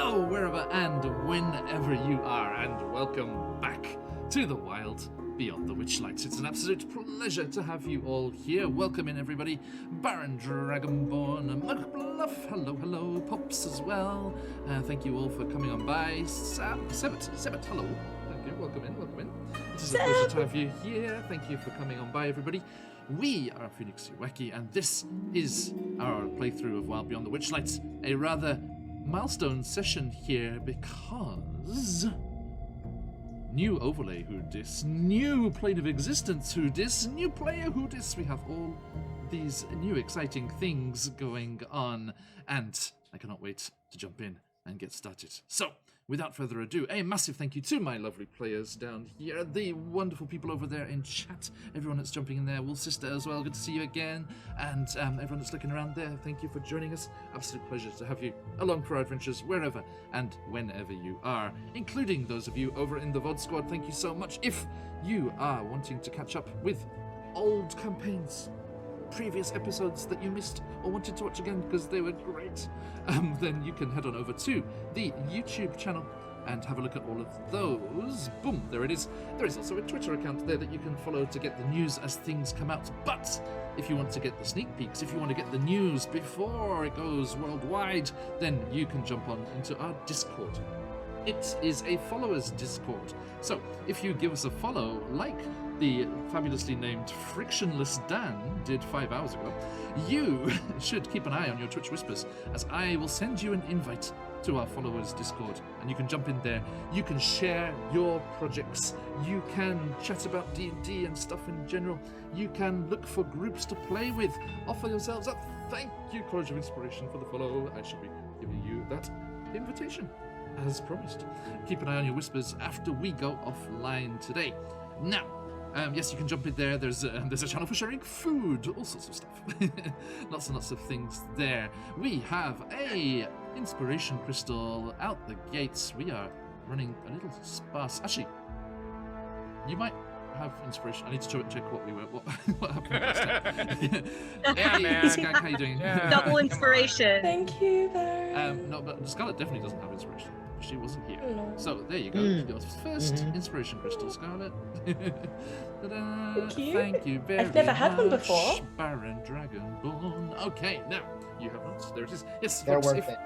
Hello, wherever and whenever you are, and welcome back to the wild beyond the Witchlight. It's an absolute pleasure to have you all here. Welcome in, everybody. Baron Dragonborn, Mugbluff, hello, Pops as well. Thank you all for coming on by. Sebit, hello. Thank you, welcome in. It's a pleasure to have you here. Thank you for coming on by, everybody. We are QuestJunkiesUK, and this is our playthrough of Wild Beyond the Witchlight. A rather milestone session here because new overlay who dis, new plane of existence who dis, new player who dis. We have all these new exciting things going on, and I cannot wait to jump in and get started. So, without further ado, a massive thank you to my lovely players down here, the wonderful people over there in chat, everyone that's jumping in there, Wolf Sister as well, good to see you again, and everyone that's looking around there, thank you for joining us. Absolute pleasure to have you along for our adventures wherever and whenever you are, including those of you over in the VOD squad. Thank you so much. If you are wanting to catch up with old campaigns, previous episodes that you missed or wanted to watch again because they were great, then you can head on over to the YouTube channel and have a look at all of those. Boom, there it is. There is also a Twitter account there that you can follow to get the news as things come out. But if you want to get the sneak peeks, if you want to get the news before it goes worldwide, then you can jump on into our Discord. It is a followers Discord. So if you give us a follow, like the fabulously named Frictionless Dan did 5 hours ago, you should keep an eye on your Twitch whispers, as I will send you an invite to our followers Discord, and you can jump in there, you can share your projects, you can chat about D&D and stuff in general, you can look for groups to play with, offer yourselves up. Thank you, College of Inspiration, for the follow. I should be giving you that invitation as promised. Keep an eye on your whispers after we go offline today. Now, yes, you can jump in there. There's a channel for sharing food, all sorts of stuff. Lots and lots of things there. We have a inspiration crystal out the gates. We are running a little sparse. Actually, you might have inspiration. I need to check what we were. What happened last time? Yeah, man. Skag, how you doing? Yeah, Double inspiration. Thank you, Baron. No, but Scarlett definitely doesn't have inspiration. She wasn't here. No. So there you go. Your first inspiration crystal, Scarlett. Ta-da. Thank you. Thank you very much. I've never had one before. Baron Dragonborn. Okay, now you have not. There it is. Yes, They're folks, worth if it.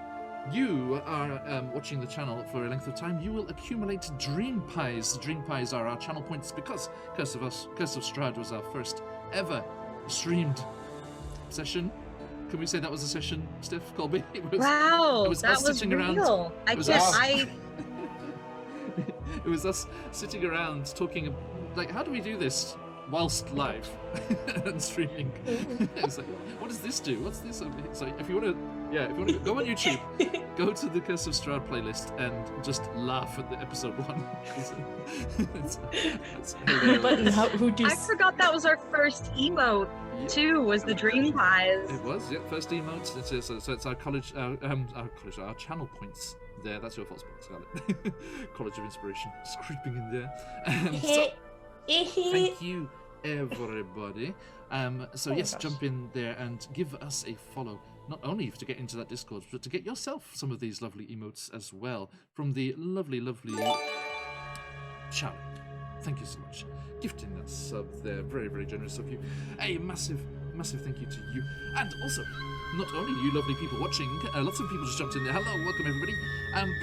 you are watching the channel for a length of time, you will accumulate dream pies. Dream pies are our channel points because Curse of Strahd was our first ever streamed session. Can we say that was a session, Steph, Colby? It was, Wow, it was that us was sitting real. around. I It was can't. us. It was us sitting around talking, like, how do we do this whilst live and streaming? It's like, what does this do? What's this over here? So if you want to, go on YouTube, go to the Curse of Strahd playlist and just laugh at the episode 1. it's hilarious. But who do? I forgot that was our first emote too. Was the dream pies? It was, yeah. First emote. So it's our college, our channel points there. That's your false point, Scarlett. College of Inspiration, just creeping in there. So, thank you, everybody. So yes, gosh. jump in there and give us a follow. Not only to get into that Discord, but to get yourself some of these lovely emotes as well from the lovely Charlie. Thank you so much. Gifting that sub there, very, very generous of you. A massive thank you to you. And also, not only you lovely people watching, lots of people just jumped in there. Hello, welcome everybody.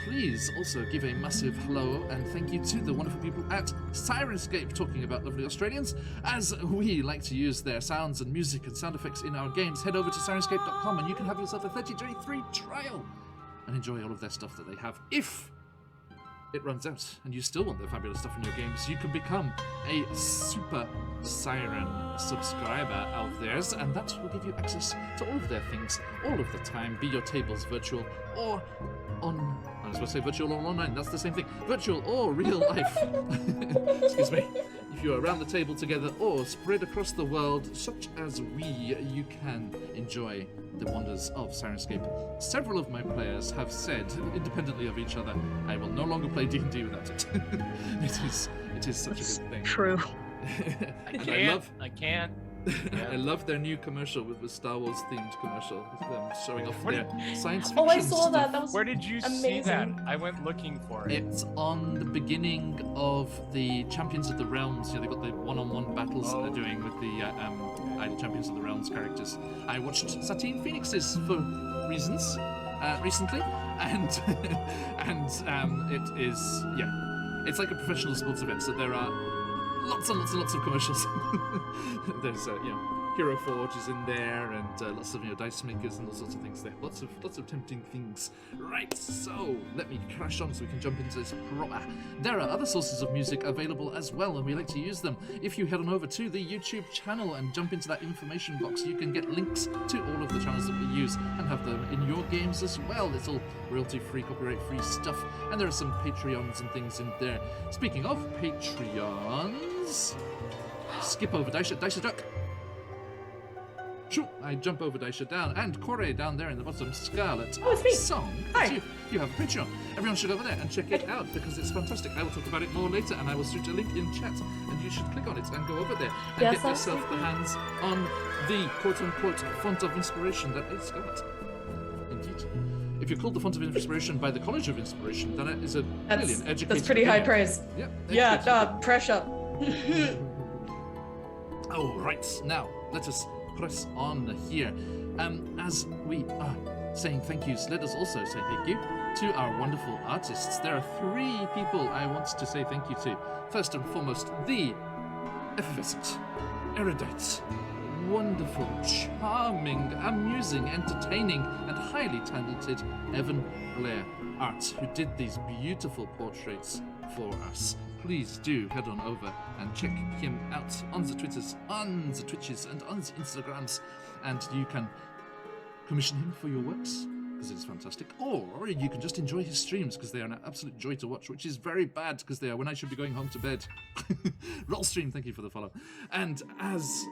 Please also give a massive hello and thank you to the wonderful people at Sirenscape, talking about lovely Australians. As we like to use their sounds and music and sound effects in our games, head over to sirenscape.com and you can have yourself a 30-day free trial and enjoy all of their stuff that they have. If it runs out and you still want their fabulous stuff in your games, you can become a super Siren subscriber of theirs, and that will give you access to all of their things all of the time, be your tables virtual or on, I was going to say virtual or online, that's the same thing, virtual or real life. Excuse me. If you're around the table together or spread across the world, such as we, you can enjoy the wonders of Sirenscape. Several of my players have said, independently of each other, I will no longer play D&D without it. It is such a good thing. True. I can't. I love their new commercial with the Star Wars themed commercial. With them showing off their science fiction Oh, I saw stuff. that. That was Where did you see amazing. that? I went looking for it. It's on the beginning of the Champions of the Realms. They've got the one-on-one battles that they're doing with the Champions of the Realms characters. I watched Satine Phoenix's for reasons recently, and it is it's like a professional sports event. So there are lots and lots of commercials. There's Hero Forge is in there, and lots of dice makers and all sorts of things there. Lots of tempting things. Right, so let me crash on so we can jump into this proper. There are other sources of music available as well, and we like to use them. If you head on over to the YouTube channel and jump into that information box, you can get links to all of the channels that we use and have them in your games as well. It's all royalty-free, copyright-free stuff, and there are some Patreons and things in there. Speaking of Patreons, skip over Daisha Duck. I jump over Daisha down, and Corey down there in the bottom, Scarlet Song. Hi. You have a Patreon. Everyone should go over there and check it out because it's fantastic. I will talk about it more later, and I will shoot a link in chat, and you should click on it and go over there and get yourself the hands on the quote-unquote font of inspiration that is Scarlet. Indeed. If you're called the font of inspiration by the College of Inspiration, then it is a brilliant educated. That's pretty high praise. Yeah. Pressure. Oh, right. Now, let us press on here. As we are saying thank yous, let us also say thank you to our wonderful artists. There are 3 people I want to say thank you to. First and foremost, the effervescent, erudite, wonderful, charming, amusing, entertaining, and highly talented Evan Blair Art, who did these beautiful portraits for us. Please do head on over and check him out on the Twitters, on the Twitches, and on the Instagrams, and you can commission him for your works, because it is fantastic, or you can just enjoy his streams, because they are an absolute joy to watch, which is very bad, because they are when I should be going home to bed. Rollstream, thank you for the follow. And as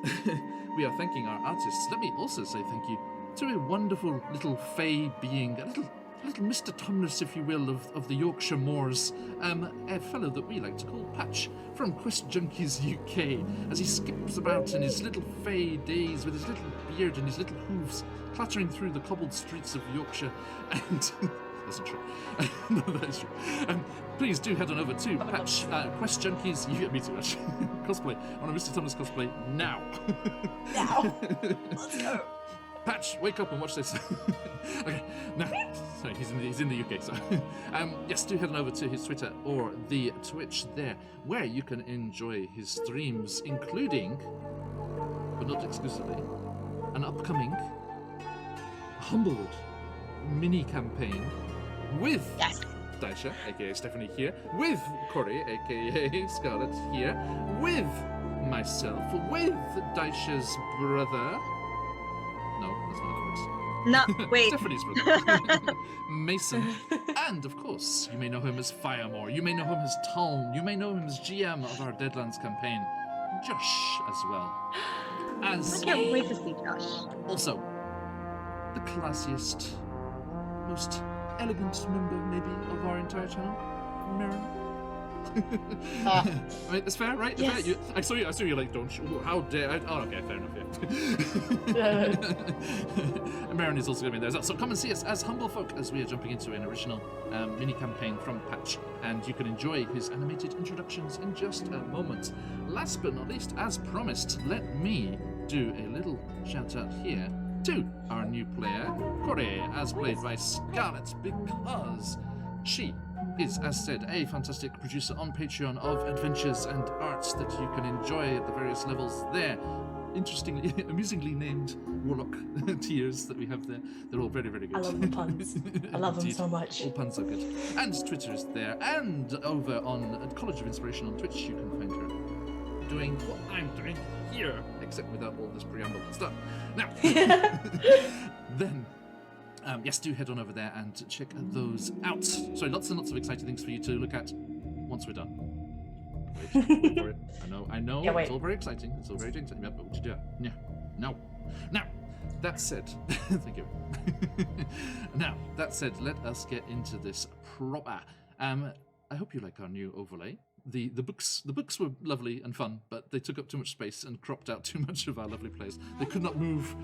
we are thanking our artists, let me also say thank you to a wonderful little fey being, a little Mr. Tumnus, if you will, of the Yorkshire moors, a fellow that we like to call Patch from QuestJunkiesUK, as he skips about in his little fey days with his little beard and his little hooves, clattering through the cobbled streets of Yorkshire, and that's not true. No, that is true. Please do head on over to Patch QuestJunkiesUK. Me too, much cosplay on a Mr. Tumnus cosplay now. Now. Let's go. Patch, wake up and watch this. Okay, now, sorry, he's in the UK, so. Yes, do head on over to his Twitter or the Twitch there, where you can enjoy his streams, including, but not exclusively, an upcoming Humblewood mini campaign with Daisha, aka Stephanie here, with Corey, aka Scarlett here, with myself, with Daisha's brother. No, that's not how it works. No, wait. Stephanie's brother. Mason. And, of course, you may know him as Firemore. You may know him as Talm. You may know him as GM of our Deadlands campaign. Josh as well. I can't wait to see Josh. Also, the classiest, most elegant member, maybe, of our entire channel, Marin. I mean, that's fair, right? Yes. Fair? I saw you like, don't you? How dare I? Oh, okay, fair enough, yeah. Marin is also going to be there. So come and see us as Humble Folk as we are jumping into an original mini-campaign from Patch, and you can enjoy his animated introductions in just a moment. Last but not least, as promised, let me do a little shout-out here to our new player, Corey, as played by Scarlett, because she is, as said, a fantastic producer on Patreon of adventures and arts that you can enjoy at the various levels there. Interestingly, amusingly named Warlock tiers that we have there. They're all very, very good. I love the puns. I love them so much. All puns are good. And Twitter is there. And over on College of Inspiration on Twitch, you can find her doing what I'm doing here, except without all this preamble stuff. Now, then... yes, do head on over there and check those out. So lots and lots of exciting things for you to look at once we're done. Wait for it. I know. Yeah, it's all very exciting. It's all very exciting. But what you do? Yeah. No. Now, that said, thank you. Now, that said, let us get into this proper. I hope you like our new overlay. the books were lovely and fun, but they took up too much space and cropped out too much of our lovely players. They could not move.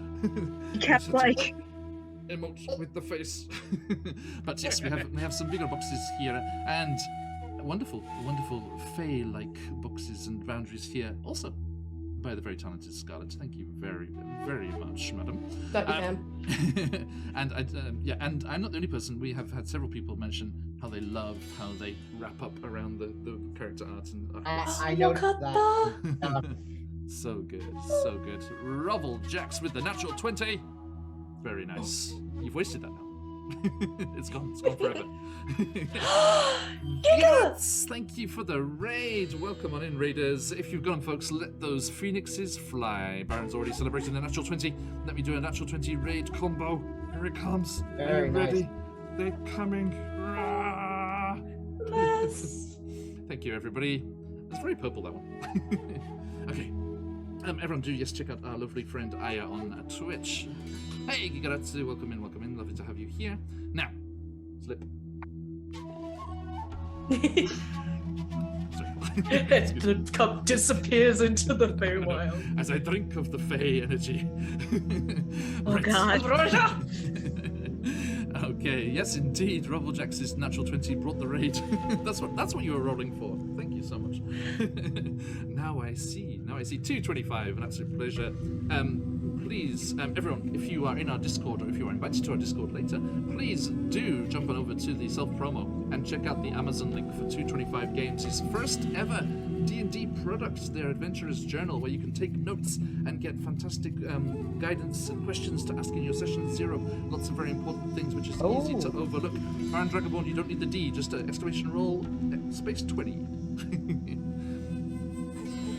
You kept like emote with the face. But yes, we have some bigger boxes here and wonderful fey-like boxes and boundaries here. Also, by the very talented Scarlett. Thank you very, very much, madam. That you can. And and I'm not the only person. We have had several people mention how they love how they wrap up around the character art and I noticed that. so good. Rovel Jax with the natural 20. Very nice. You've wasted that now. It's gone forever. Yes, thank you for the raid. Welcome on in, raiders. If you've gone, folks, let those phoenixes fly. Baron's already celebrating the natural 20. Let me do a natural 20 raid combo. Here it comes. Are you ready? They're coming. Yes. Thank you, everybody. It's very purple, that one. Okay. Everyone do, yes, check out our lovely friend Aya on Twitch. Hey, Gigaratsu, welcome in. Lovely to have you here. Now, slip. The cup disappears into the Feywild. As I drink of the Fey energy. oh god. Okay, yes indeed, Rubblejax's natural 20 brought the raid. That's what you were rolling for. Thank you so much. Now I see. 225, an absolute pleasure. Please, everyone, if you are in our Discord or if you are invited to our Discord later, please do jump on over to the self-promo and check out the Amazon link for 225 Games, his first ever D&D product, their Adventurer's Journal, where you can take notes and get fantastic guidance and questions to ask in your session 0. Lots of very important things which is easy to overlook. Baron Dragonborn, you don't need the D, just an exclamation roll, space 20.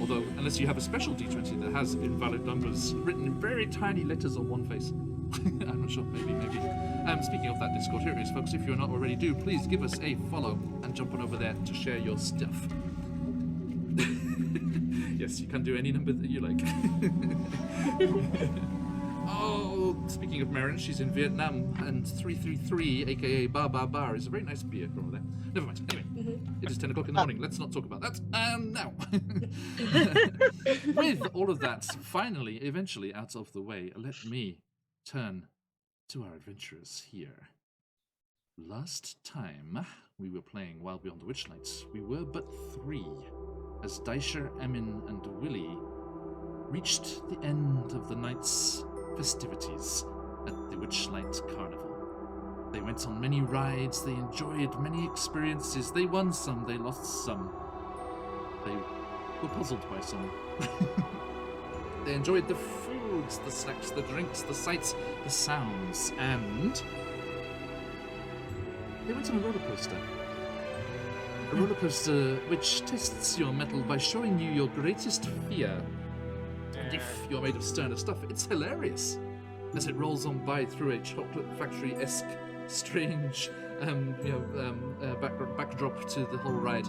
Although, unless you have a special D20 that has invalid numbers written in very tiny letters on one face. I'm not sure, maybe. Speaking of that Discord, here it is, folks. If you're not already, please give us a follow and jump on over there to share your stuff. Yes, you can do any number that you like. Oh, speaking of Marin, she's in Vietnam, and 333, aka Bar Bar Bar, is a very nice beer from over there. Never mind. Anyway, it is 10 o'clock in the morning. Let's not talk about that. Now, with all of that finally, eventually out of the way, let me turn to our adventurers here. Last time we were playing Wild Beyond the Witchlight, we were but 3, as Daisher, Emin, and Willie reached the end of the night's festivities at the Witchlight Carnival. They went on many rides, they enjoyed many experiences, they won some, they lost some. They were puzzled by some. They enjoyed the foods, the snacks, the drinks, the sights, the sounds, and they went on a roller coaster. A roller coaster which tests your mettle by showing you your greatest fear. And if you're made of sterner stuff, it's hilarious as it rolls on by through a chocolate factory-esque, strange, backdrop to the whole ride.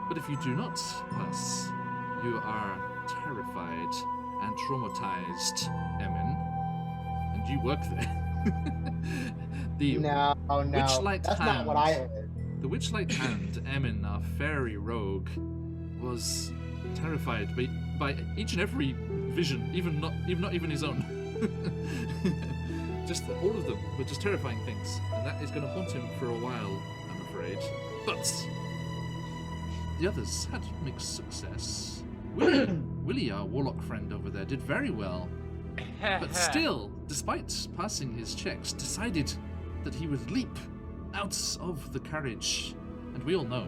But if you do not pass, you are terrified and traumatized, Emin, and you work there. No, Witchlight that's Hand, not what I heard. The Witchlight Hand, Emin, our fairy rogue, was terrified by each and every vision, not even his own. Just all of them were just terrifying things, and that is going to haunt him for a while, I'm afraid. But the others had mixed success. Willie, our warlock friend over there, did very well, but still, despite passing his checks, decided that he would leap out of the carriage. And we all know,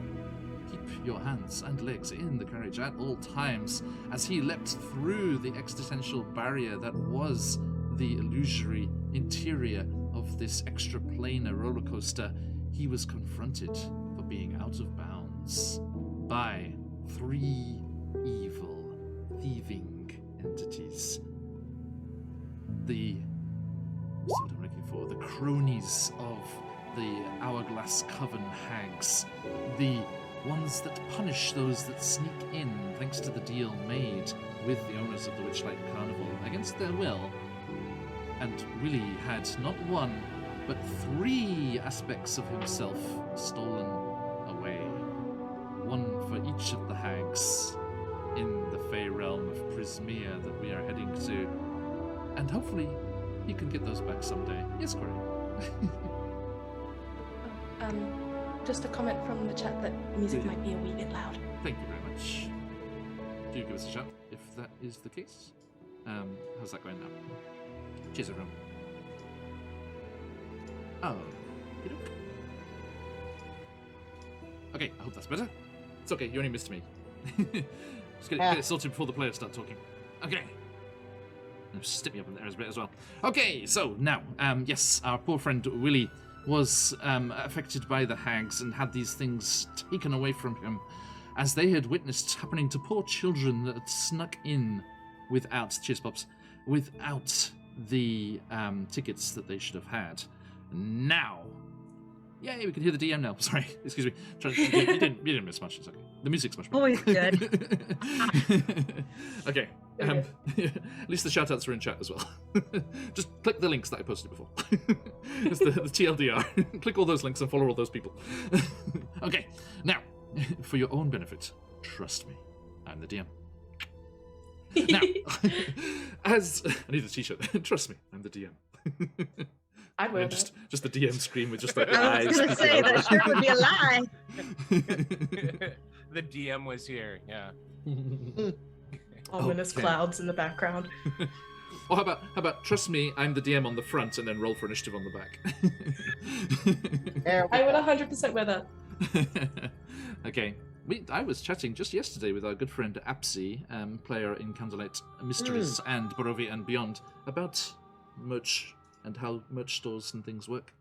keep your hands and legs in the carriage at all times, as he leapt through the existential barrier that was the illusory interior of this extraplanar roller coaster. He was confronted for being out of bounds by 3 evil, thieving entities. What's what I'm looking for? The cronies of the Hourglass Coven hags. The ones that punish those that sneak in, thanks to the deal made with the owners of the Witchlight Carnival against their will. And Willie had not 1, but 3 aspects of himself stolen away. 1 for each of the hags in the Fey realm of Prismea that we are heading to. And hopefully you can get those back someday. Yes, Corey. Just a comment from the chat that music might be a wee bit loud. Thank you very much. Do give us a shout if that is the case. How's that going now? Cheers, everyone. Oh, okay, I hope that's better. It's okay, you only missed me. Just get it sorted before the players start talking. Okay. Stick me up in there a bit as well. Okay, so now, yes, our poor friend Willie was affected by the hags and had these things taken away from him, as they had witnessed happening to poor children that had snuck in without, cheers pops, without the tickets that they should have had. Now, yay, we can hear the DM now. Sorry, excuse me. You didn't miss much. It's okay. The music's much better. Always good. Okay. At least the shout-outs are in chat as well. Just click the links that I posted before. It's the TLDR. Click all those links and follow all those people. Okay. Now, for your own benefit, trust me, I'm the DM. Now, as I need a t-shirt. Trust me, I'm the DM. I'd wear just the DM screen with just like I was going to say, that sure would be a lie. The DM was here, yeah. Ominous clouds in the background. Or how about trust me, I'm the DM on the front, and then roll for initiative on the back. I would 100% wear that. Okay. I was chatting just yesterday with our good friend Apsy, player in Candlelight Mysteries and Barovia and Beyond, about merch and how merch stores and things work.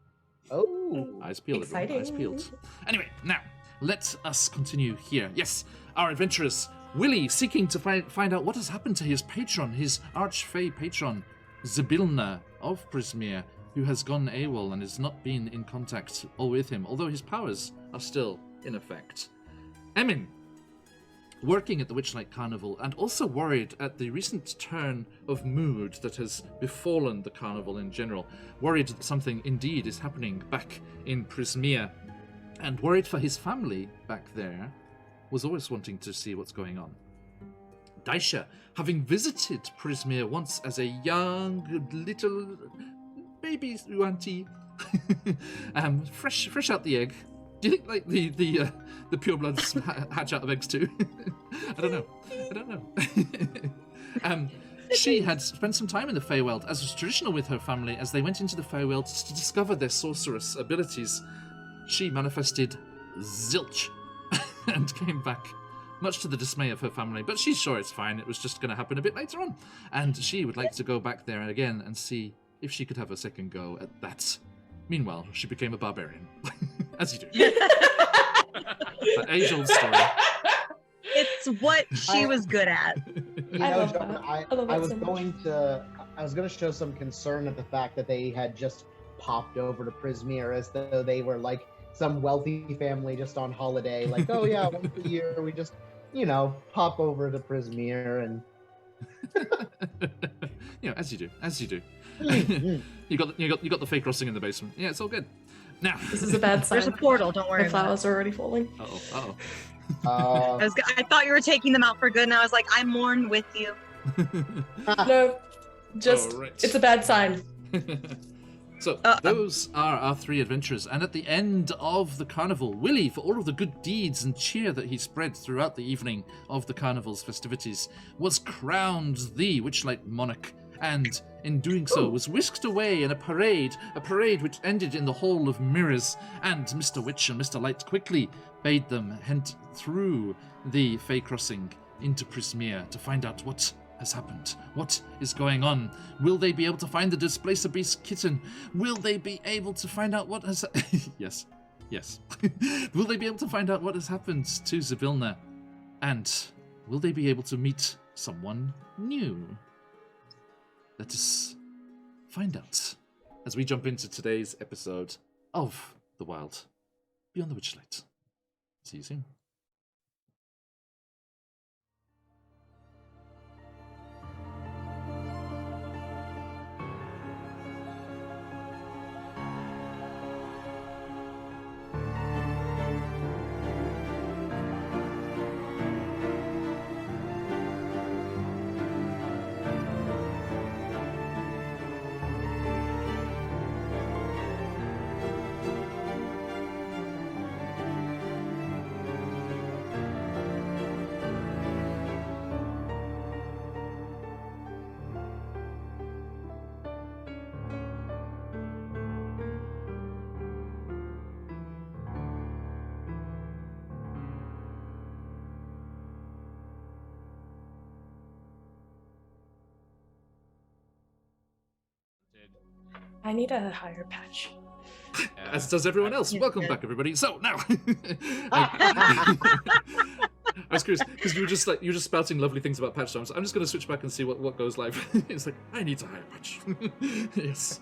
Oh, Eyes peeled, exciting. everyone. Eyes peeled. Anyway, now let us continue here. Yes, our adventurers, Willie, seeking to find out what has happened to his patron, his arch-fey patron, Zybilna of Prismea, who has gone AWOL and has not been in contact or with him, although his powers are still in effect. Emin, working at the Witchlight Carnival and also worried at the recent turn of mood that has befallen the carnival in general, worried that something indeed is happening back in Prismea, and worried for his family back there, was always wanting to see what's going on. Daisha, having visited Prismea once as a young little baby Uanti, fresh out the egg. Do you think like the purebloods hatch out of eggs too? I don't know. She had spent some time in the Feywild, as was traditional with her family, as they went into the Feywild to discover their sorceress abilities. She manifested zilch and came back, much to the dismay of her family. But she's sure it's fine. It was just going to happen a bit later on, and she would like to go back there again and see if she could have a second go at that. Meanwhile, she became a barbarian, as you do. That age-old story. It's what she was good at. You know, John, I was going to show some concern at the fact that they had just popped over to Prismere as though they were like some wealthy family just on holiday. Like, oh yeah, once a year we just, pop over to Prismere and. As you do. You got the fake crossing in the basement. Yeah, it's all good. Now this is a bad sign. There's a portal. Don't worry. The flowers are already falling. I thought you were taking them out for good, and I was like, I mourn with you. No, just it's a bad sign. So those are our three adventurers, and at the end of the carnival, Willie, for all of the good deeds and cheer that he spread throughout the evening of the carnival's festivities, was crowned the Witchlight monarch, and in doing so was whisked away in a parade which ended in the Hall of Mirrors, and Mr. Witch and Mr. Light quickly bade them head through the Fey Crossing into Prismea to find out what has happened. What is going on? Will they be able to find the Displacer Beast kitten? Will they be able to find out what has... Yes. Will they be able to find out what has happened to Zybilna? And will they be able to meet someone new? Let us find out as we jump into today's episode of The Wild Beyond the Witchlight. See you soon. I need a higher patch. As does everyone else. Welcome back, everybody. So now, I was curious because you were just spouting lovely things about patch times. I'm just going to switch back and see what goes live. It's like I need a higher patch. Yes,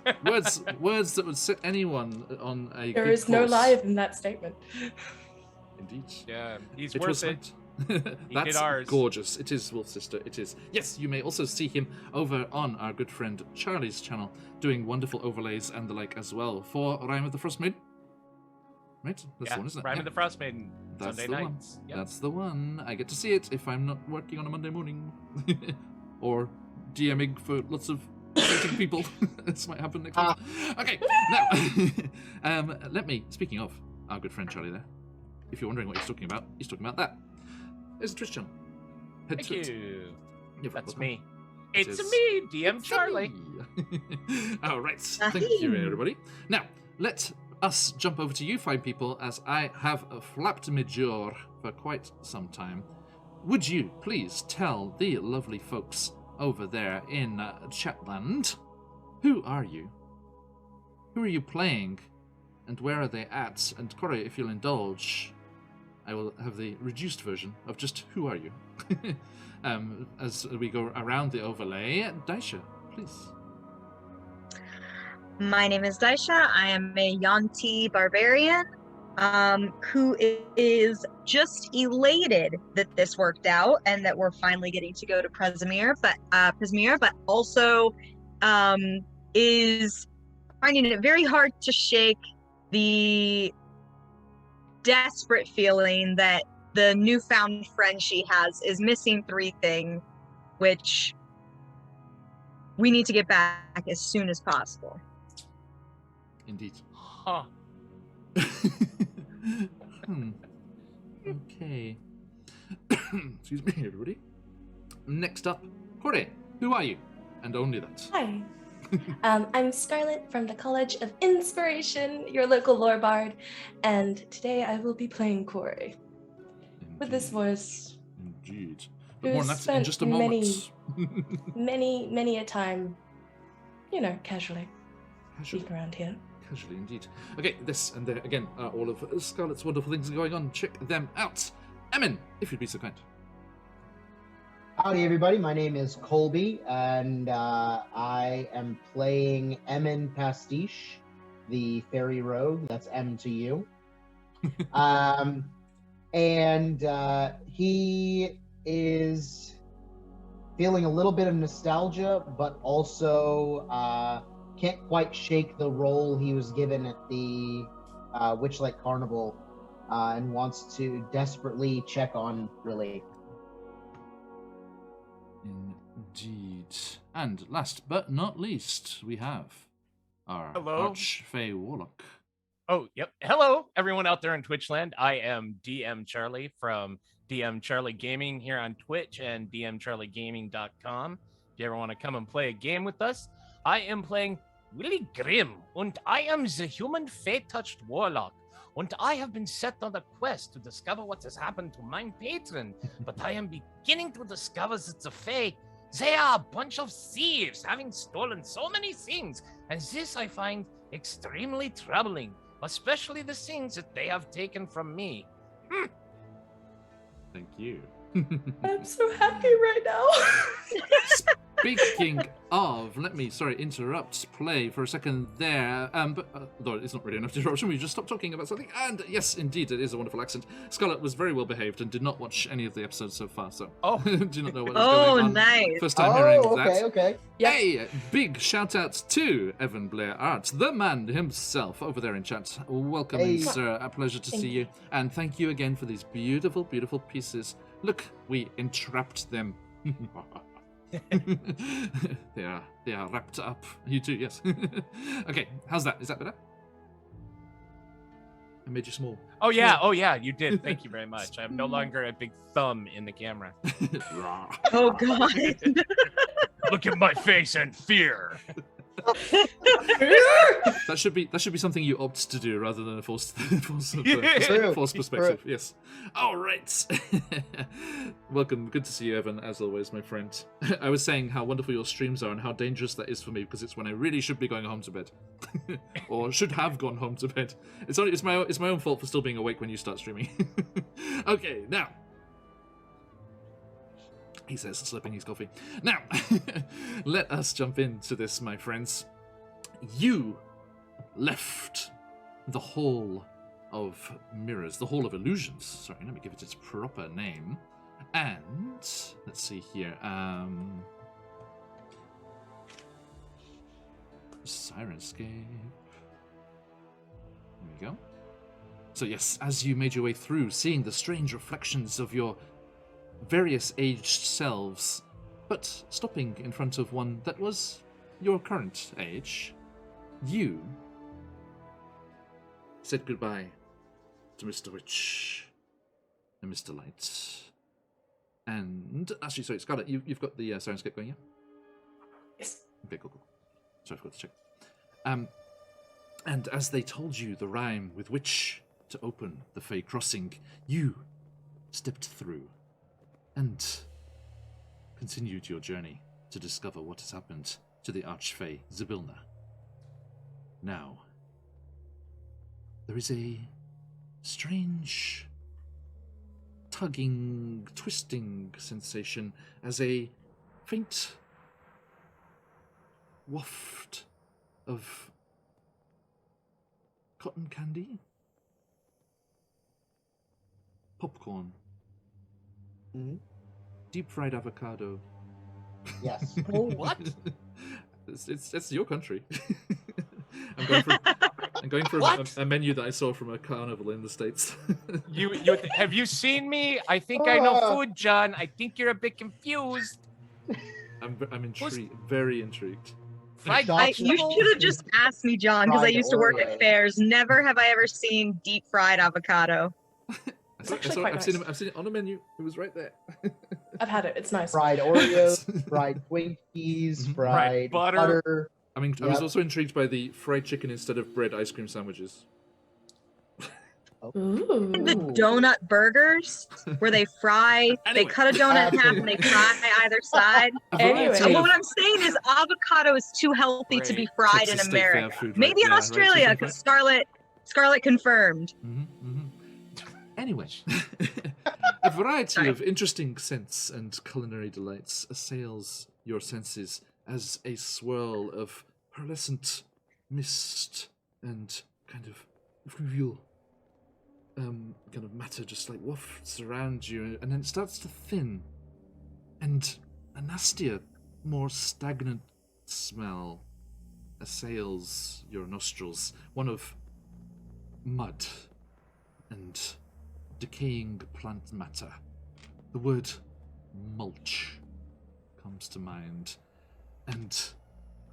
words that would set anyone on a. There good is no course. lie in that statement. Indeed. Yeah, he's It worth was it. That's ours. gorgeous. It is, Wolf Sister. It is. Yes, you may also see him over on our good friend Charlie's channel, doing wonderful overlays and the like as well for Rime of the Frost Maiden. Right? That's the one, isn't it? Rime Yeah. of the Frost Maiden. That's Sunday the one. nights. Yep. That's the one. I get to see it if I'm not working on a Monday morning. Or DMing for lots of exciting people. This might happen next month. Okay, now, speaking of our good friend Charlie there, if you're wondering what he's talking about that. There's a Twitch channel. Head Thank to it. you. You're That's welcome. me. It It's is. me, DM It's Charlie. me. All right. Thank you, everybody. Now, let us jump over to you fine people, as I have flapped my jaw for quite some time. Would you please tell the lovely folks over there in Chatland, who are you? Who are you playing? And where are they at? And Corey, if you'll indulge, I will have the reduced version of just who are you? As we go around the overlay. Daisha, please. My name is Daisha. I am a Yanti barbarian who is just elated that this worked out and that we're finally getting to go to Prismir, but also is finding it very hard to shake the desperate feeling that the newfound friend she has is missing 3 things, which we need to get back as soon as possible. Indeed. Huh. Okay. Excuse me, everybody. Next up, Corey, who are you? And only that. Hi. I'm Scarlett from the College of Inspiration, your local lore bard, and today I will be playing Corey with this voice. Indeed. But more on that in spent just a moment. many a time, casually being around here. Casually, indeed. Okay, this and there again are all of Scarlett's wonderful things going on. Check them out. Emin, if you'd be so kind. Howdy, everybody. My name is Colby, and I am playing Emin Pastiche, the fairy rogue. That's M to you. And he is feeling a little bit of nostalgia, but also can't quite shake the role he was given at the Witchlight Carnival, and wants to desperately check on Lily. Indeed. And last but not least, we have our Hello. Archfey Warlock. Oh, yep. Hello, everyone out there in Twitchland. I am DM Charlie from DM Charlie Gaming here on Twitch and dmcharliegaming.com. If you ever want to come and play a game with us, I am playing Willie Grimm, and I am the human fate-touched warlock. And I have been set on a quest to discover what has happened to my patron, but I am beginning to discover that the Fae, they are a bunch of thieves, having stolen so many things, and this I find extremely troubling, especially the things that they have taken from me. Thank you. I'm so happy right now. Speaking of, let me, interrupt play for a second there. But though it's not really enough interruption, we just stopped talking about something. And yes, indeed, it is a wonderful accent. Scarlett was very well behaved and did not watch any of the episodes so far, so do not know what is going on. Nice. First time hearing that. Okay. Yep. Hey, big shout out to Evan Blair Art, the man himself, over there in chat. Welcome, Hey. sir. A pleasure to see you. And thank you again for these beautiful, beautiful pieces. Look, we entrapped them. They are wrapped up. You too, yes. Okay, how's that? Is that better? I made you small. Oh yeah, you did. Thank you very much. I'm no longer a big thumb in the camera. Oh God. Look at my face and fear. That should be something you opt to do rather than a forced perspective. Yes. All right. Welcome. Good to see you, Evan, as always, my friend. I was saying how wonderful your streams are and how dangerous that is for me because it's when I really should be going home to bed, or should have gone home to bed. It's my own fault for still being awake when you start streaming. Okay, now. He says, slipping his coffee. Now, let us jump into this, my friends. You left the Hall of Mirrors, the Hall of Illusions. Sorry, let me give it its proper name. And, let's see here. Sirenscape. There we go. So yes, as you made your way through, seeing the strange reflections of your various aged selves, but stopping in front of one that was your current age, you said goodbye to Mr. Witch and Mr. Light. And, actually, sorry, Scarlet, you've got the Sirenscape going, yeah? Yes. Okay, cool. Sorry, I forgot to check. And as they told you the rhyme with which to open the Fey Crossing, you stepped through and continued your journey to discover what has happened to the Archfey Zybilna. Now, there is a strange tugging, twisting sensation as a faint waft of cotton candy, popcorn, deep fried avocado. Yes. Oh, what? It's your country. I'm going for a menu that I saw from a carnival in the States. You have you seen me? I think I know food, John. I think you're a bit confused. I'm intrigued, very intrigued. Fried You should have just asked me, John, because I used to work at fairs. Never have I ever seen deep fried avocado. I've seen it on a menu. It was right there. I've had it. It's nice. Fried Oreos, fried Twinkies, fried butter. I mean, I was also intrigued by the fried chicken instead of bread ice cream sandwiches. Ooh. The donut burgers, where they fry, they cut a donut in half and they fry either side. Anyway. And what I'm saying is avocado is too healthy to be fried Texas in State Fair America. food, Maybe in right? Australia, because Scarlet confirmed. Anyway, a variety of interesting scents and culinary delights assails your senses as a swirl of pearlescent mist and kind of fluvial kind of matter just like wafts around you, and then it starts to thin, and a nastier, more stagnant smell assails your nostrils, one of mud and decaying plant matter. The word mulch comes to mind, and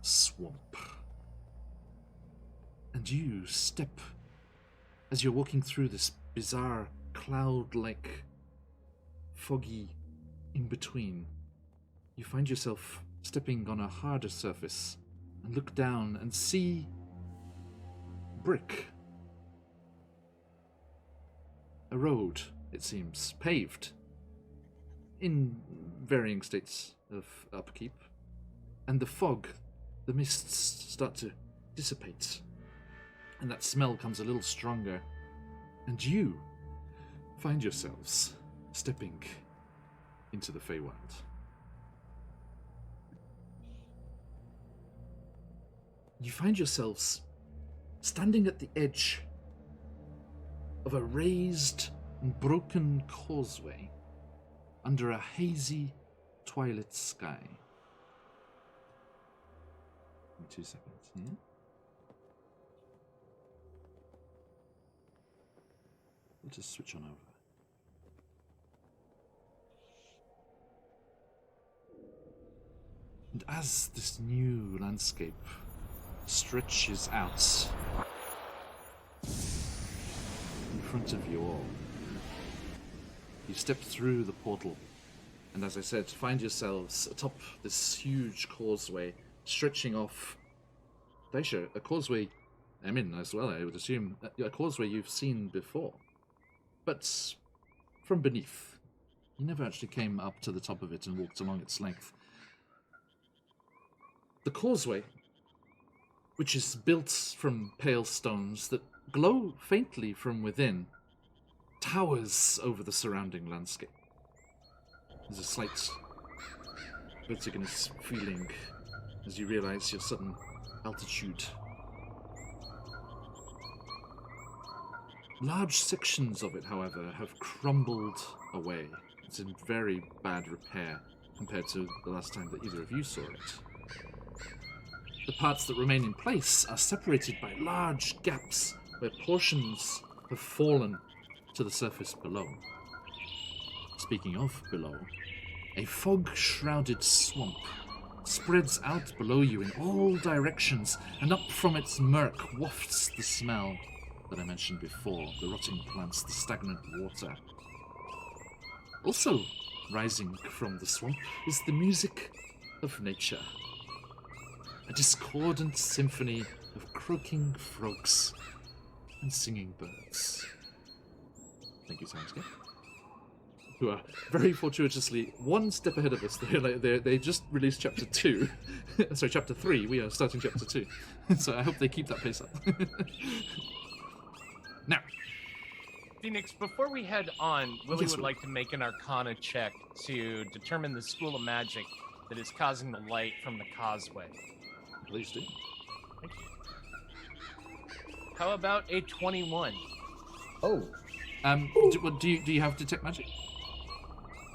swamp. And you step, as you're walking through this bizarre cloud-like foggy in-between, you find yourself stepping on a harder surface and look down and see brick. A road, it seems, paved, in varying states of upkeep, and the fog, the mists start to dissipate, and that smell comes a little stronger, and you find yourselves stepping into the Feywild. You find yourselves standing at the edge of a raised and broken causeway under a hazy twilight sky. Give me 2 seconds here. We'll just switch on over. And as this new landscape stretches out in front of you all, you step through the portal, and as I said, find yourselves atop this huge causeway stretching off Daisha, a causeway, Emin as well, I would assume, a causeway you've seen before. But from beneath. You never actually came up to the top of it and walked along its length. The causeway, which is built from pale stones that glow faintly from within, towers over the surrounding landscape. There's a slight vertiginous feeling as you realize your sudden altitude. Large sections of it, however, have crumbled away. It's in very bad repair compared to the last time that either of you saw it. The parts that remain in place are separated by large gaps where portions have fallen to the surface below. Speaking of below, a fog-shrouded swamp spreads out below you in all directions, and up from its murk wafts the smell that I mentioned before, the rotting plants, the stagnant water. Also rising from the swamp is the music of nature. A discordant symphony of croaking frogs and singing birds. Thank you, Soundscape. Who are very fortuitously one step ahead of us. They just released chapter 2. Sorry, chapter 3. We are starting chapter 2. So I hope they keep that pace up. Now, Phoenix, before we head on, Willie Yes, would Will. like to make an Arcana check to determine the school of magic that is causing the light from the causeway. please do. Thank you. How about a 21? Oh, Do you have detect magic?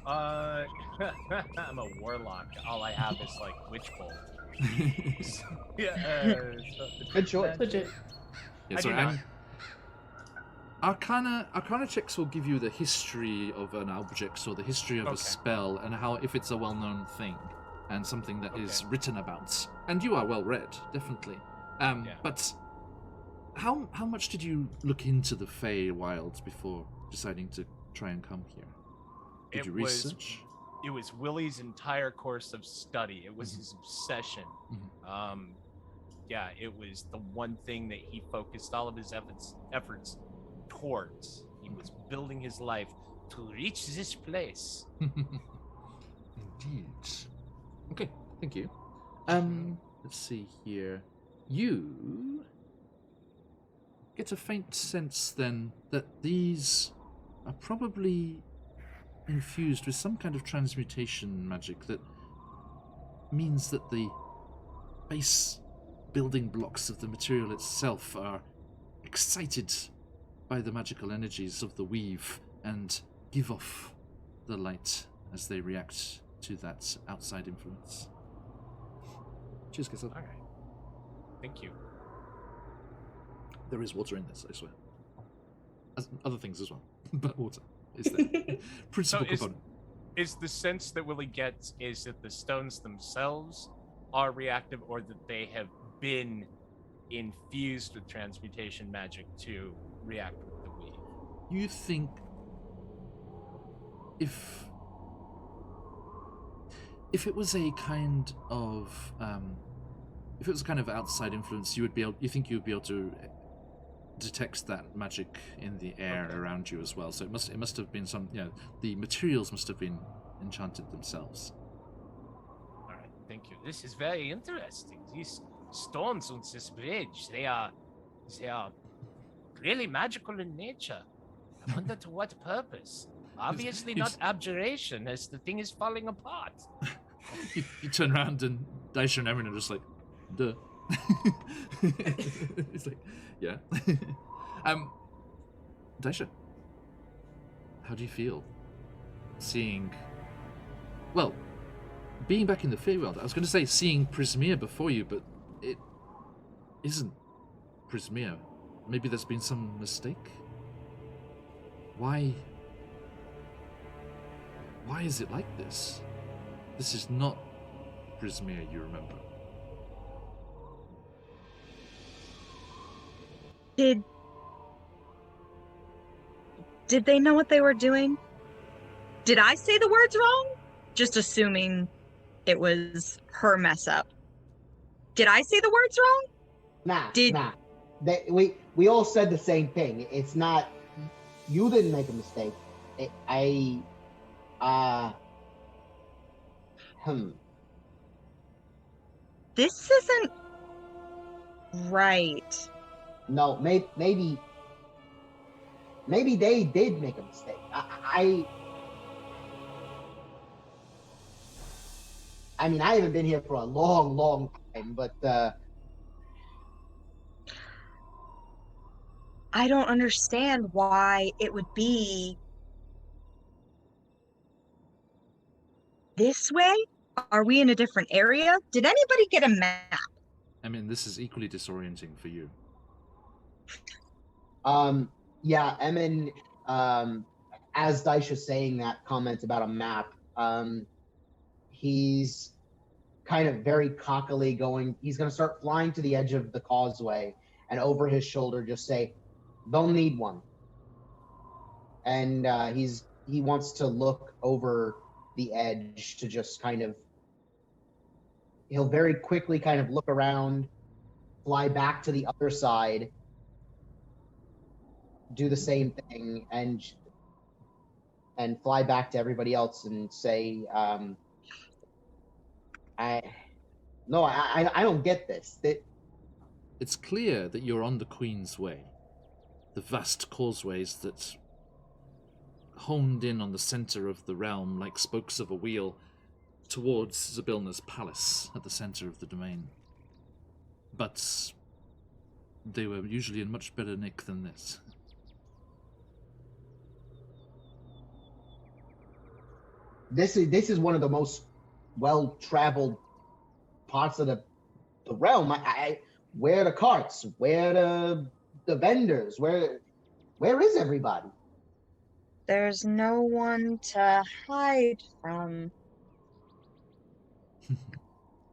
I'm a warlock. All I have is like witch bolt. good choice. Legit. Yeah, I sorry. do not. Arcana checks will give you the history of an object or the history of a Okay. spell and how if it's a well-known thing and something that is Okay. written about. And you are well read, definitely. Yeah. But how much did you look into the Fey Wilds before deciding to try and come here? Did you research? It was Willie's entire course of study. It was his obsession. Yeah, it was the one thing that he focused all of his efforts towards. He was building his life to reach this place. Indeed. Okay, thank you. Let's see here. You get a faint sense then that these are probably infused with some kind of transmutation magic that means that the base building blocks of the material itself are excited by the magical energies of the weave and give off the light as they react to that outside influence. Cheers, Kessel. All right. Thank you. There is water in this, I swear. As other things as well, but water is the principal component. Is the sense that Willie gets is that the stones themselves are reactive, or that they have been infused with transmutation magic to react with the weave? You think if it was a kind of outside influence, you think you would be able to detect that magic in the air around you as well. So it must have been some, the materials must have been enchanted themselves. All right, thank you. This is very interesting. These stones on this bridge, they are really magical in nature. I wonder to what purpose. Obviously not abjuration, as the thing is falling apart. you turn around and Daisha and Erin are just like, duh. It's like, yeah. Daisha, how do you feel being back in the Feywild? I was going to say seeing Prismere before you, but it isn't Prismere. Maybe there's been some mistake? Why is it like this? This is not Prismere you remember. Did they know what they were doing? Did I say the words wrong? Just assuming it was her mess up. Did I say the words wrong? Nah. We all said the same thing. It's not. You didn't make a mistake. This isn't right. No, maybe they did make a mistake. I mean, I haven't been here for a long time, but I don't understand why it would be this way. Are we in a different area? Did anybody get a map? I mean, this is equally disorienting for you. Yeah, Emin, as Daisha's saying that comment about a map, he's kind of very cockily he's going to start flying to the edge of the causeway and over his shoulder just say, "Don't need one." And he wants to look over the edge to just he'll very quickly kind of look around, fly back to the other side, do the same thing, and fly back to everybody else and say, I don't get this. It's clear that you're on the Queen's Way, the vast causeways that honed in on the center of the realm like spokes of a wheel towards Zabilna's palace at the center of the domain. But they were usually in much better nick than this. This is one of the most well-traveled parts of the realm. Where are the carts? Where are the vendors? Where is everybody? There's no one to hide from.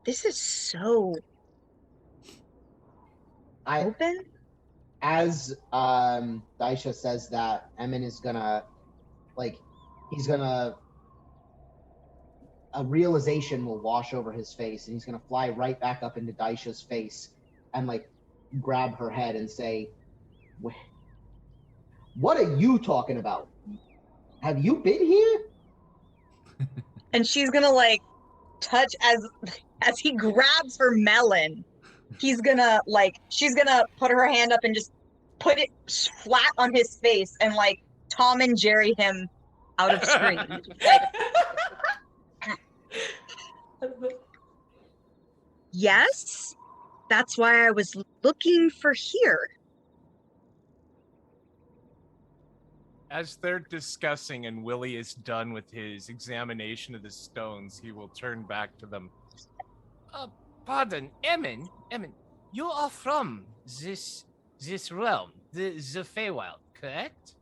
This is so open. As Daisha says that, Emin is gonna a realization will wash over his face, and he's gonna fly right back up into Daisha's face and grab her head and say, "What are you talking about? Have you been here?" And she's gonna touch as he grabs her melon. She's gonna put her hand up and just put it flat on his face and Tom and Jerry him out of screen. Yes, that's why I was looking for here. As they're discussing and Willie is done with his examination of the stones, he will turn back to them. Pardon, Emin, you are from this realm, the Feywild, correct?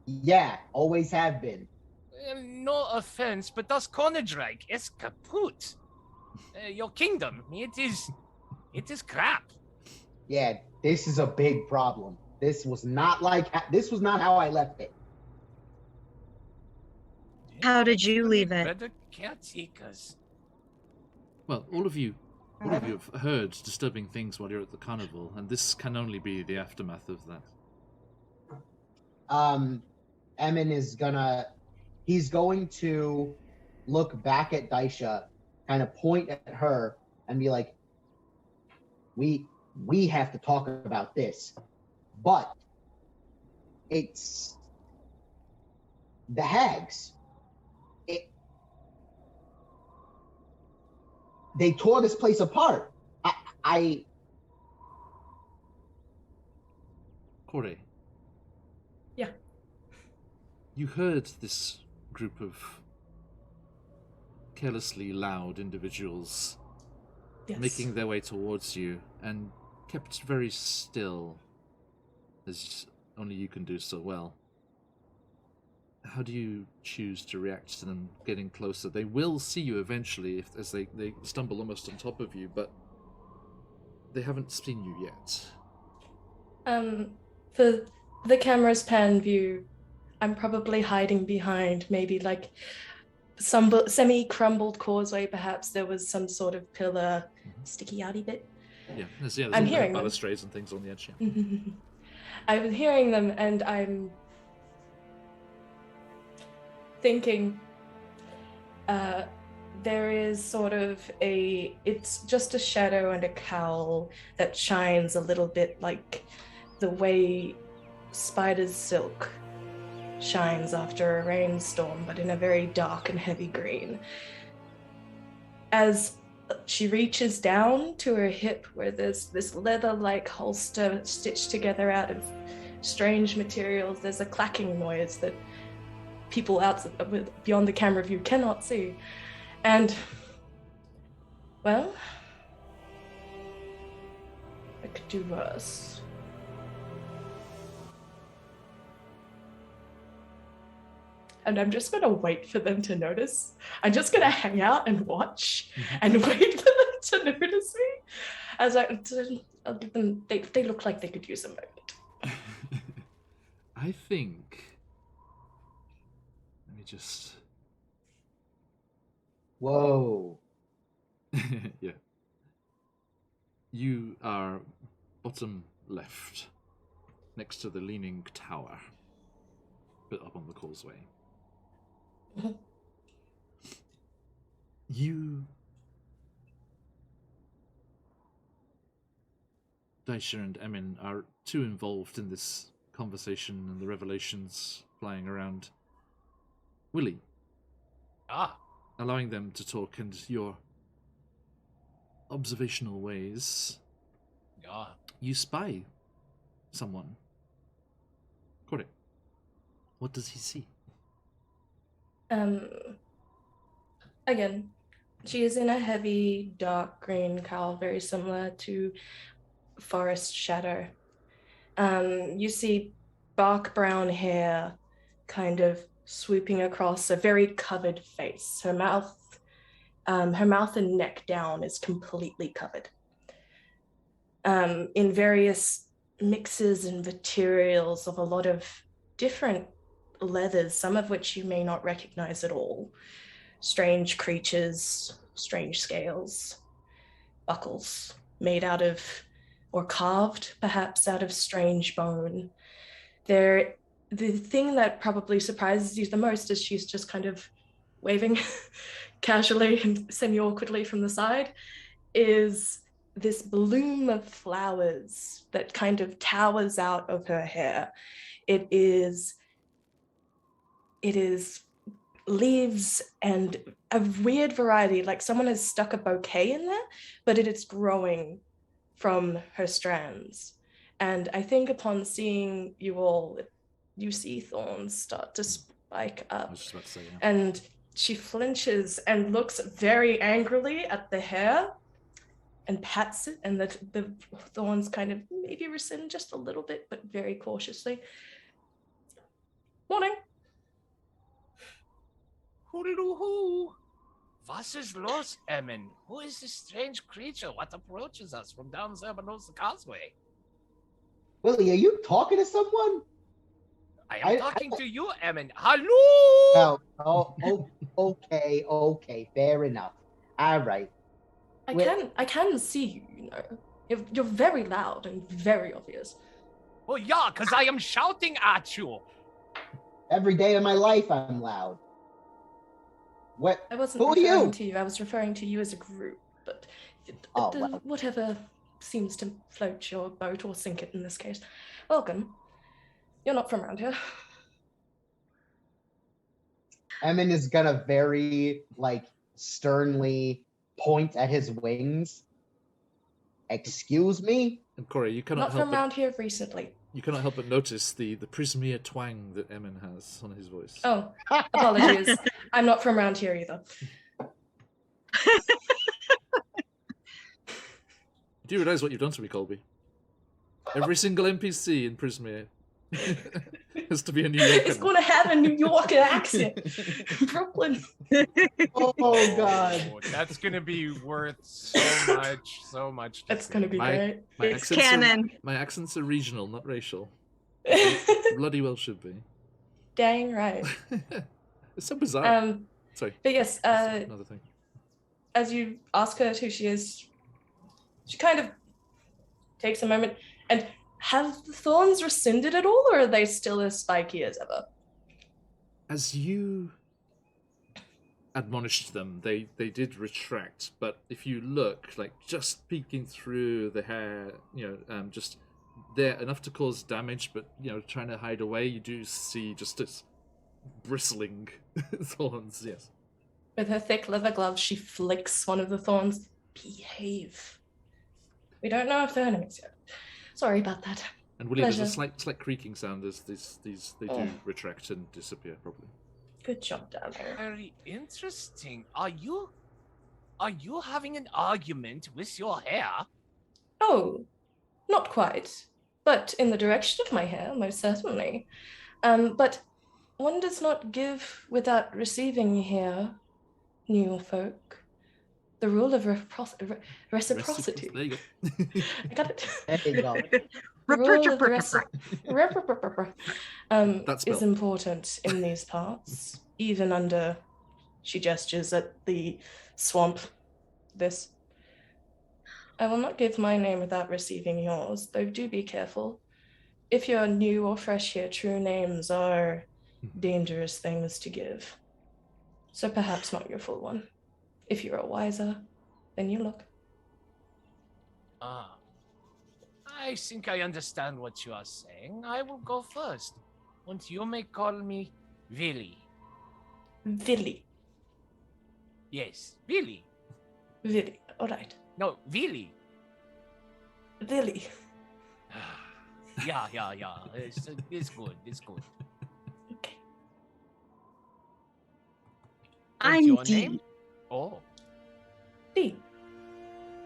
Yeah, always have been. No offense, but das Königreich is kaput. Your kingdom, it is crap. Yeah, this is a big problem. This was not how I left it. How did you leave it? Better caretakers. Well, all of you have heard disturbing things while you're at the carnival, and this can only be the aftermath of that. Emin he's going to look back at Daisha, kind of point at her, and be like, we have to talk about this. But it's the hags. They tore this place apart. Corey. Yeah. You heard this group of carelessly loud individuals making their way towards you and kept very still, as only you can do so well. How do you choose to react to them getting closer? They will see you eventually as they stumble almost on top of you, but they haven't seen you yet. For the camera's pan view, I'm probably hiding behind maybe some semi-crumbled causeway. Perhaps there was some sort of pillar, sticky outy bit. Yeah, there's I'm hearing them. balustrades and things on the edge. Yeah. I'm hearing them, and I'm thinking there is sort of it's just a shadow and a cowl that shines a little bit like the way spider's silk shines after a rainstorm, but in a very dark and heavy green. As she reaches down to her hip, where there's this leather-like holster stitched together out of strange materials, there's a clacking noise that people beyond the camera view cannot see. And, well, I could do worse. And I'm just going to wait for them to notice. I'm just going to hang out and watch and wait for them to notice me. As I'll give them, they look like they could use a moment. I think... Let me just... Whoa. Yeah. You are bottom left, next to the leaning tower, but up on the causeway. You, Daisha and Emin, are too involved in this conversation and the revelations flying around Willie. Allowing them to talk, and your observational ways. You spy someone. Correct. What does he see? Again, she is in a heavy, dark green cowl, very similar to Forest Shadow. You see bark brown hair kind of swooping across a very covered face. Her mouth and neck down is completely covered. In various mixes and materials of a lot of different leathers, some of which you may not recognize at all. Strange creatures, strange scales, buckles made out of, or carved perhaps out of strange bone. The thing that probably surprises you the most is she's just kind of waving casually and semi-awkwardly from the side, is this bloom of flowers that kind of towers out of her hair. It is leaves and a weird variety, like someone has stuck a bouquet in there, but it is growing from her strands. And I think upon seeing you all, you see thorns start to spike up. I was just about to say, yeah. And she flinches and looks very angrily at the hair and pats it, and the thorns kind of maybe rescind just a little bit, but very cautiously. Morning. Hoodoo-hoo! Was is los, Emin? Who is this strange creature? What approaches us from down there below the causeway? Willie, are you talking to someone? I am talking to you, Emin. Hello! Okay, fair enough. All right. I can see you, you know. You're very loud and very obvious. Well, yeah, because I am shouting at you. Every day of my life, I'm loud. What? I wasn't Who referring are you? to you. I was referring to you as a group, but Well. whatever seems to float your boat or sink it in this case. Welcome. You're not from around here. Emin is gonna very, sternly point at his wings. Excuse me? And Corey, you cannot Not help from around here recently. You cannot help but notice the Prismere twang that Emin has on his voice. Oh, apologies. I'm not from around here either. Do you realize what you've done to me, Colby? Every single NPC in Prismere has to be a New Yorker. It's going to have a New Yorker accent. Brooklyn. Oh, God. Oh, that's going to be worth so much. That's going to be great. It's canon. My accents are regional, not racial. Bloody well should be. Dang right. It's so bizarre. Sorry. But yes, another thing. As you ask her who she is, she kind of takes a moment. And have the thorns rescinded at all, or are they still as spiky as ever? As you admonished them, they did retract, but if you look, like, just peeking through the hair, just there enough to cause damage, but, trying to hide away, you do see just this bristling thorns, yes. With her thick leather gloves, she flicks one of the thorns. Behave. We don't know if they're enemies yet. Sorry about that. And William, Pleasure. there's a slight creaking sound as they do retract and disappear, probably. Good job, darling. Very interesting. Are you having an argument with your hair? Oh, not quite. But in the direction of my hair, most certainly. But one does not give without receiving here, new folk. The rule of reciprocity. There you go. I got it. There you go. The rule of is spelled. important in these parts, even under, she gestures at the swamp, this. I will not give my name without receiving yours, though do be careful. If you're new or fresh here, true names are dangerous things to give. So perhaps not your full one. If you are wiser, then you look. I think I understand what you are saying. I will go first. And you may call me Willy. Willy. Yes, Willy. Willy, all right. No, Willy. Willy. Yeah. It's good. Okay. And I'm your Dee. name? Oh. Dee.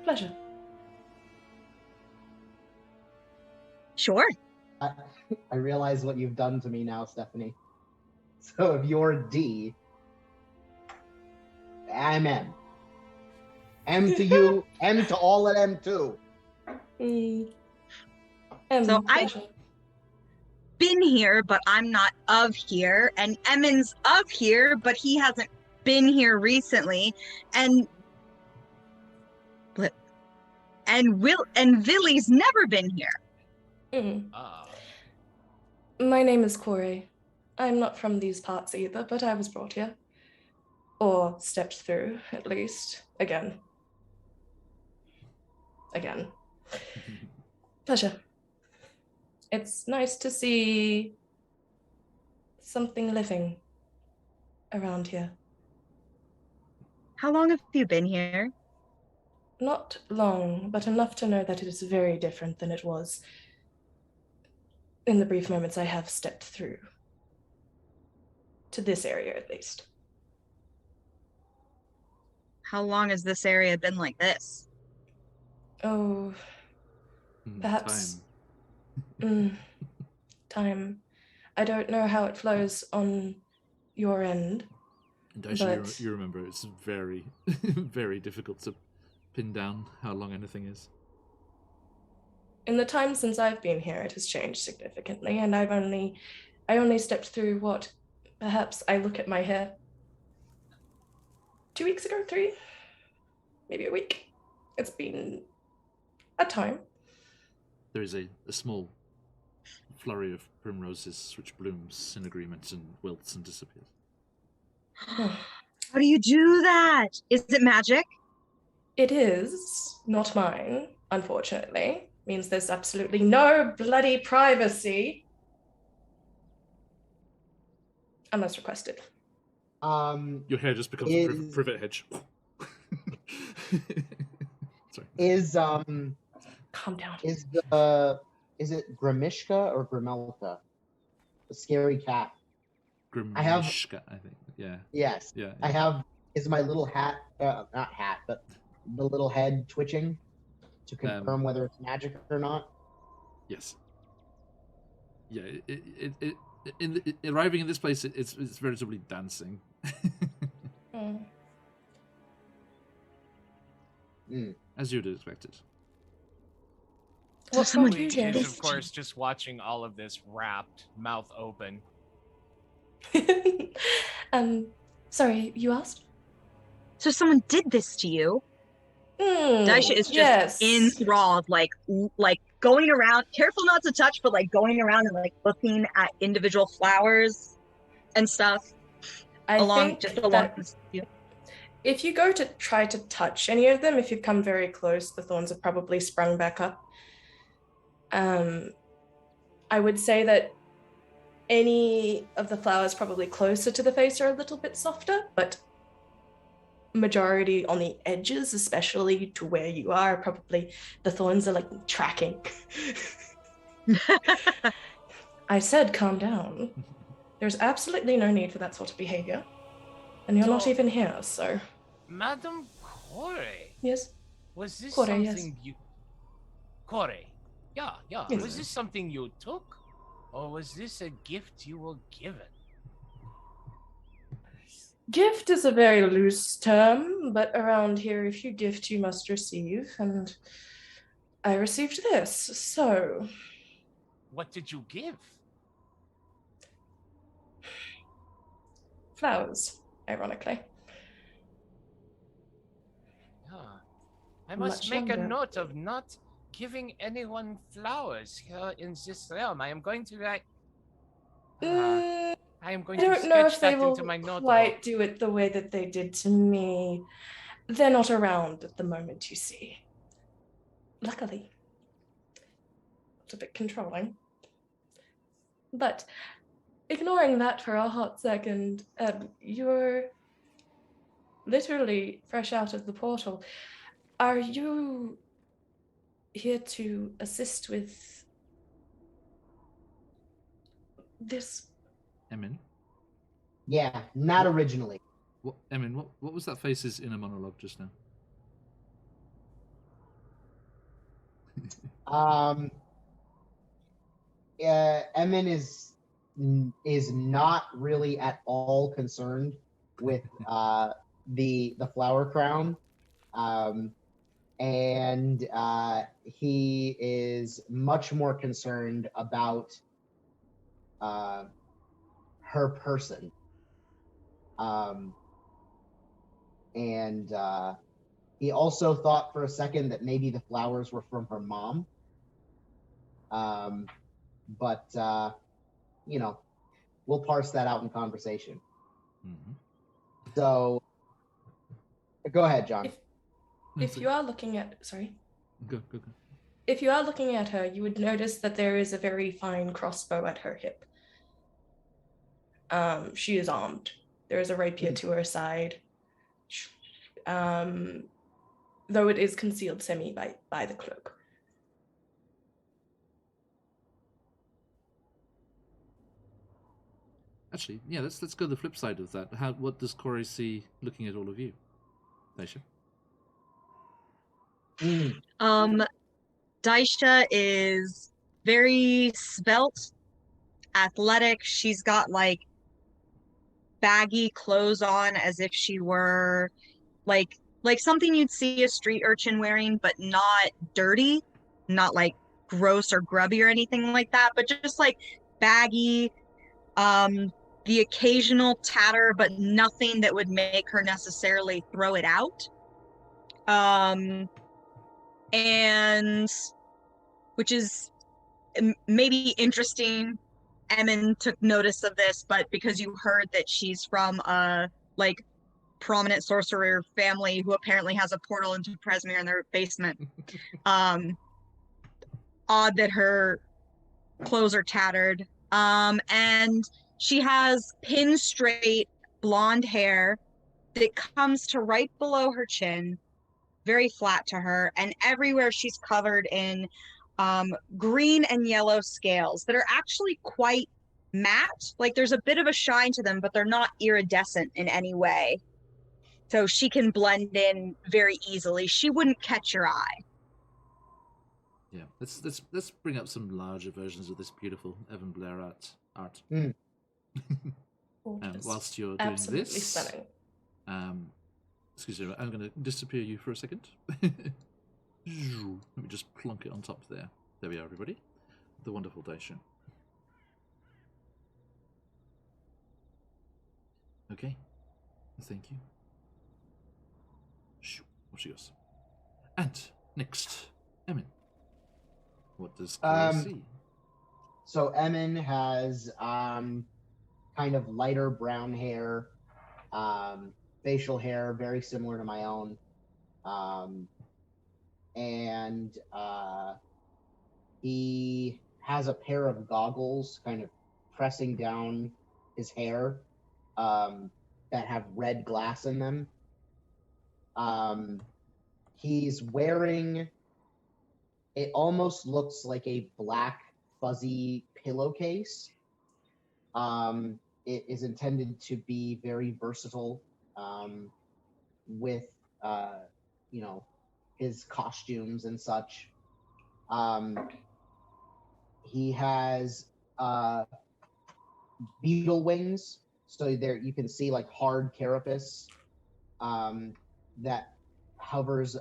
Pleasure. Sure. I realize what you've done to me now, Stephanie. So if you're D, I'm M. M to you, M to all at M2. So I've been here, but I'm not of here, and Emin's of here, but he hasn't been here recently, and Villy's never been here. My name is Corey. I'm not from these parts either, but I was brought here. Or stepped through, at least. Again. Pleasure. It's nice to see something living around here. How long have you been here? Not long, but enough to know that it is very different than it was in the brief moments I have stepped through. To this area, at least. How long has this area been like this? Oh, perhaps. Time. I don't know how it flows on your end. And actually, you remember, it's very, very difficult to pin down how long anything is. In the time since I've been here, it has changed significantly, and I only stepped through what, perhaps I look at my hair 2 weeks ago, 3, maybe a week. It's been a time. There is a small flurry of primroses which blooms in agreement and wilts and disappears. How do you do that? Is it magic? It is not mine, unfortunately. Means there's absolutely no bloody privacy. Unless requested. Your hair just becomes a privet hedge. Sorry. Calm down. Is it Grimishka or Grimelka? The scary cat. Grimishka, I think. Yeah. Yes. Yeah. I have. Is my little hat, not hat, but the little head twitching to confirm whether it's magic or not? Yes. Yeah. Arriving in this place, it's relatively dancing. As you'd expect it. So someone Lee did is, this of course, just watching all of this wrapped, mouth open. Sorry, you asked? So someone did this to you? Daisha is just yes. enthralled, like going around, careful not to touch, but like going around and like looking at individual flowers and stuff. I along think that this field. If you go to try to touch any of them, if you come very close, the thorns have probably sprung back up. I would say that any of the flowers probably closer to the face are a little bit softer, but majority on the edges, especially to where you are, probably the thorns are like tracking. I said calm down. There's absolutely no need for that sort of behavior. And you're not even here, so... Madam Corey. Yes? Was this Corey, something you... Corey. Yeah. Yes. Was this something you took? Or was this a gift you were given? Gift is a very loose term, but around here, if you gift, you must receive, and I received this, so... What did you give? Flowers, ironically. Yeah. I must make a note of not giving anyone flowers here in this realm. I am going to write... I am going to sketch that into my notebook. I don't know if they will quite do it the way that they did to me. They're not around at the moment, you see. Luckily. It's a bit controlling. But ignoring that for a hot second, you're literally fresh out of the portal. Are you here to assist with this? Emin? Yeah, not originally. What, Emin, what was that face's inner monologue just now? Emin is not really at all concerned with the flower crown, and he is much more concerned about her person, and he also thought for a second that maybe the flowers were from her mom. But you know, we'll parse that out in conversation. Mm-hmm. So, go ahead, John. If you are looking at, Go. If you are looking at her, you would notice that there is a very fine crossbow at her hip. She is armed. There is a rapier to her side. Though it is concealed semi by the cloak. Actually, yeah, let's go the flip side of that. What does Corey see looking at all of you? Daisha? Daisha is very svelte, athletic. She's got like baggy clothes on as if she were like something you'd see a street urchin wearing, but not dirty, not like gross or grubby or anything like that, but just like baggy, the occasional tatter, but nothing that would make her necessarily throw it out. And which is maybe interesting. Emin took notice of this, but because you heard that she's from a like prominent sorcerer family who apparently has a portal into Presmere in their basement, odd that her clothes are tattered. And she has pin straight blonde hair that comes to right below her chin, very flat to her, and everywhere she's covered in green and yellow scales that are actually quite matte. Like there's a bit of a shine to them, but they're not iridescent in any way. So she can blend in very easily. She wouldn't catch your eye. Yeah, let's bring up some larger versions of this beautiful Evan Blair art. Whilst you're doing absolutely this, stunning. Excuse me, I'm going to disappear you for a second. Let me just plonk it on top there. There we are, everybody. The wonderful Daisha. Okay, thank you. Off she goes. And next, Emin. What does Corey see? So Emin has kind of lighter brown hair, facial hair very similar to my own, and he has a pair of goggles kind of pressing down his hair that have red glass in them. He's wearing, it almost looks like a black fuzzy pillowcase. It is intended to be very versatile with, his costumes and such. He has beetle wings, so there you can see like hard carapace that hovers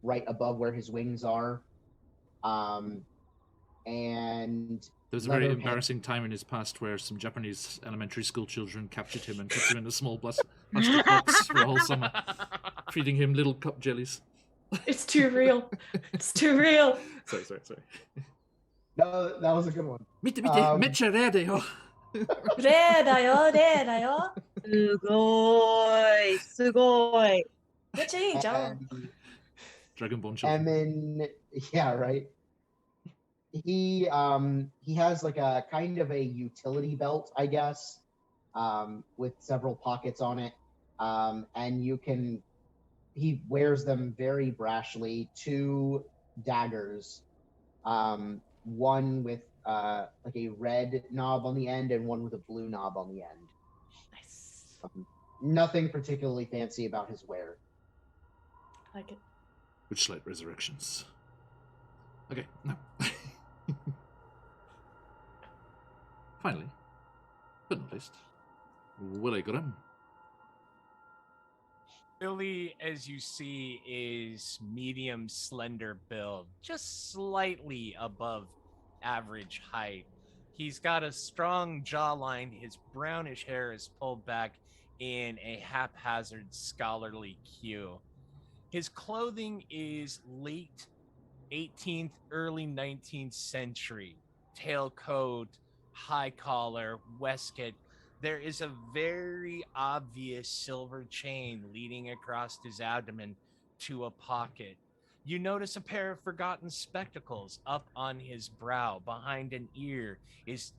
right above where his wings are. And there was a very embarrassing time in his past where some Japanese elementary school children captured him and kept him in a small plastic box for a whole summer, feeding him little cup jellies. It's too real. It's too real. Sorry. No, that was a good one. Mite, mecha rare da yo. Rare da yo. Sugoi. Mecha ii jan. Dragon Bone children. Emin, yeah, right. He has like a kind of a utility belt, I guess, with several pockets on it, and he wears them very brashly. 2 daggers, one with like a red knob on the end and one with a blue knob on the end. Nice. Nothing particularly fancy about his wear. I like it. Witchlight Resurrections. Okay, no. Finally, but not least, Willie Graham. Billy, as you see, is medium slender build, just slightly above average height. He's got a strong jawline. His brownish hair is pulled back in a haphazard scholarly queue. His clothing is late 18th, early 19th century. Tailcoat, high collar, waistcoat. There is a very obvious silver chain leading across his abdomen to a pocket. You notice a pair of forgotten spectacles up on his brow. Behind an ear is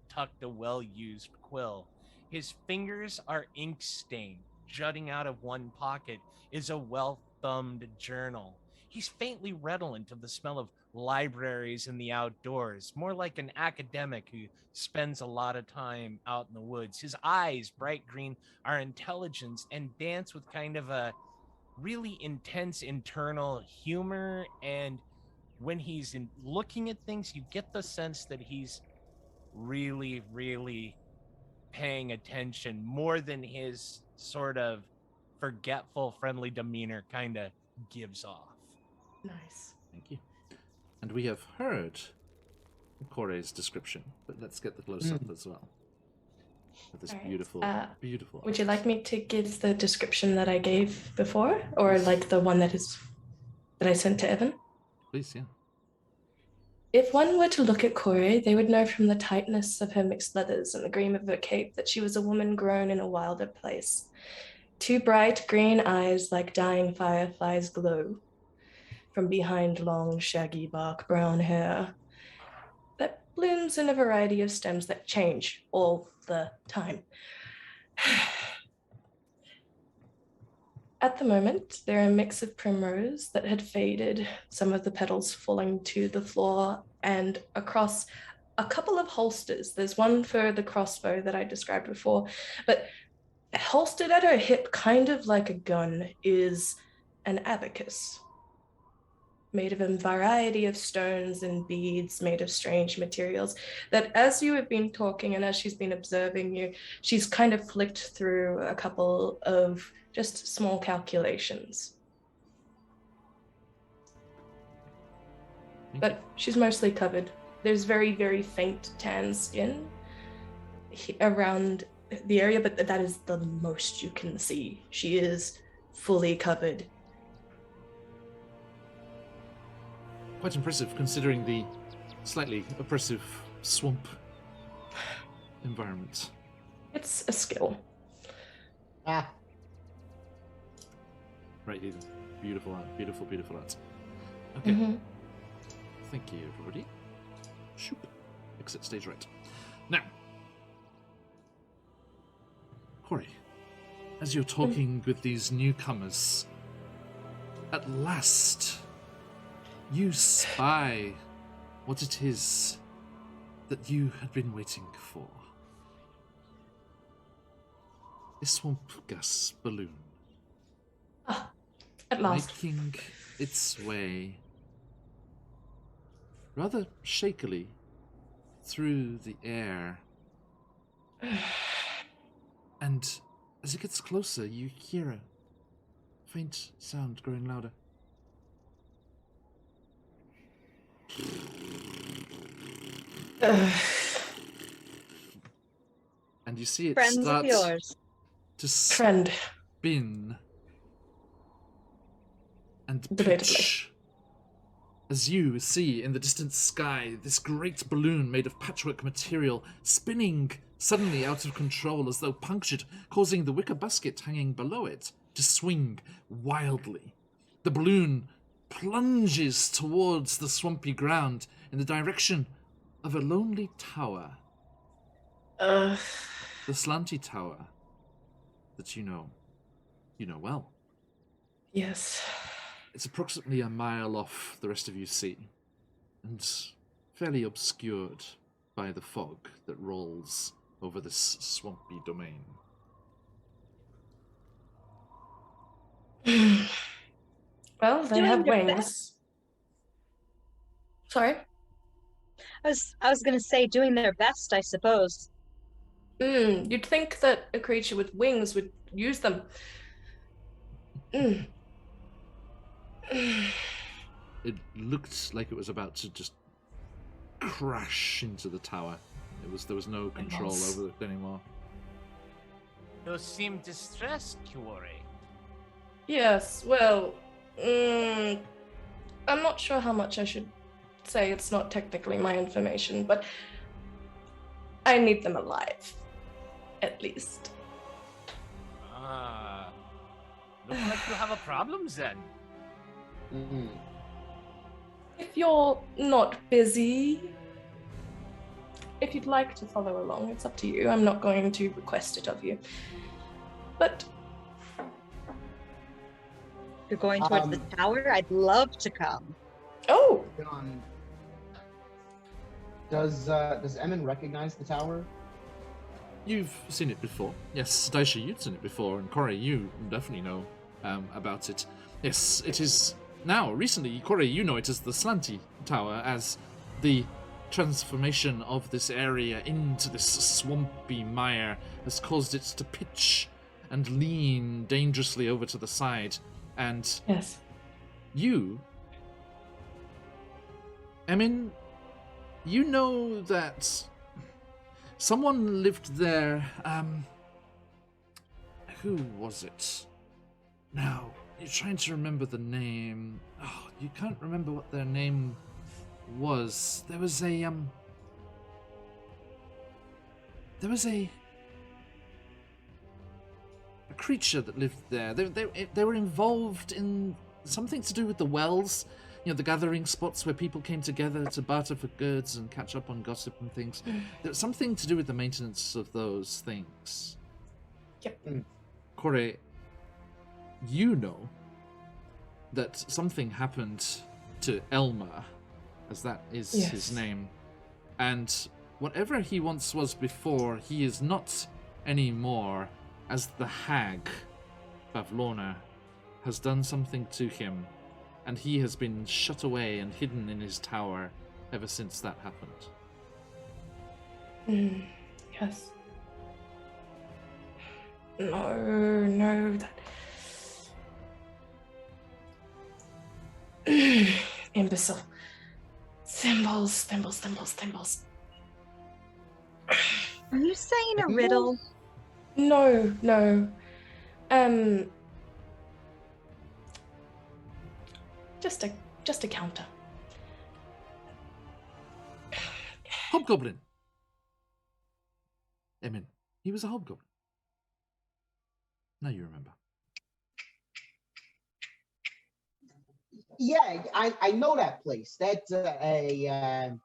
tucked a well-used quill. His fingers are ink-stained. Jutting out of one pocket is a well-thumbed journal. He's faintly redolent of the smell of libraries and the outdoors, more like an academic who spends a lot of time out in the woods. His eyes, bright green, are intelligence and dance with kind of a really intense internal humor. And when he's looking at things, you get the sense that he's really, really paying attention more than his sort of forgetful, friendly demeanor kind of gives off. Nice. Thank you. And we have heard Corey's description, but let's get the close-up as well. Of this beautiful. Would you like me to give the description that I gave before, or like the one that I sent to Evan? Please, yeah. If one were to look at Corey, they would know from the tightness of her mixed leathers and the gleam of her cape that she was a woman grown in a wilder place. 2 bright green eyes like dying fireflies glow from behind long, shaggy bark brown hair that blooms in a variety of stems that change all the time. At the moment, they're a mix of primrose that had faded, some of the petals falling to the floor, and across a couple of holsters. There's one for the crossbow that I described before, but holstered at her hip, kind of like a gun, is an abacus, made of a variety of stones and beads made of strange materials that, as you have been talking and as she's been observing you, she's kind of flicked through a couple of just small calculations. But she's mostly covered. There's very, very faint tan skin around the area, but that is the most you can see. She is fully covered. quite impressive considering the slightly oppressive swamp environment. It's a skill. Ah, Right, Ethan. Beautiful art. Beautiful, beautiful art. Okay. Mm-hmm. Thank you, everybody. Shoop. Exit stage right. Now, Corey, as you're talking with these newcomers, at last, you spy what it is that you had been waiting for. A swamp gas balloon. Ah, at last. Making its way rather shakily through the air. And as it gets closer, you hear a faint sound growing louder. And you see it Friends of start yours. to Friend. spin and Debatably. pitch. As you see in the distant sky, this great balloon made of patchwork material spinning suddenly out of control as though punctured, causing the wicker basket hanging below it to swing wildly. The balloon plunges towards the swampy ground in the direction of a lonely tower. The slanty tower that you know well. Yes. It's approximately a mile off, the rest of you see, and fairly obscured by the fog that rolls over this swampy domain. Well, they Doing have their wings. Sorry? I was gonna say doing their best, I suppose. You'd think that a creature with wings would use them. It looked like it was about to just crash into the tower. There was no control over it anymore. You seem distressed, Corey. Yes, well, I'm not sure how much I should say. It's not technically my information, but I need them alive. At least. Ah. Looks like you have a problem then. If you're not busy, if you'd like to follow along, it's up to you. I'm not going to request it of you. But If you're going towards the tower, I'd love to come. oh, does Emin recognize the tower? You've seen it before. Yes, Daisha, you've seen it before, and Corey, you definitely know about it. Yes, it is now, recently, Corey, you know it as the Slanty Tower, as the transformation of this area into this swampy mire has caused it to pitch and lean dangerously over to the side. And yes. you, Emin, you know that someone lived there. Who was it? Now, you're trying to remember the name. Oh, you can't remember what their name was. There was a creature that lived there. They were involved in something to do with the wells, you know, the gathering spots where people came together to barter for goods and catch up on gossip and things. There was something to do with the maintenance of those things. Yep. Corey, you know that something happened to Elmer, as that is his name, and whatever he once was before, he is not anymore, as the hag, Bavlorna, has done something to him, and he has been shut away and hidden in his tower ever since that happened. Yes. No, that... Imbecile. Thimbles. Are you saying a riddle? No. Just a counter. Hobgoblin. Emin, he was a hobgoblin. Now you remember. Yeah, I know that place. That's a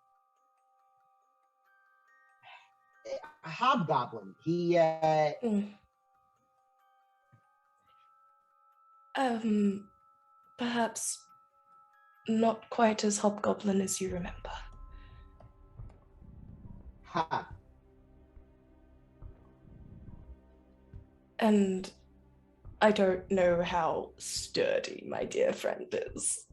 hobgoblin. He Perhaps not quite as hobgoblin as you remember. ha. And I don't know how sturdy my dear friend is.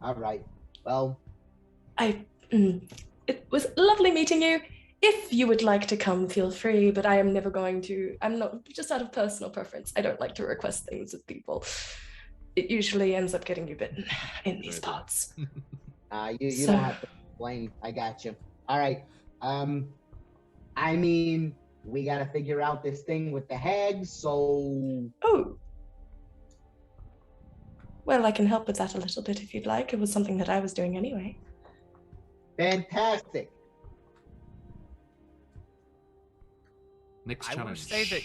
All right. Well, it was lovely meeting you. If you would like to come, feel free, but I am never going to, I'm not, just out of personal preference, I don't like to request things of people. It usually ends up getting you bitten in these parts. you don't have to explain. I got you. All right. I mean, we got to figure out this thing with the hags, so... Oh. Well, I can help with that a little bit if you'd like. It was something that I was doing anyway. Fantastic. Next I challenge. will say that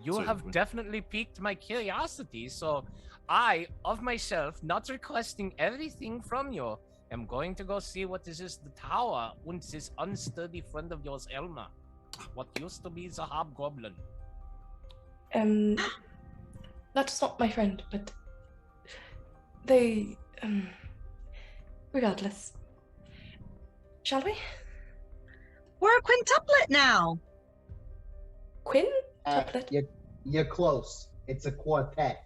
you Sorry, have Gwen. definitely piqued my curiosity, so I, of myself, not requesting everything from you, am going to go see what this is the tower and this unsteady friend of yours, Elma. What used to be the hobgoblin. That's not my friend, but they, regardless. Shall we? We're a quintuplet now. Quintuplet? You're close. It's a quartet.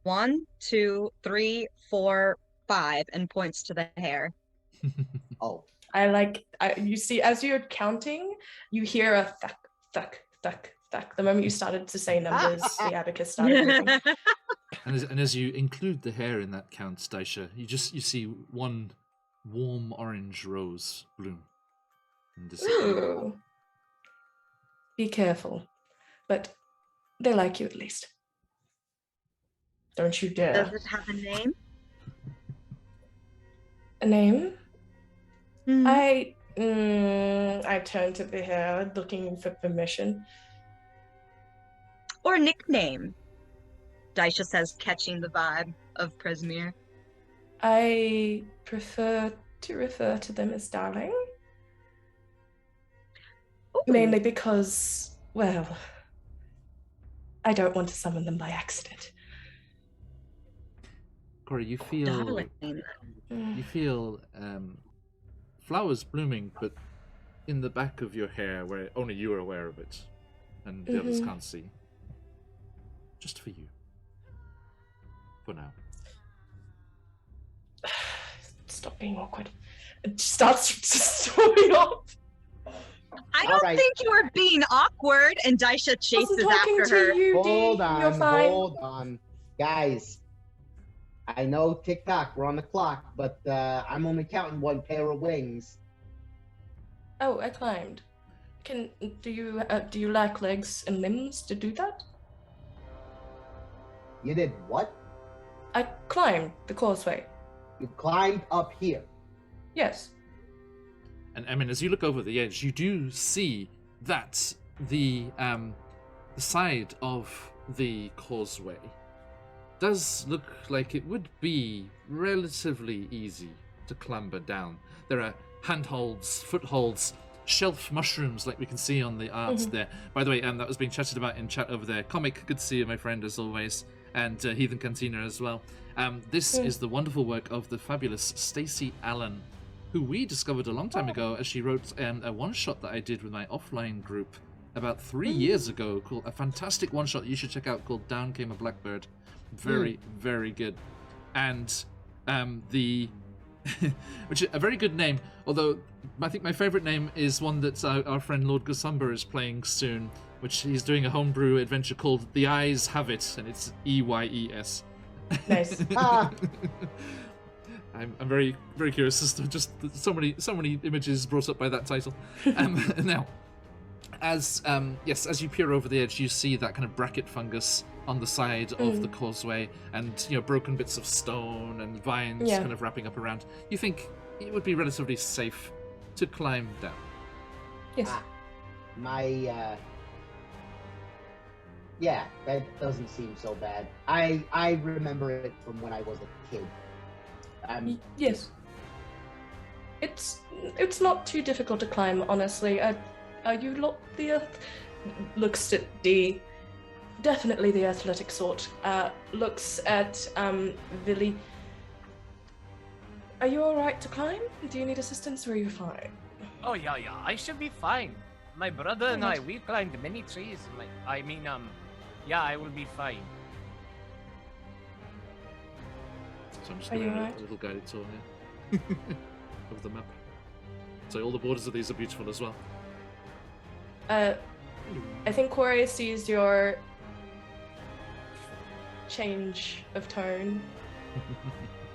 1, 2, 3, 4, 5, and points to the hair. Oh. You see, as you're counting, you hear a thuck, thuck, thuck, thuck. The moment you started to say numbers, the abacus started moving. And as you include the hair in that count, Daisha, you see one warm orange rose bloom. And Ooh. Be careful. But they like you at least. Don't you dare. Does it have a name? A name? Hmm. I turn to the hair, looking for permission. Or nickname? Daisha says, catching the vibe of Presmere. I prefer to refer to them as darling. Ooh. Mainly because, well, I don't want to summon them by accident. Corey, you feel Darling. flowers blooming, but in the back of your hair, where only you are aware of it, and the others can't see. Just for you. For now. Stop being awkward. It starts storming off. I don't think you are being awkward, and Daisha chases after her. You, Hold You're fine. Hold on. Guys, I know TikTok, we're on the clock, but I'm only counting one pair of wings. Oh, I climbed. Do you lack legs and limbs to do that? You did what? I climbed the causeway. You climbed up here. Yes. And I mean, as you look over the edge, you do see that the side of the causeway does look like it would be relatively easy to clamber down. There are handholds, footholds, shelf mushrooms like we can see on the art there. By the way, that was being chatted about in chat over there. Comic, good to see you, my friend, as always. And Heathen Cantina as well. This is the wonderful work of the fabulous Stacey Allen, who we discovered a long time ago as she wrote a one-shot that I did with my offline group about 3 years ago, called a fantastic one-shot you should check out called Down Came a Blackbird. Very, very good. And which is a very good name, although I think my favorite name is one that our friend Lord Gusumber is playing soon, which he's doing a homebrew adventure called The Eyes Have It, and it's EYES. Nice. I'm very, very curious as to just so many images brought up by that title. Now, As you peer over the edge, you see that kind of bracket fungus on the side of the causeway, and broken bits of stone and vines kind of wrapping up around. You think it would be relatively safe to climb down? Yes. Yeah, that doesn't seem so bad. I remember it from when I was a kid. Yes. It's not too difficult to climb, honestly. Are you lot the earth? Looks at D. Definitely the athletic sort. Looks at Villy. Are you alright to climb? Do you need assistance or are you fine? Oh yeah, I should be fine. My brother and I, we climbed many trees. I will be fine. So I'm just going to a little guided tour here of the map. So all the borders of these are beautiful as well. I think Corey sees your change of tone.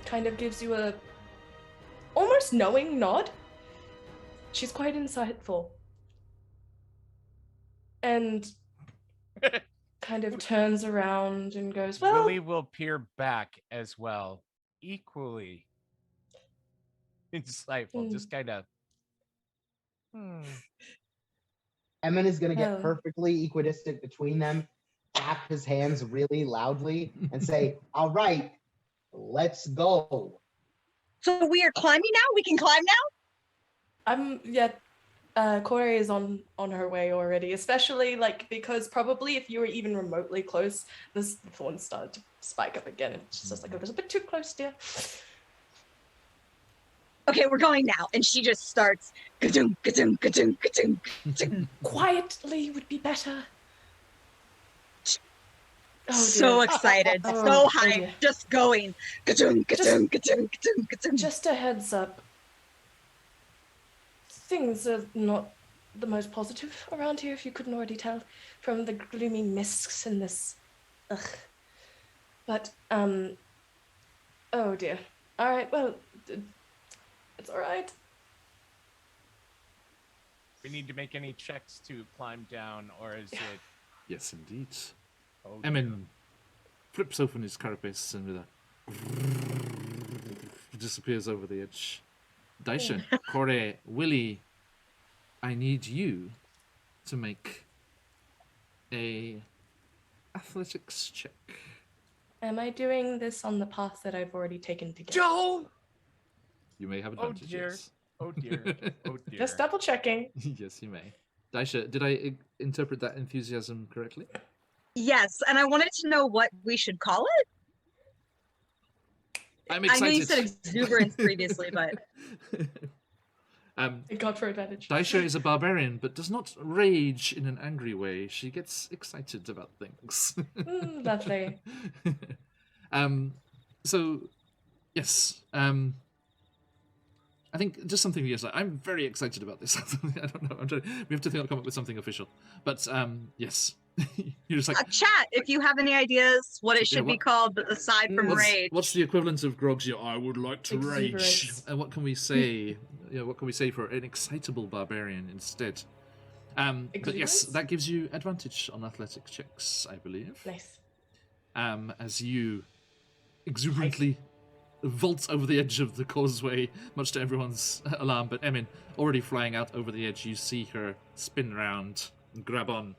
Kind of gives you a almost knowing nod. She's quite insightful. And kind of turns around and goes, well... Willie will peer back as well, equally insightful, just kind of... Emin is going to get perfectly equidistant between them, clap his hands really loudly, and say, all right, let's go. So we are climbing now? We can climb now? Corey is on her way already, especially because probably if you were even remotely close, the thorns started to spike up again. It's just a little bit too close, dear. Okay, we're going now. And she just starts ka-doom, ka-doom, ka-doom, ka-doom, ka-doom. Quietly would be better. Oh, so excited, so hyped, just going. Ka-doom, ka-doom, ka-doom, ka-doom, ka-doom. Just a heads up. Things are not the most positive around here, if you couldn't already tell from the gloomy mists and this. Ugh. But, oh dear. All right, well, it's all right. We need to make any checks to climb down, or is it? Yes, indeed. Oh, Emin flips open his carapace and with a disappears over the edge. Daisha, Corey, Willie, I need you to make a athletics check. Am I doing this on the path that I've already taken to get? Joe! You may have advantages. Oh dear. Oh dear. Just double checking. Yes, you may. Daisha, did I interpret that enthusiasm correctly? Yes, and I wanted to know what we should call it. I'm excited. I know you said exuberance previously, but... Thank God for advantage. Daisha is a barbarian, but does not rage in an angry way. She gets excited about things. Lovely. So, yes. I think just something yes. I'm very excited about this. I don't know. We have to come up with something official. But yes. You're just like chat if you have any ideas what it should be called, but aside from rage. What's the equivalent of Grog's? I would like to rage. And what can we say? What can we say for an excitable barbarian instead? But yes, that gives you advantage on athletic checks, I believe. Nice. As you exuberantly vault over the edge of the causeway, much to everyone's alarm. But Emin, already flying out over the edge, you see her spin round and grab on.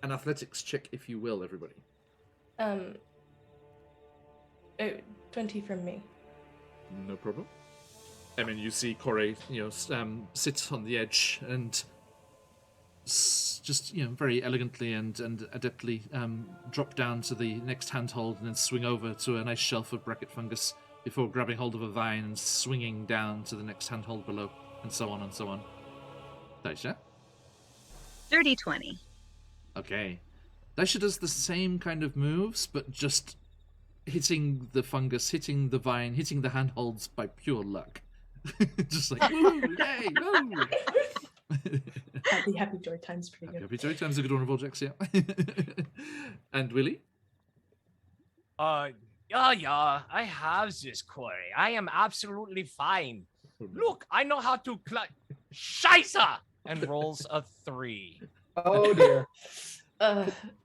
An athletics check, if you will, everybody. 20 from me. No problem. Emin, you see Corey, sit on the edge and just, very elegantly and adeptly drop down to the next handhold and then swing over to a nice shelf of bracket fungus before grabbing hold of a vine and swinging down to the next handhold below, and so on and so on. Daisha? 30-20. Okay. Daisha does the same kind of moves, but just hitting the fungus, hitting the vine, hitting the handholds by pure luck. Just like, woo, yay, woo! Happy joy times pretty good. Happy joy times a good one of all Jacks, yeah. And Willie? Yeah, I have this, Corey. I am absolutely fine. Look, I know how to climb. Scheisse! and rolls a 3. Oh dear.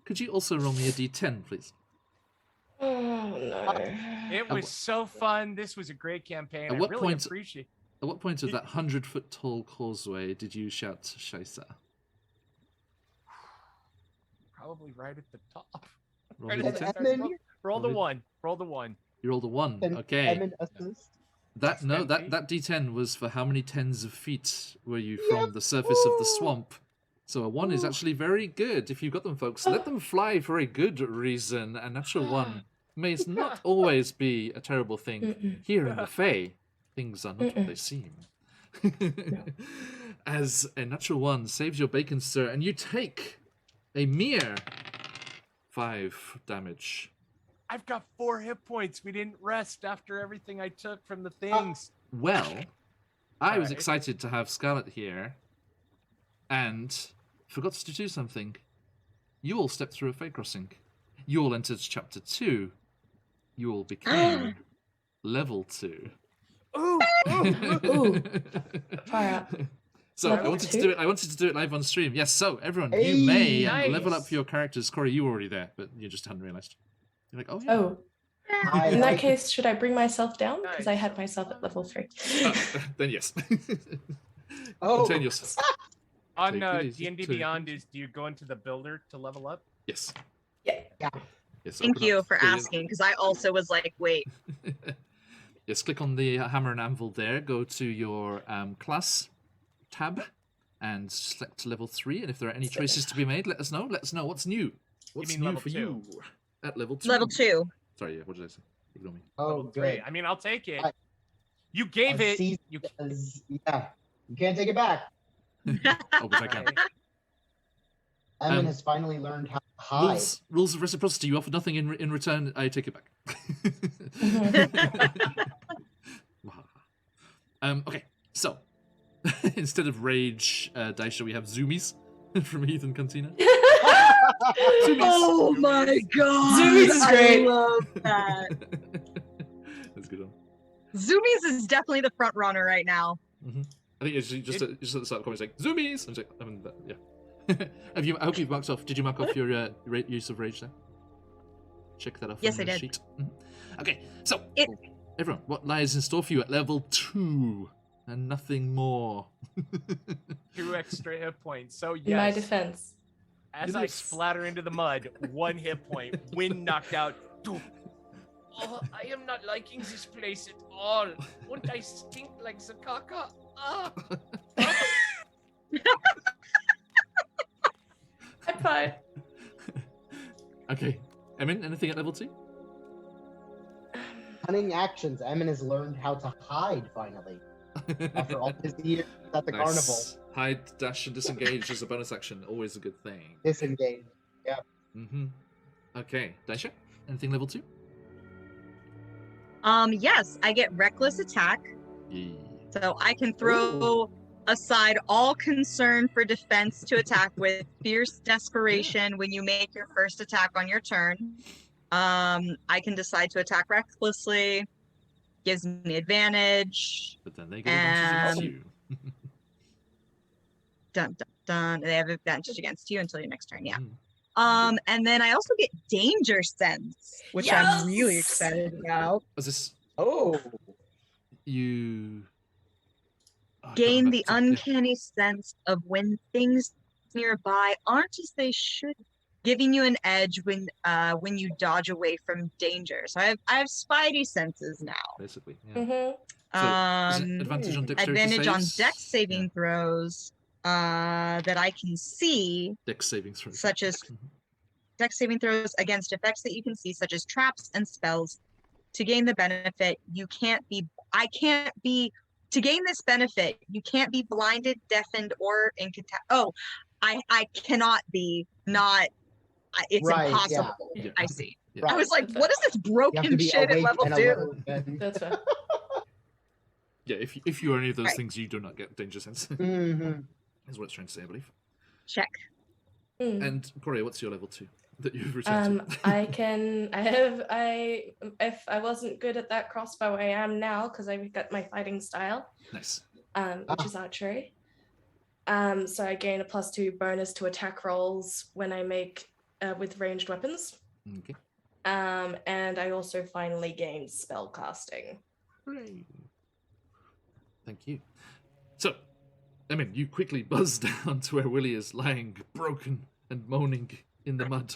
Could you also roll me a d10, please? Oh no. It was so fun. This was a great campaign. At what I really point- appreciate. At what point of that 100-foot tall causeway did you shout Shaisa? Probably right at the top. Roll Right me a at the d10. start. Roll the 1. Roll the 1. You rolled a 1. And Okay. Emin assist. That 10 feet? that d10 was for how many tens of feet were you from the surface of the swamp. So a 1 is actually very good if you've got them, folks. Let them fly for a good reason. A natural 1 may not always be a terrible thing. Here in the Fae, things are not what they seem. As a natural 1 saves your bacon, sir, and you take a mere 5 damage. I've got 4 hit points. We didn't rest after everything I took from the things. Well, I was Alright. excited to have Scarlet here, and forgot to do something. You all stepped through a Fae crossing. You all entered chapter 2. You all became level 2. Ooh! Ooh. Far out. So I Level wanted 2? to do it. I wanted to do it live on stream. Yes. So everyone, Hey, you may nice. level up your characters. Corey, you were already there, but you just hadn't realized. You're like, oh yeah. Oh, I in that like case, should I bring myself down? Because I Nice. had myself at level 3. Then yes. Oh. Contain yourself. On Take it easy, D&D take it Beyond, do you go into the builder to level up? Yes. Yeah. Yes. Thank open you up for the- asking, because I also was like, wait. Yes. Click on the hammer and anvil there. Go to your class tab and select level 3. And if there are any choices to be made, let us know. Let us know what's new. What's mean new level for 2? you at level 2? Level 2. Sorry. Yeah. What did I say? Ignore me. Oh, Level 3. good. I mean, I'll take it. I- You gave I it. see- You Yeah, you can't take it back. Oh, but I can. Okay. Emin has finally learned how to hide. Rules of reciprocity. You offer nothing in return. I take it back. Okay, so instead of rage, Daisha, we have zoomies from Heathen Cantina. Oh my god! Zoomies is great. I love that. That's a good one. Zoomies is definitely the front runner right now. I think it's just at the start of the comments like zoomies. I'm just like, yeah. Have you? I hope you've marked off. Did you mark off your use of rage there? Check that off. Yes, on I the did. Sheet. Okay, so It- everyone, what lies in store for you at level 2 and nothing more? 2 extra hit points. So In my yes, defense. as I Yes. splatter into the mud, 1 hit point, wind knocked out. Oh, I am not liking this place at all. Won't I stink like Zakaka? Ah. I'm fine. Okay, Emin, anything at level 2? Cunning actions. Emin has learned how to hide finally. After all his years at the carnival. Hide, dash, and disengage as a bonus action. Always a good thing. Disengage. Okay, Daisha, anything level 2? Yes, I get reckless attack, Yeah. so I can throw aside all concern for defense to attack with fierce desperation when you make your first attack on your turn. I can decide to attack recklessly, gives me advantage. But then they get advantage against And- you. Dun dun dun. They have advantage against you until your next turn. Yeah. Mhm. And then I also get danger sense, which I'm really Yes! excited about. Was this Oh. you? Oh, I can't Gain the remember. uncanny sense of when things nearby aren't as they should, giving you an edge when you dodge away from danger. So I have spidey senses now. Basically, yeah. Mm-hmm. So, is it advantage on dexterity Advantage on saves? dex saving throws that I can see, Yeah. Dex saving throws. such as Mhm. dex saving throws against effects that you can see, such as traps and spells. To gain the benefit, to gain this benefit, you can't be blinded, deafened, or incapacitated. I cannot be not. It's Right, yeah. impossible. Yeah. I see. Yeah. I was like, That's what is this You have to broken be shit at awake level and 2? alert. And... That's fine. Yeah, if you are any of those Right. things, you do not get danger sense. Mhm. Is what it's trying to say, I believe. Check. Mm. And Corey, what's your level 2 that you've returned to? If I wasn't good at that crossbow, I am now because I've got my fighting style, Nice. which is archery. So I gain a +2 bonus to attack rolls when I make with ranged weapons. Okay. And I also finally gain spell casting. Hooray. Thank you. So, I mean, you quickly buzz down to where Willie is lying, broken and moaning in the mud.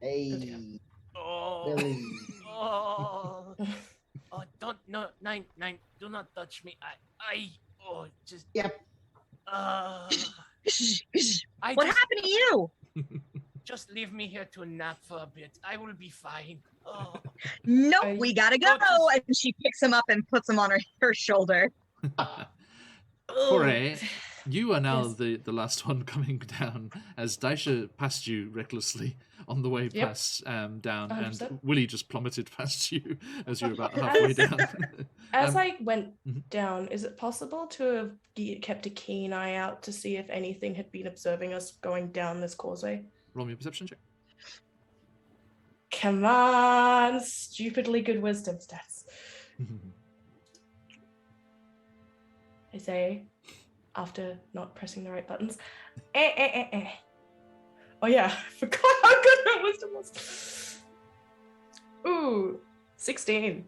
Hey, Oh, Billy. oh, oh, don't, no, nine, do not touch me. Just, Yep. I What just, happened to you? just leave me here to nap for a bit. I will be fine. Oh, Nope, we gotta go. Oh, just- And she picks him up and puts him on her shoulder. Hooray. You are now Yes. the last one coming down as Daisha passed you recklessly on the way Yep. past down, and 100%. Willie just plummeted past you as you were about halfway down. As Um, I went mhm. down, is it possible to have kept a keen eye out to see if anything had been observing us going down this causeway? Roll me a perception check. Come on, stupidly good wisdom stats. I say, after not pressing the right buttons. Oh yeah, I forgot how good my wisdom was. Ooh, 16.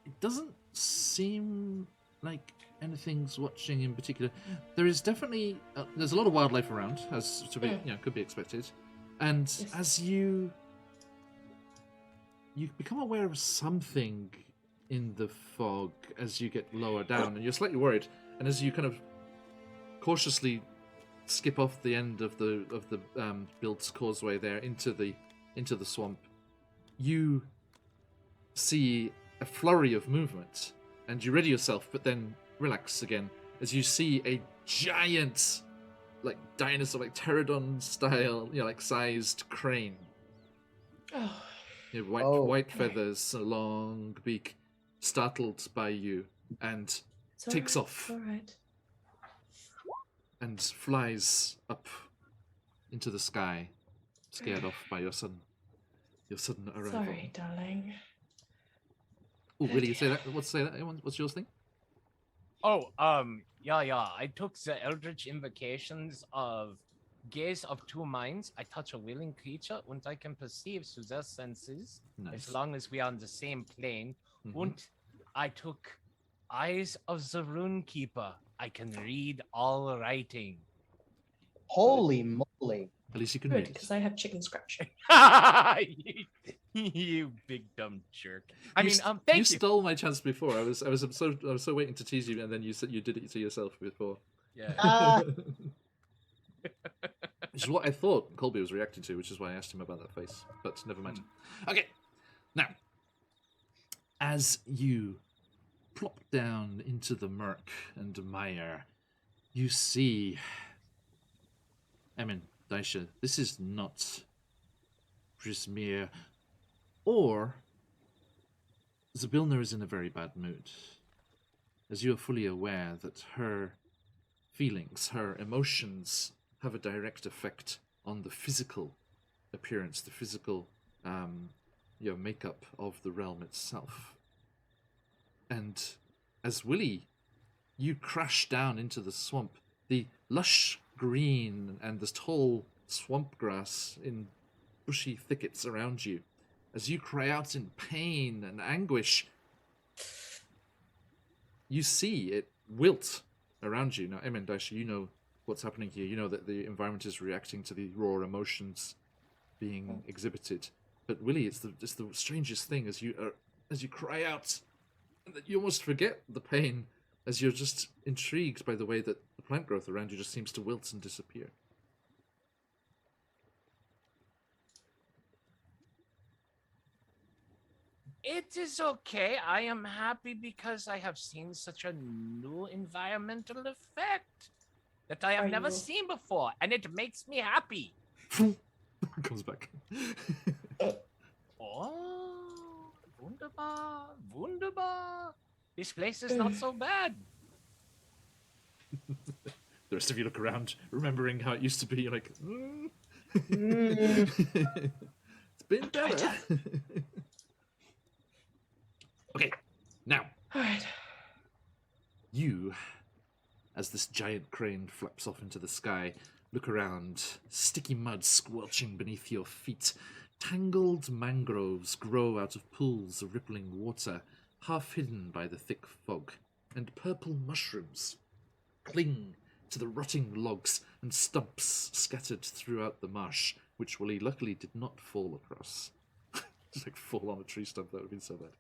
It doesn't seem like anything's watching in particular. There is definitely there's a lot of wildlife around, as to be could be expected, and Yes. as you become aware of something in the fog as you get lower down, and you're slightly worried, and as you kind of cautiously skip off the end of the built causeway there into the swamp, you see a flurry of movement, and you ready yourself, but then relax again as you see a giant, like dinosaur, like pterodon style, like sized crane. Oh, You have white Oh. white feathers, a long beak, startled by you, and it's Takes alright, off. it's alright. and flies up into the sky, scared off by your sudden arrival. Sorry, darling. Oh, Willie, you say that? What's yours thing? Oh, yeah. I took the Eldritch Invocations of Gaze of Two Minds. I touch a willing creature, and I can perceive through their senses, Nice. as long as we are on the same plane. Mhm. And I took Eyes of the Rune Keeper. I can read all writing. Holy moly. At least you can Good, read. because I have chicken scratch. You big dumb jerk. You Thank you. stole my chance before. I was so waiting to tease you, and then you said you did it to yourself before. Yeah. Ah, Which is what I thought Colby was reacting to, which is why I asked him about that face. But never mind. Okay, now, as you plop down into the murk and mire, you see, Daisha, this is not Prismir, or Zabilna is in a very bad mood, as you are fully aware that her feelings, her emotions have a direct effect on the physical appearance, the physical makeup of the realm itself. And as Willie, you crash down into the swamp, the lush green and the tall swamp grass in bushy thickets around you, as you cry out in pain and anguish, you see it wilt around you. Now, Daisha, you know what's happening here. You know that the environment is reacting to the raw emotions being exhibited. But Willie, it's the strangest thing as you cry out, and that you almost forget the pain as you're just intrigued by the way that the plant growth around you just seems to wilt and disappear. It is okay. I am happy because I have seen such a new environmental effect that I have Are never you- seen before, and it makes me happy. Comes back. Oh, wunderbar, wunderbar. This place is not so bad. The rest of you look around, remembering how it used to be. You're like, it's been better. Okay, Now, All right. you, as this giant crane flaps off into the sky, look around, sticky mud squelching beneath your feet. Tangled mangroves grow out of pools of rippling water, half hidden by the thick fog, and purple mushrooms cling to the rotting logs and stumps scattered throughout the marsh, which Willie luckily did not fall across. Just like fall on a tree stump, that would have been so bad.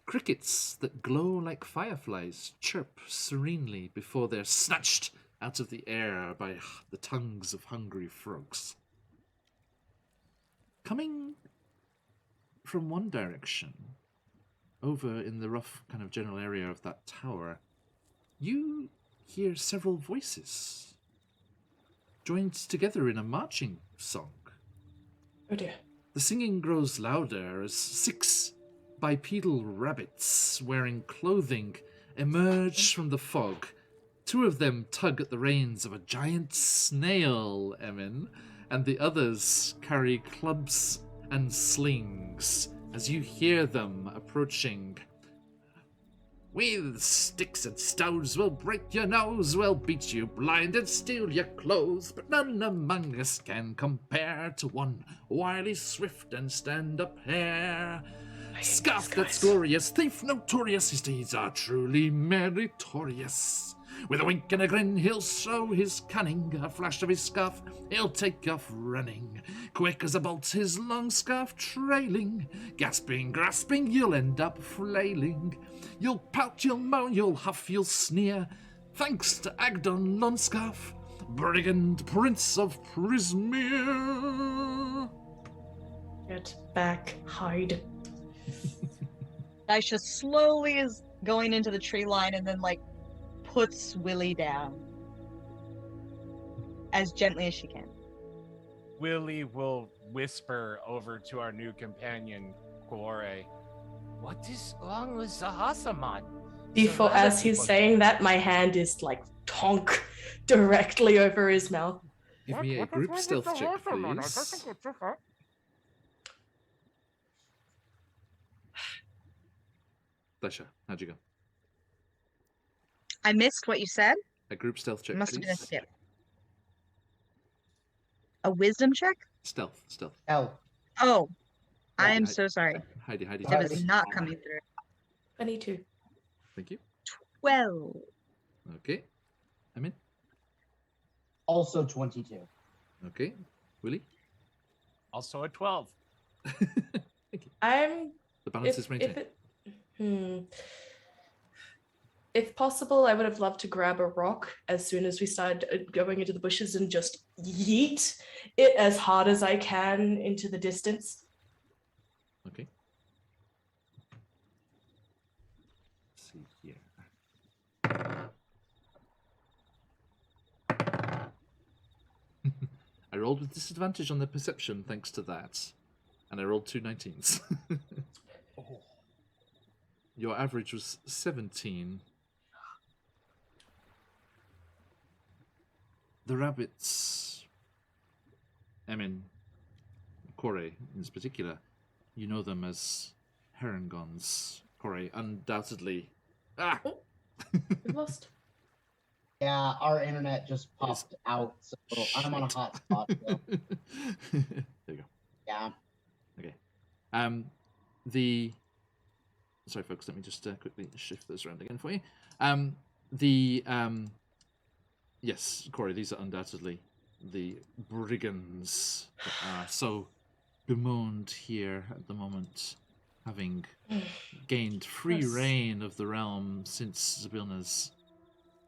Crickets that glow like fireflies chirp serenely before they're snatched out of the air by the tongues of hungry frogs. Coming from one direction, over in the rough kind of general area of that tower, you hear several voices joined together in a marching song. Oh dear. The singing grows louder as 6 bipedal rabbits wearing clothing emerge from the fog. 2 of them tug at the reins of a giant snail, Emin, and the others carry clubs and slings as you hear them approaching. With sticks and stones, we'll break your nose, we'll beat you blind and steal your clothes, but none among us can compare to one wily, swift, and stand-up hare. Scarf that's glorious, thief notorious, his deeds are truly meritorious. With a wink and a grin, he'll show his cunning. A flash of his scarf, he'll take off running. Quick as a bolt, his long scarf trailing. Gasping, grasping, you'll end up flailing. You'll pout, you'll moan, you'll huff, you'll sneer. Thanks to Agdon Lonscarf, brigand prince of Prismeer. Get back, hide. Daisha slowly is going into the tree line and then, like, puts Willie down. As gently as she can. Willie will whisper over to our new companion, Quore. What is wrong with the Hasaman? Before, as he's saying that, my hand is like tonk directly over his mouth. Give me a group stealth check, please. Dasha, how'd you go? I missed what you said. A group stealth check, Must have been a please. skip. A wisdom check? Stealth. Oh, I am Heidi. so sorry. Heidi. That was not coming through. 22. Thank you. 12. Okay. I'm in. Also 22. Okay. Willie? Also a 12. Thank you. I'm. The balance is maintained. If possible, I would have loved to grab a rock as soon as we started going into the bushes and just yeet it as hard as I can into the distance. Okay. Let's see here. I rolled with disadvantage on the perception thanks to that. And I rolled 2 19s. Your average was 17. The rabbits, Kore in this particular, you know them as herringons. Kore, undoubtedly. Ah! We lost. Yeah, our internet just popped out, so I'm on a hot spot. So. There you go. Yeah. Okay. Sorry, folks. Let me just quickly shift those around again for you. Yes, Corey. These are undoubtedly the brigands that are so bemoaned here at the moment, having gained free reign of the realm since Zabilna's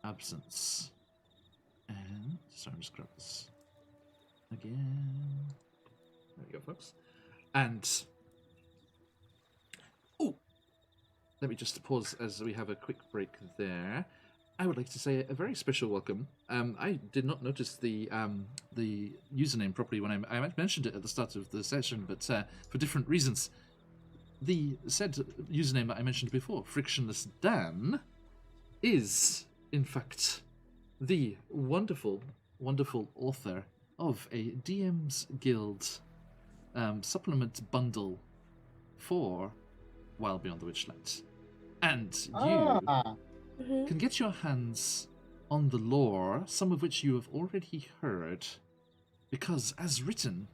absence. And sorry, I'm just grab this again. There we go, folks. And let me just pause as we have a quick break there. I would like to say a very special welcome. I did not notice the username properly when I mentioned it at the start of the session, but for different reasons. The said username that I mentioned before, Frictionless Dan, is, in fact, the wonderful, wonderful author of a DM's Guild supplement bundle for while beyond the Witchlight. And you can get your hands on the lore, some of which you have already heard, because as written,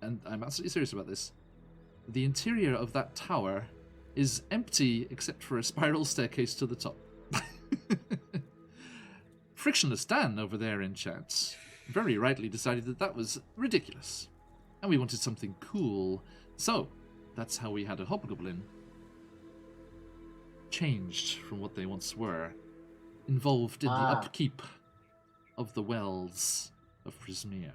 and I'm absolutely serious about this, the interior of that tower is empty except for a spiral staircase to the top. Frictionless Dan over there in chat very rightly decided that that was ridiculous, and we wanted something cool, so that's how we had a hobgoblin changed from what they once were, involved in the upkeep of the wells of Prismere.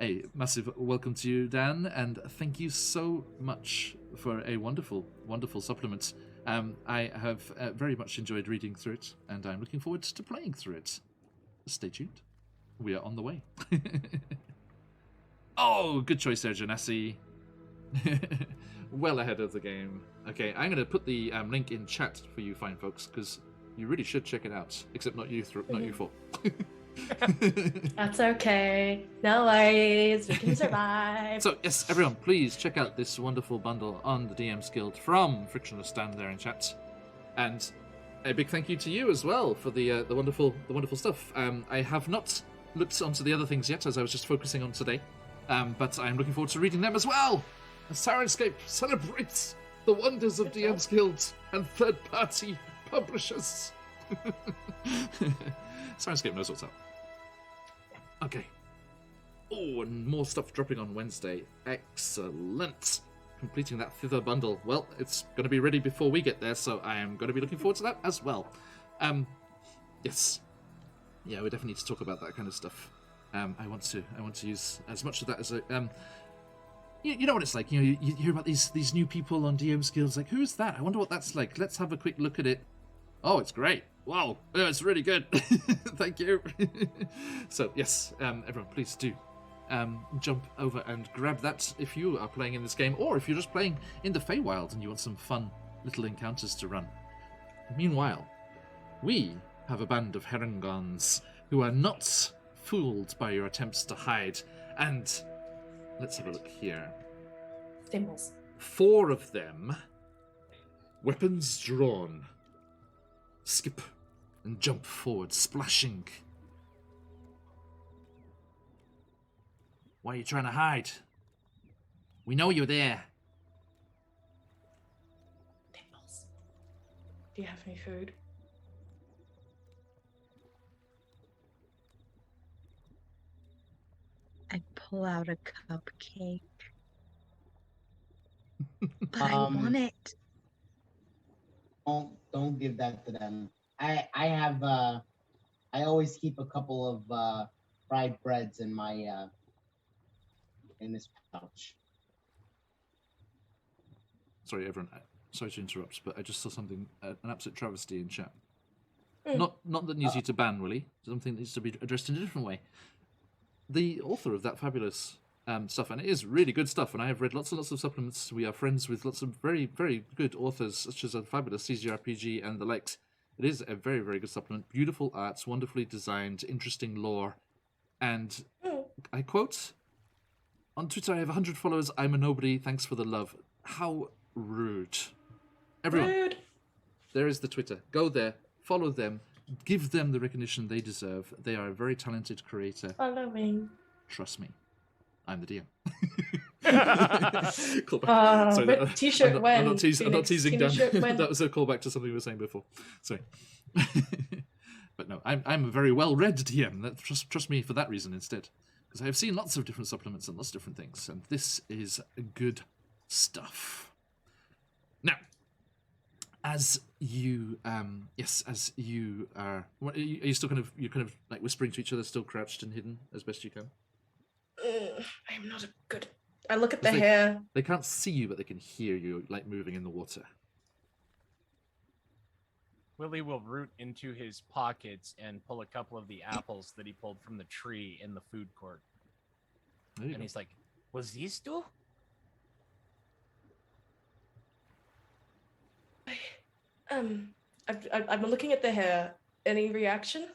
A massive welcome to you, Dan, and thank you so much for a wonderful, wonderful supplement. I have very much enjoyed reading through it, and I'm looking forward to playing through it. Stay tuned. We are on the way. Oh, good choice there, Janassi. Well ahead of the game. Okay, I'm going to put the link in chat for you fine folks, because you really should check it out. Except not you four. That's okay. No worries. We can survive. So, yes, everyone, please check out this wonderful bundle on the DM's Guild from Frictionless Dan there in chat. And a big thank you to you as well for the wonderful stuff. I have not looked onto the other things yet, as I was just focusing on today. But I'm looking forward to reading them as well. As Sirenscape celebrates the wonders of DM's Guild and third-party publishers. Sirenscape knows what's up. Okay. Oh, and more stuff dropping on Wednesday. Excellent. Completing that Thither bundle. Well, it's going to be ready before we get there, so I am going to be looking forward to that as well. Yes. Yeah, we definitely need to talk about that kind of stuff. I want to use as much of that as I... You know what it's like. You hear about these new people on DM's Guilds. Like, who's that? I wonder what that's like. Let's have a quick look at it. Oh, it's great. Wow, oh, it's really good. Thank you. So, yes, everyone, please do jump over and grab that if you are playing in this game, or if you're just playing in the Feywild and you want some fun little encounters to run. Meanwhile, we have a band of Herringons who are not fooled by your attempts to hide. And let's have a look here. Thimbles. 4 of them, weapons drawn, skip and jump forward, splashing. Why are you trying to hide? We know you're there. Thimbles. Do you have any food? I pull out a cupcake. But I want it. Don't give that to them. I have I always keep a couple of fried breads in my in this pouch. Sorry, everyone. Sorry to interrupt, but I just saw something, an absolute travesty in chat. Not that needs you to ban, Willie. Something that needs to be addressed in a different way. The author of that fabulous stuff, and it is really good stuff, and I have read lots and lots of supplements. We are friends with lots of very, very good authors, such as a fabulous CGRPG and the likes. It is a very, very good supplement. Beautiful arts, wonderfully designed, interesting lore. And I quote, on Twitter, I have 100 followers. I'm a nobody. Thanks for the love. How rude. Everyone, Rude. there is the Twitter. Go there, follow them, give them the recognition they deserve. They are a very talented creator. Following. Trust me. I'm the DM. Sorry, T-shirt I'm not teasing Dan. When. That was a callback to something we were saying before. Sorry. But no, I'm a very well-read DM. Trust me for that reason instead. Because I have seen lots of different supplements and lots of different things. And this is good stuff. Now, as you are... What, are you still kind of like whispering to each other, still crouched and hidden as best you can? I'm not a good... I look at the hair. They can't see you, but they can hear you, like, moving in the water. Willie will root into his pockets and pull a couple of the apples that he pulled from the tree in the food court. And he's like, was these two? I'm looking at the hair. Any reaction?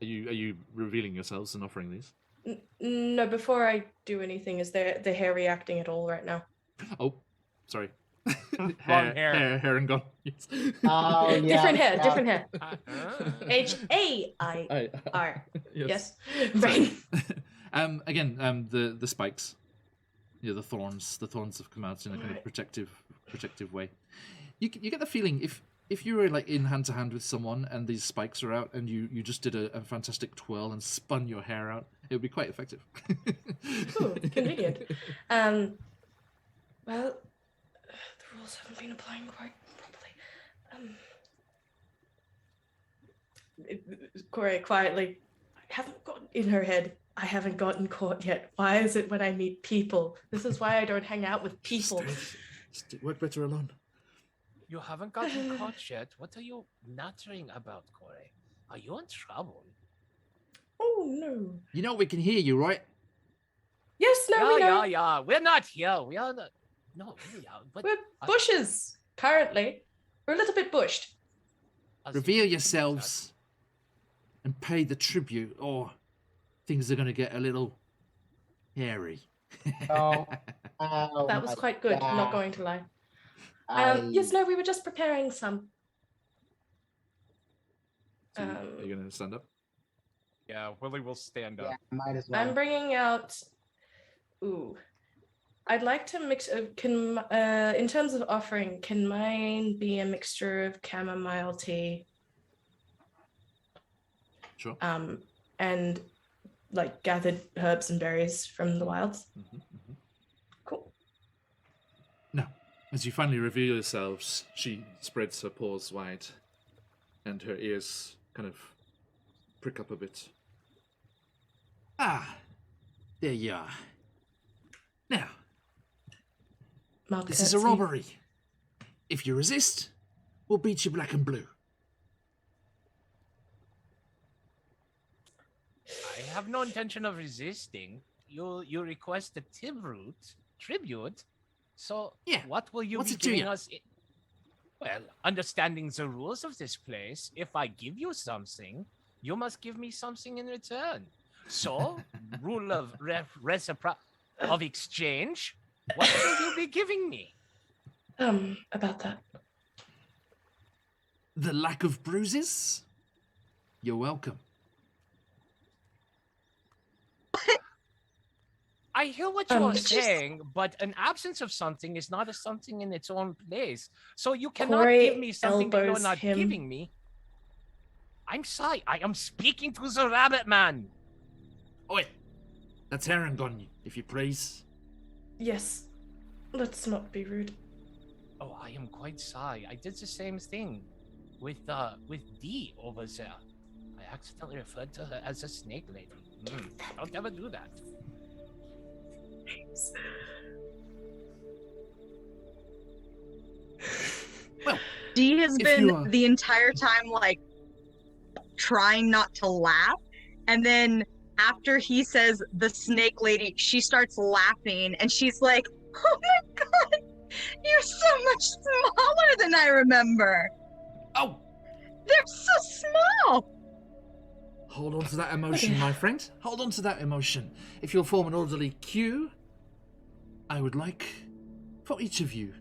Are you revealing yourselves and offering these? No, before I do anything, is the hair reacting at all right now? Oh, sorry. Wrong hair. Hair and gone. Yes. Oh, yeah. Different hair, yeah. different hair. Uh-huh. H-A-I-R. Yes. Right. Again, the spikes, the thorns have come out in a kind of protective way. You get the feeling if you were like in hand to hand with someone and these spikes are out and you just did a fantastic twirl and spun your hair out, it would be quite effective. Ooh, convenient. Well, the rules haven't been applying quite properly. Corey, quietly, I haven't gotten in her head. I haven't gotten caught yet. Why is it when I meet people? This is why I don't hang out with people. Just work better alone. You haven't gotten caught yet. What are you nattering about, Corey? Are you in trouble? Oh, no. You know we can hear you, right? Yes, no, we know. Yeah. We're not here. We are not. No, we are. But We're bushes, currently. We're a little bit bushed. Reveal yourselves and pay the tribute, or things are going to get a little hairy. Oh, That was quite good, I'm not going to lie. Yes, no, we were just preparing some. So are you going to stand up? Yeah, Willie will stand up. Yeah, might as well. I'm bringing out. Ooh, I'd like to mix. In terms of offering, can mine be a mixture of chamomile tea? Sure. And like gathered herbs and berries from the wilds. Cool. Now, as you finally reveal yourselves, she spreads her paws wide, and her ears kind of prick up a bit. Ah, there you are. Now, this is a robbery. If you resist, we'll beat you black and blue. I have no intention of resisting. You request a tribute. So Yeah. what will you What's be it to giving you? us? Well, understanding the rules of this place, if I give you something, you must give me something in return. So, rule of of exchange. What will you be giving me? About that. The lack of bruises? You're welcome. I hear what you're Just- saying, but an absence of something is not a something in its own place. So you cannot Corey give me something that you're elbows not him. giving me. I'm sorry. I am speaking to the rabbit man. Oi, that's Herringon, if you please. Yes. Let's not be rude. Oh, I am quite sorry. I did the same thing with Dee over there. I accidentally referred to her as a snake lady. Don't ever do that. Well, Dee has If been you are- the entire time like trying not to laugh, and then after he says the snake lady, she starts laughing and she's like, "Oh my god, you're so much smaller than I remember. oh, They're so small." hold on to that emotion, my friend. Hold on to that emotion. If you'll form an orderly queue, I would like for each of you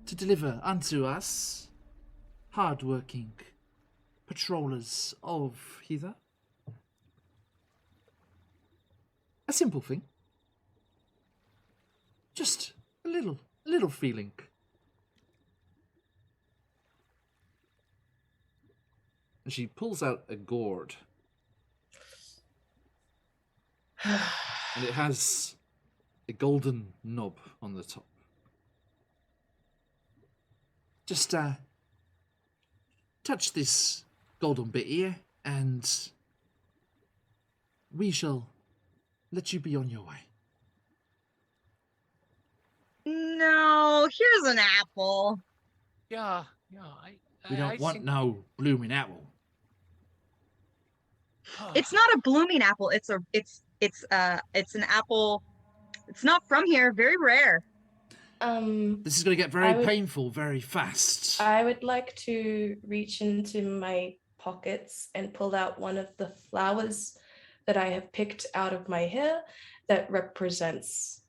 to deliver unto us hard-working patrollers of Heather. A simple thing. Just a little feeling. And she pulls out a gourd. And it has a golden knob on the top. Just touch this golden bit here, and we shall let you be on your way. No, here's an apple. Yeah. We don't want no blooming apple. It's not a blooming apple. It's an apple. It's not from here. Very rare. This is going to get very painful very fast. I would like to reach into my pockets and pull out one of the flowers that I have picked out of my hair that represents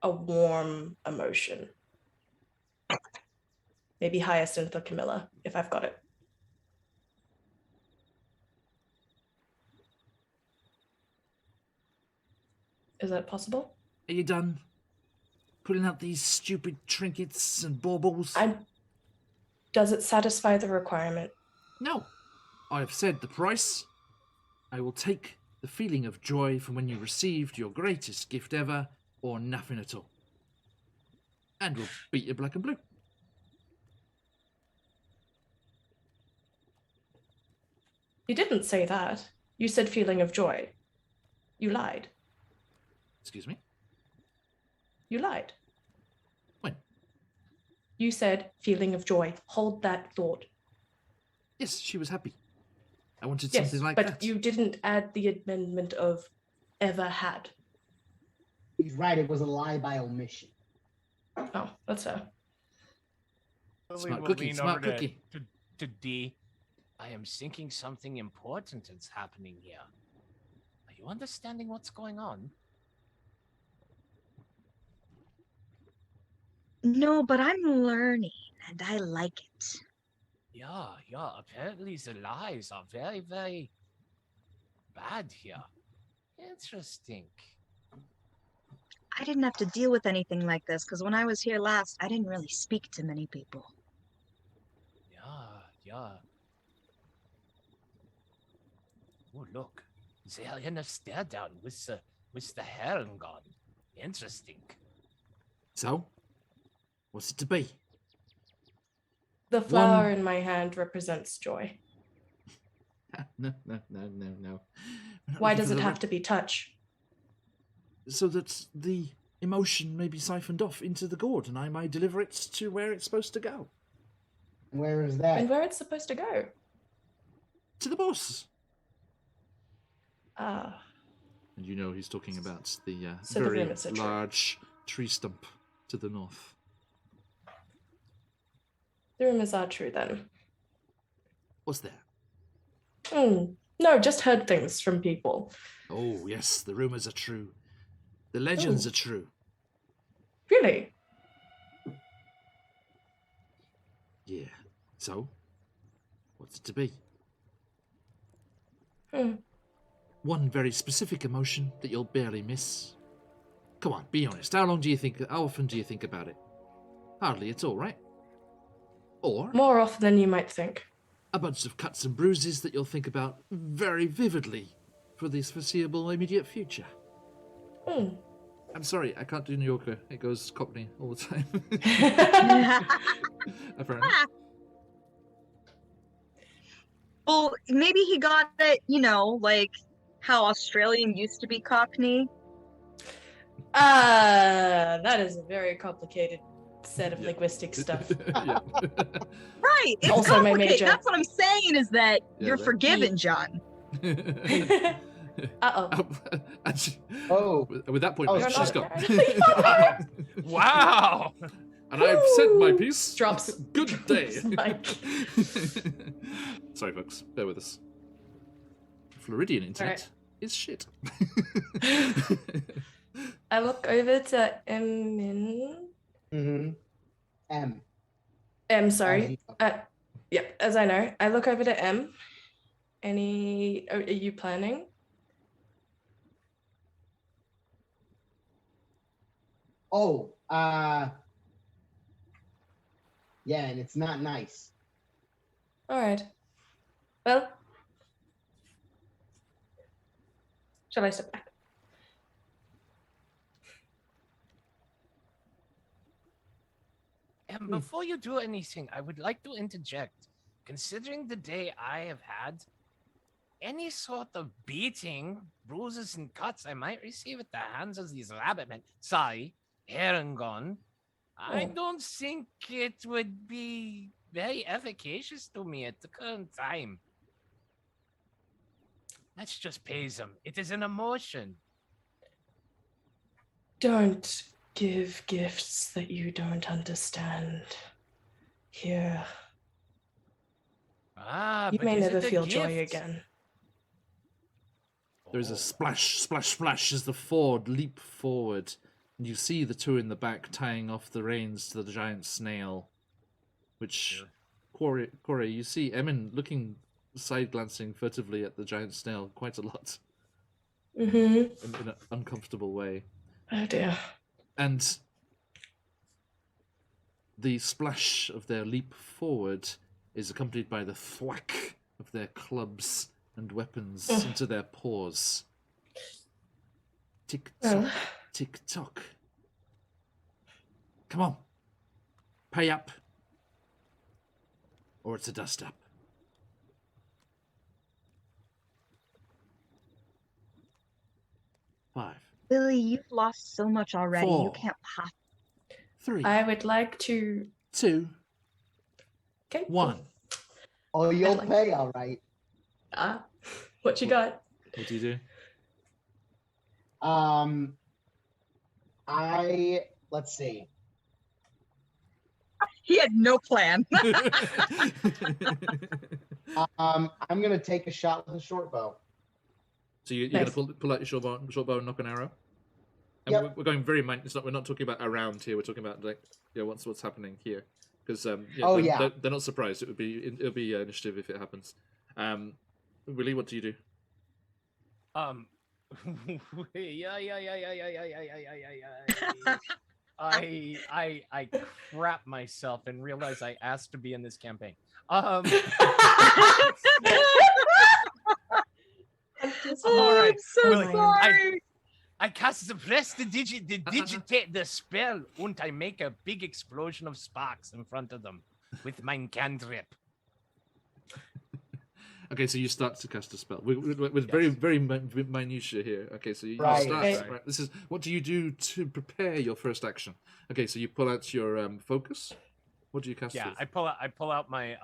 a warm emotion. Maybe Hyacinth or Camilla, if I've got it. Is that possible? Are you done pulling out these stupid trinkets and baubles? Does it satisfy the requirement? No. I have said the price. I will take the feeling of joy from when you received your greatest gift ever, or nothing at all. And we'll beat you black and blue. You didn't say that. You said feeling of joy. You lied. Excuse me? You lied. When? You said feeling of joy. Hold that thought. Yes, she was happy. I wanted Yes, something like but that. you didn't add the amendment of ever had. He's right, it was a lie by omission. Oh, that's fair. Smart We'll cookie, lean smart over cookie. To D. I am thinking something important is happening here. Are you understanding what's going on? No, but I'm learning, and I like it. Yeah. Apparently the lies are very, very bad here. Interesting. I didn't have to deal with anything like this, because when I was here last, I didn't really speak to many people. Yeah. Oh, look. They are in a stare down with the heron gone. Interesting. So? What's it to be? The flower in my hand represents joy. No. We're not Why looking does for it the have to be touch? So that the emotion may be siphoned off into the gourd and I may deliver it to where it's supposed to go. Where is that? And where it's supposed to go? To the boss. Ah. And you know he's talking about the So the very rumors are true. large tree stump to the north. The rumors are true then. What's there? No, just heard things from people. Oh, yes, the rumors are true. The legends Ooh. are true. Really? Yeah. So? What's it to be? One very specific emotion that you'll barely miss. Come on, be honest. How often do you think about it? Hardly at all, right? Or More often than you might think. a bunch of cuts and bruises that you'll think about very vividly for the foreseeable immediate future. I'm sorry, I can't do New Yorker. It goes Cockney all the time. Apparently. Well, maybe he got it, like how Australian used to be Cockney. That is a very complicated set of linguistic stuff. Right. It's Also my complicated. major. That's what I'm saying is that you're that- forgiven, John. Uh-oh. Oh. With that point, Oh, mate, she's you're gone. not- Wow. And I've said my piece. Drops. Good day. Mic. Sorry, folks. Bear with us. Floridian internet Alright. is shit. I look over to Min. M. Sorry. Yep, as I know. I look over to M. Are you planning? Oh, yeah, and it's not nice. All right. Well, shall I step back? And before you do anything, I would like to interject. Considering the day I have had, any sort of beating, bruises, and cuts I might receive at the hands of these rabbitmen, Herringon, I don't think it would be very efficacious to me at the current time. Let's just pay them. It is an emotion. Don't give gifts that you don't understand. Here. Ah, You but may is never it a feel joy gift? again. There's a splash, splash, splash as the Ford leap forward, and you see the two in the back tying off the reins to the giant snail. Which, Corey, you see Emin looking, side-glancing furtively at the giant snail quite a lot. In an uncomfortable way. Oh dear. And the splash of their leap forward is accompanied by the thwack of their clubs and weapons into their paws. Tick-tock, tick-tock. Come on. Pay up. Or it's a dust-up. 5. Billy, you've lost so much already. 4. You can't pop. 3. I would like to... 2. Okay. 1. Oh, you'll pay, all right. What you got? What do you do? Let's see. He had no plan. I'm gonna take a shot with a short bow. So you're Nice. going to pull out your short bow and knock an arrow? And Yep. we're going very we're not talking about around here. We're talking about like what's happening here. Because they're not surprised. It'll be initiative if it happens. Willie, what do you do? I crap myself and realize I asked to be in this campaign. Oh, Alright, I'm so Willie, sorry. I cast suppress the digitate the spell, and I make a big explosion of sparks in front of them with my cantrip. Okay, so you start to cast a spell with very minutiae here. Okay, so you Right. start. Okay. Right, this is what do you do to prepare your first action? Okay, so you pull out your focus. What do you cast? Yeah, with? I pull out my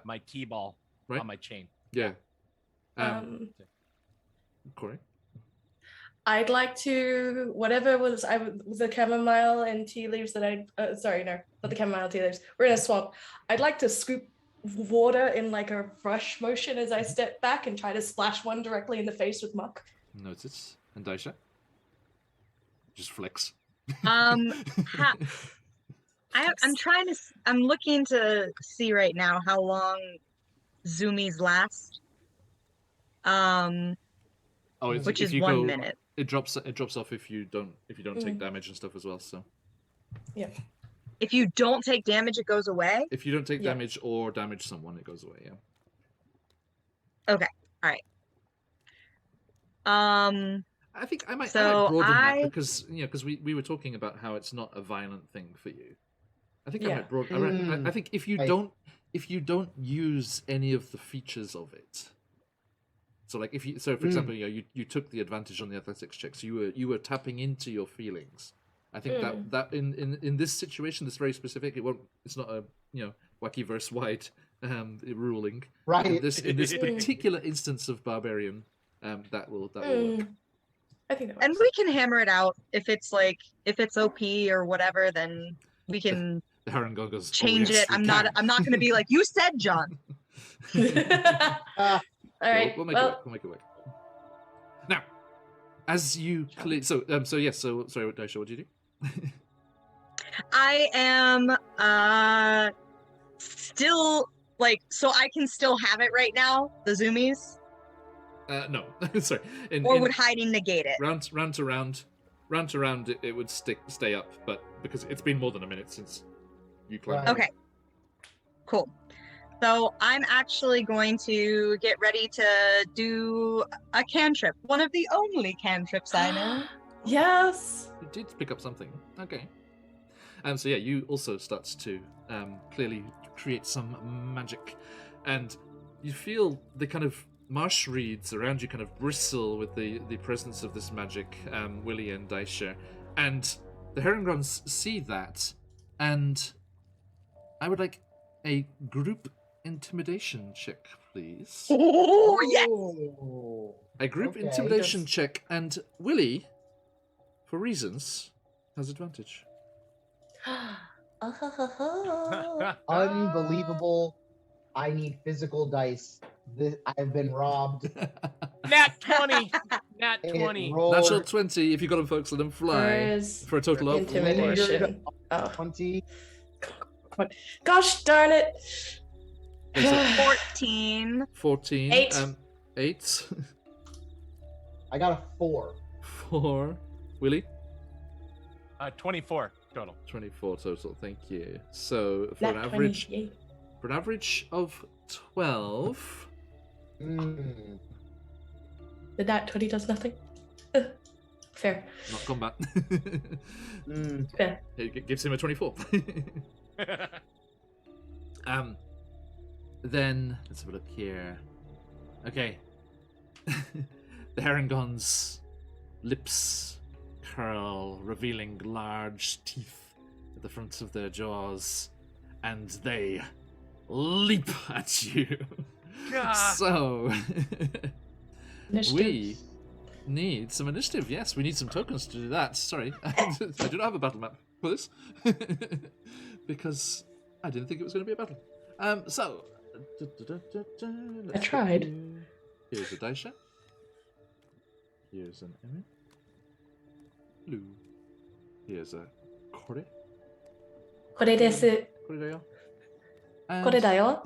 my key ball Right. on my chain. Yeah. Corey. I'd like to whatever was the chamomile and tea leaves that sorry, no, not the chamomile tea leaves. We're in a swamp. I'd like to scoop water in like a rush motion as I step back and try to splash one directly in the face with muck. Notice. And Daisha? Just flicks. I'm looking to see right now how long zoomies last. Which is 1 minute. It drops off if you don't take damage and stuff as well. So Yeah. If you don't take damage, it goes away. if you don't take damage or damage someone, it goes away. Yeah. Okay. All right. I think I might So broaden that because we were talking about how it's not a violent thing for you. I think I might broaden. I think if you don't use any of the features of it. So like for example, you took the advantage on the athletics check, so you were tapping into your feelings. I think that in this situation, this very specific, it's not a wacky verse wide ruling. Right. In this particular instance of barbarian, that will work. I think that And works. we can hammer it out if it's OP or whatever, then we can The Harangon goes, change "Oh, yes, it. we I'm not going to be like, you said, John. All right. We'll make it work. Now, as you sorry, Daisha, what do you do? I am still so I can still have it right now, the zoomies, No, sorry. would hiding negate it? Round to round, it would stay up, but because it's been more than a minute since you climbed. Right. Okay, cool. So I'm actually going to get ready to do a cantrip, one of the only cantrips I know. Yes. You did pick up something. Okay. So yeah, you also start to clearly create some magic, and you feel the kind of marsh reeds around you kind of bristle with the presence of this magic, Willie and Daisha, and the Herringrons see that, and I would like a group intimidation check, please. Oh yes! Oh. A group Okay. intimidation check, and Willie, for reasons, has advantage. Unbelievable. I need physical dice. I've been robbed. Nat 20. Nat It 20. rolled Natural 20 if you got them folks, let them fly. Whereas For a total of intimidation. Oh, 20. gosh darn it! Is it 14. 14. 8. 8. I got a 4. 4. Willie? 24 total. 24 total, thank you. So for Nat an average 20, yay. for an average of 12. Mm. The nat 20 does nothing. Fair. Not combat. Fair. It gives him a 24. Then let's have a look here. Okay. The Herongon's lips curl, revealing large teeth at the fronts of their jaws, and they leap at you. Ah. So Initiative. we need some initiative. Yes, we need some tokens to do that. Sorry, I do not have a battle map for this because I didn't think it was going to be a battle. So I tried. Here's a Daisha. Here's an Emmy. Blue. Here's a Kore. これです。 Koredayo. これだよ。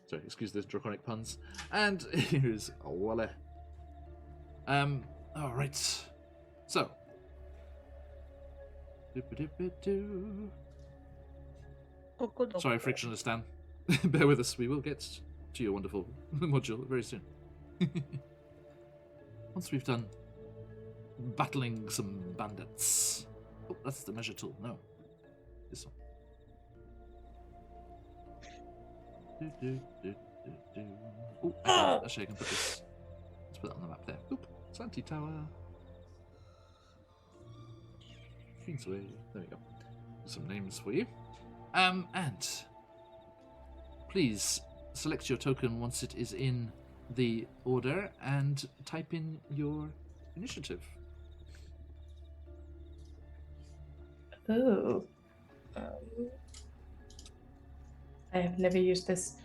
Sorry, excuse the draconic puns. And here's a Wale. Alright. So. Sorry, frictionless Dan. Bear with us, we will get to your wonderful module very soon. Once we've done battling some bandits. Oh, that's the measure tool. No. This one. Oh, actually I can put this. Let's put that on the map there. Oop, Santi Tower. Queensway. There we go. Some names for you. And please select your token once it is in the order and type in your initiative. Ooh. I have never used this.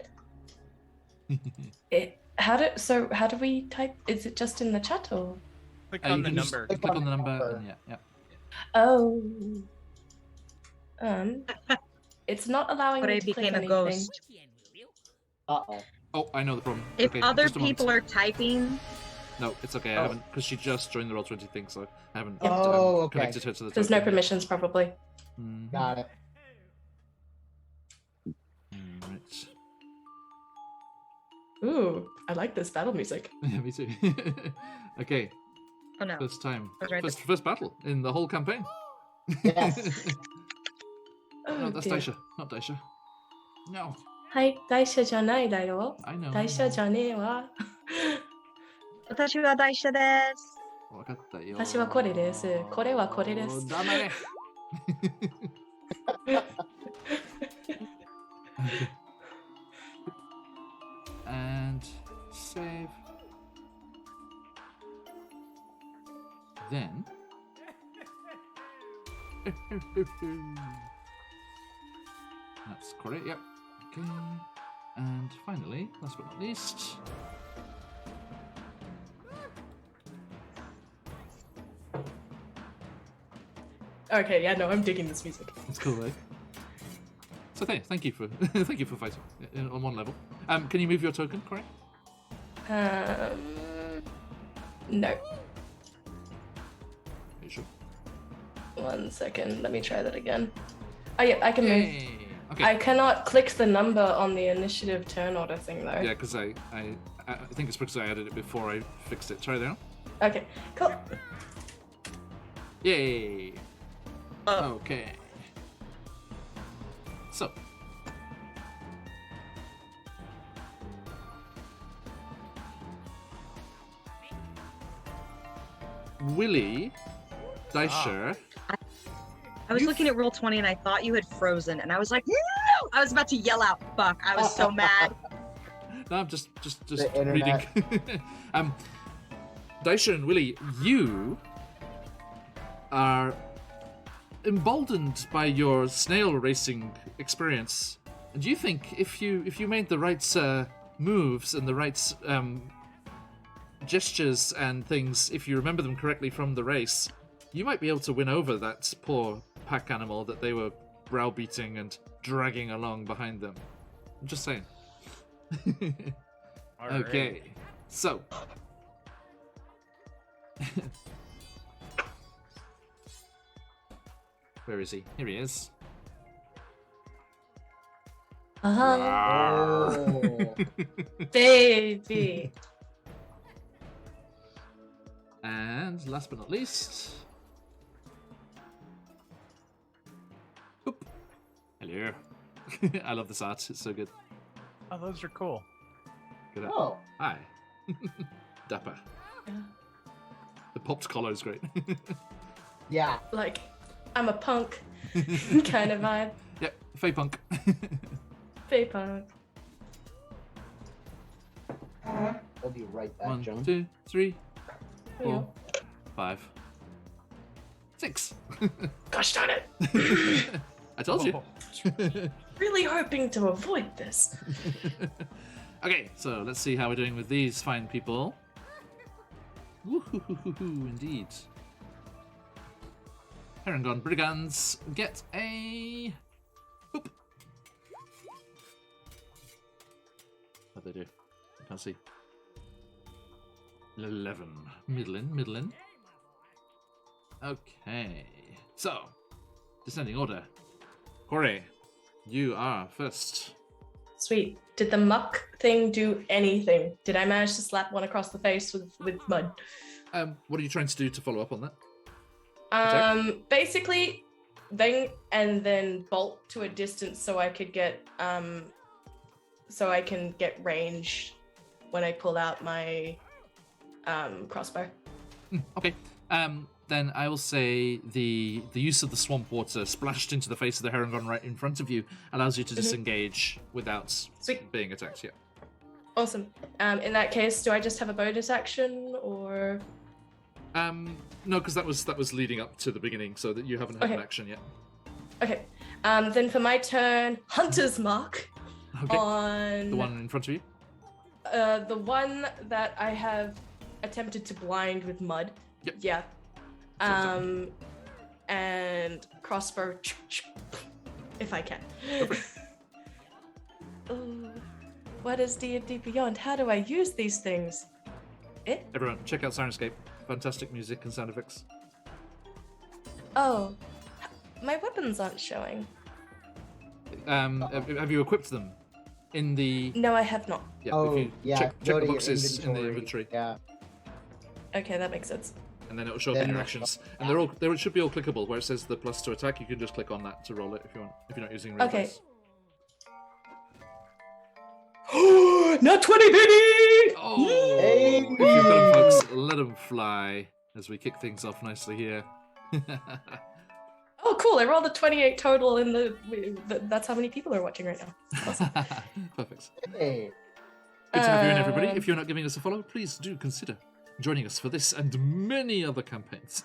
How do we type? Is it just in the chat or? Click You on the can just number. click on the number. And yeah. Oh. It's not allowing But me I to click became a anything. ghost. Uh-oh. Oh, I know the problem. If Okay, other just a moment. people are typing, No, it's okay. I haven't, because she just joined the Roll20 thing, so I haven't Oh, okay. connected her to the There's no token. permissions, probably. Mhm. Got it. Right. Ooh, I like this battle music. Yeah, me too. Okay, oh no, first time. I was right First battle in the whole campaign. Yes. Oh, No, that's dear. Daisha, not Daisha. No, はい、台車じゃないだよ。 I know. 台車じゃねえわ。私は大社です。わかったよ。私はこれです。これはこれです。黙れ。And save. Then. That's correct, yep. Okay. And finally, last but not least. Okay, yeah, no, I'm digging this music. It's cool, eh? So thank you for thank you for fighting on one level. Can you move your token, correct? No. Are you sure? 1 second, let me try that again. Oh yeah, I can move. Yay. Okay. I cannot click the number on the initiative turn order thing though. Yeah, because I think it's because I added it before I fixed it. Try there. Okay, cool. Yay. Okay. So. Willie, Daisha, I was looking at Roll20 and I thought you had frozen, and I was like, no! I was about to yell out, fuck. I was so mad. No, I'm just The reading. internet. Daisha and Willie, you are emboldened by your snail racing experience, and you think if you made the right moves and the right gestures and things, if you remember them correctly from the race, you might be able to win over that poor pack animal that they were browbeating and dragging along behind them. I'm just saying. Okay, so. Where is he? Here he is. Oh, baby. And last but not least. Oop. Hello. I love this art. It's so good. Oh, those are cool. Good art. Oh, Hi. Dapper. Yeah. The popped collar is great. yeah. Like, I'm a punk kind of vibe. Yep, Fey Punk. Fey punk. I'll be right back, 1, John. 2, 3, There you 4, 5, 6. Gosh darn it. I told you. Really hoping to avoid this. Okay, so let's see how we're doing with these fine people. Woohoo, indeed. Herangon Brigands get a... Oop. How'd they do? I can't see. 11. Middling. Okay. So, descending order. Corey, you are first. Sweet. Did the muck thing do anything? Did I manage to slap one across the face with mud? What are you trying to do to follow up on that? Basically, then bolt to a distance so I could get so I can get range when I pull out my crossbow. Okay. Then I will say the use of the swamp water splashed into the face of the Herangon right in front of you allows you to disengage without being attacked. Yeah. Awesome. In that case, do I just have a bonus action or? No, because that was leading up to the beginning, so that you haven't had an action yet. Okay. Then for my turn, Hunter's Mark. Okay. On the one in front of you. The one that I have attempted to blind with mud. Yep. Yeah. And crossbow, if I can. Ooh, what is D&D Beyond? How do I use these things? Everyone, check out Sirenscape. Fantastic music and sound effects. Oh, my weapons aren't showing. Have you equipped them in the? No, I have not. Yeah. If you check go the to your boxes in the inventory. Yeah. Okay, that makes sense. And then it will show up in your actions, and they should be all clickable. Where it says the plus to attack, you can just click on that to roll it if you want. If you're not using real dice. Not 20 baby! Oh! Hey! If you've got them, folks, let them fly as we kick things off nicely here. Oh, cool! I rolled a 28 total in that's how many people are watching right now. Awesome. Perfect. Hey. Good to have you in, everybody. If you're not giving us a follow, please do consider joining us for this and many other campaigns.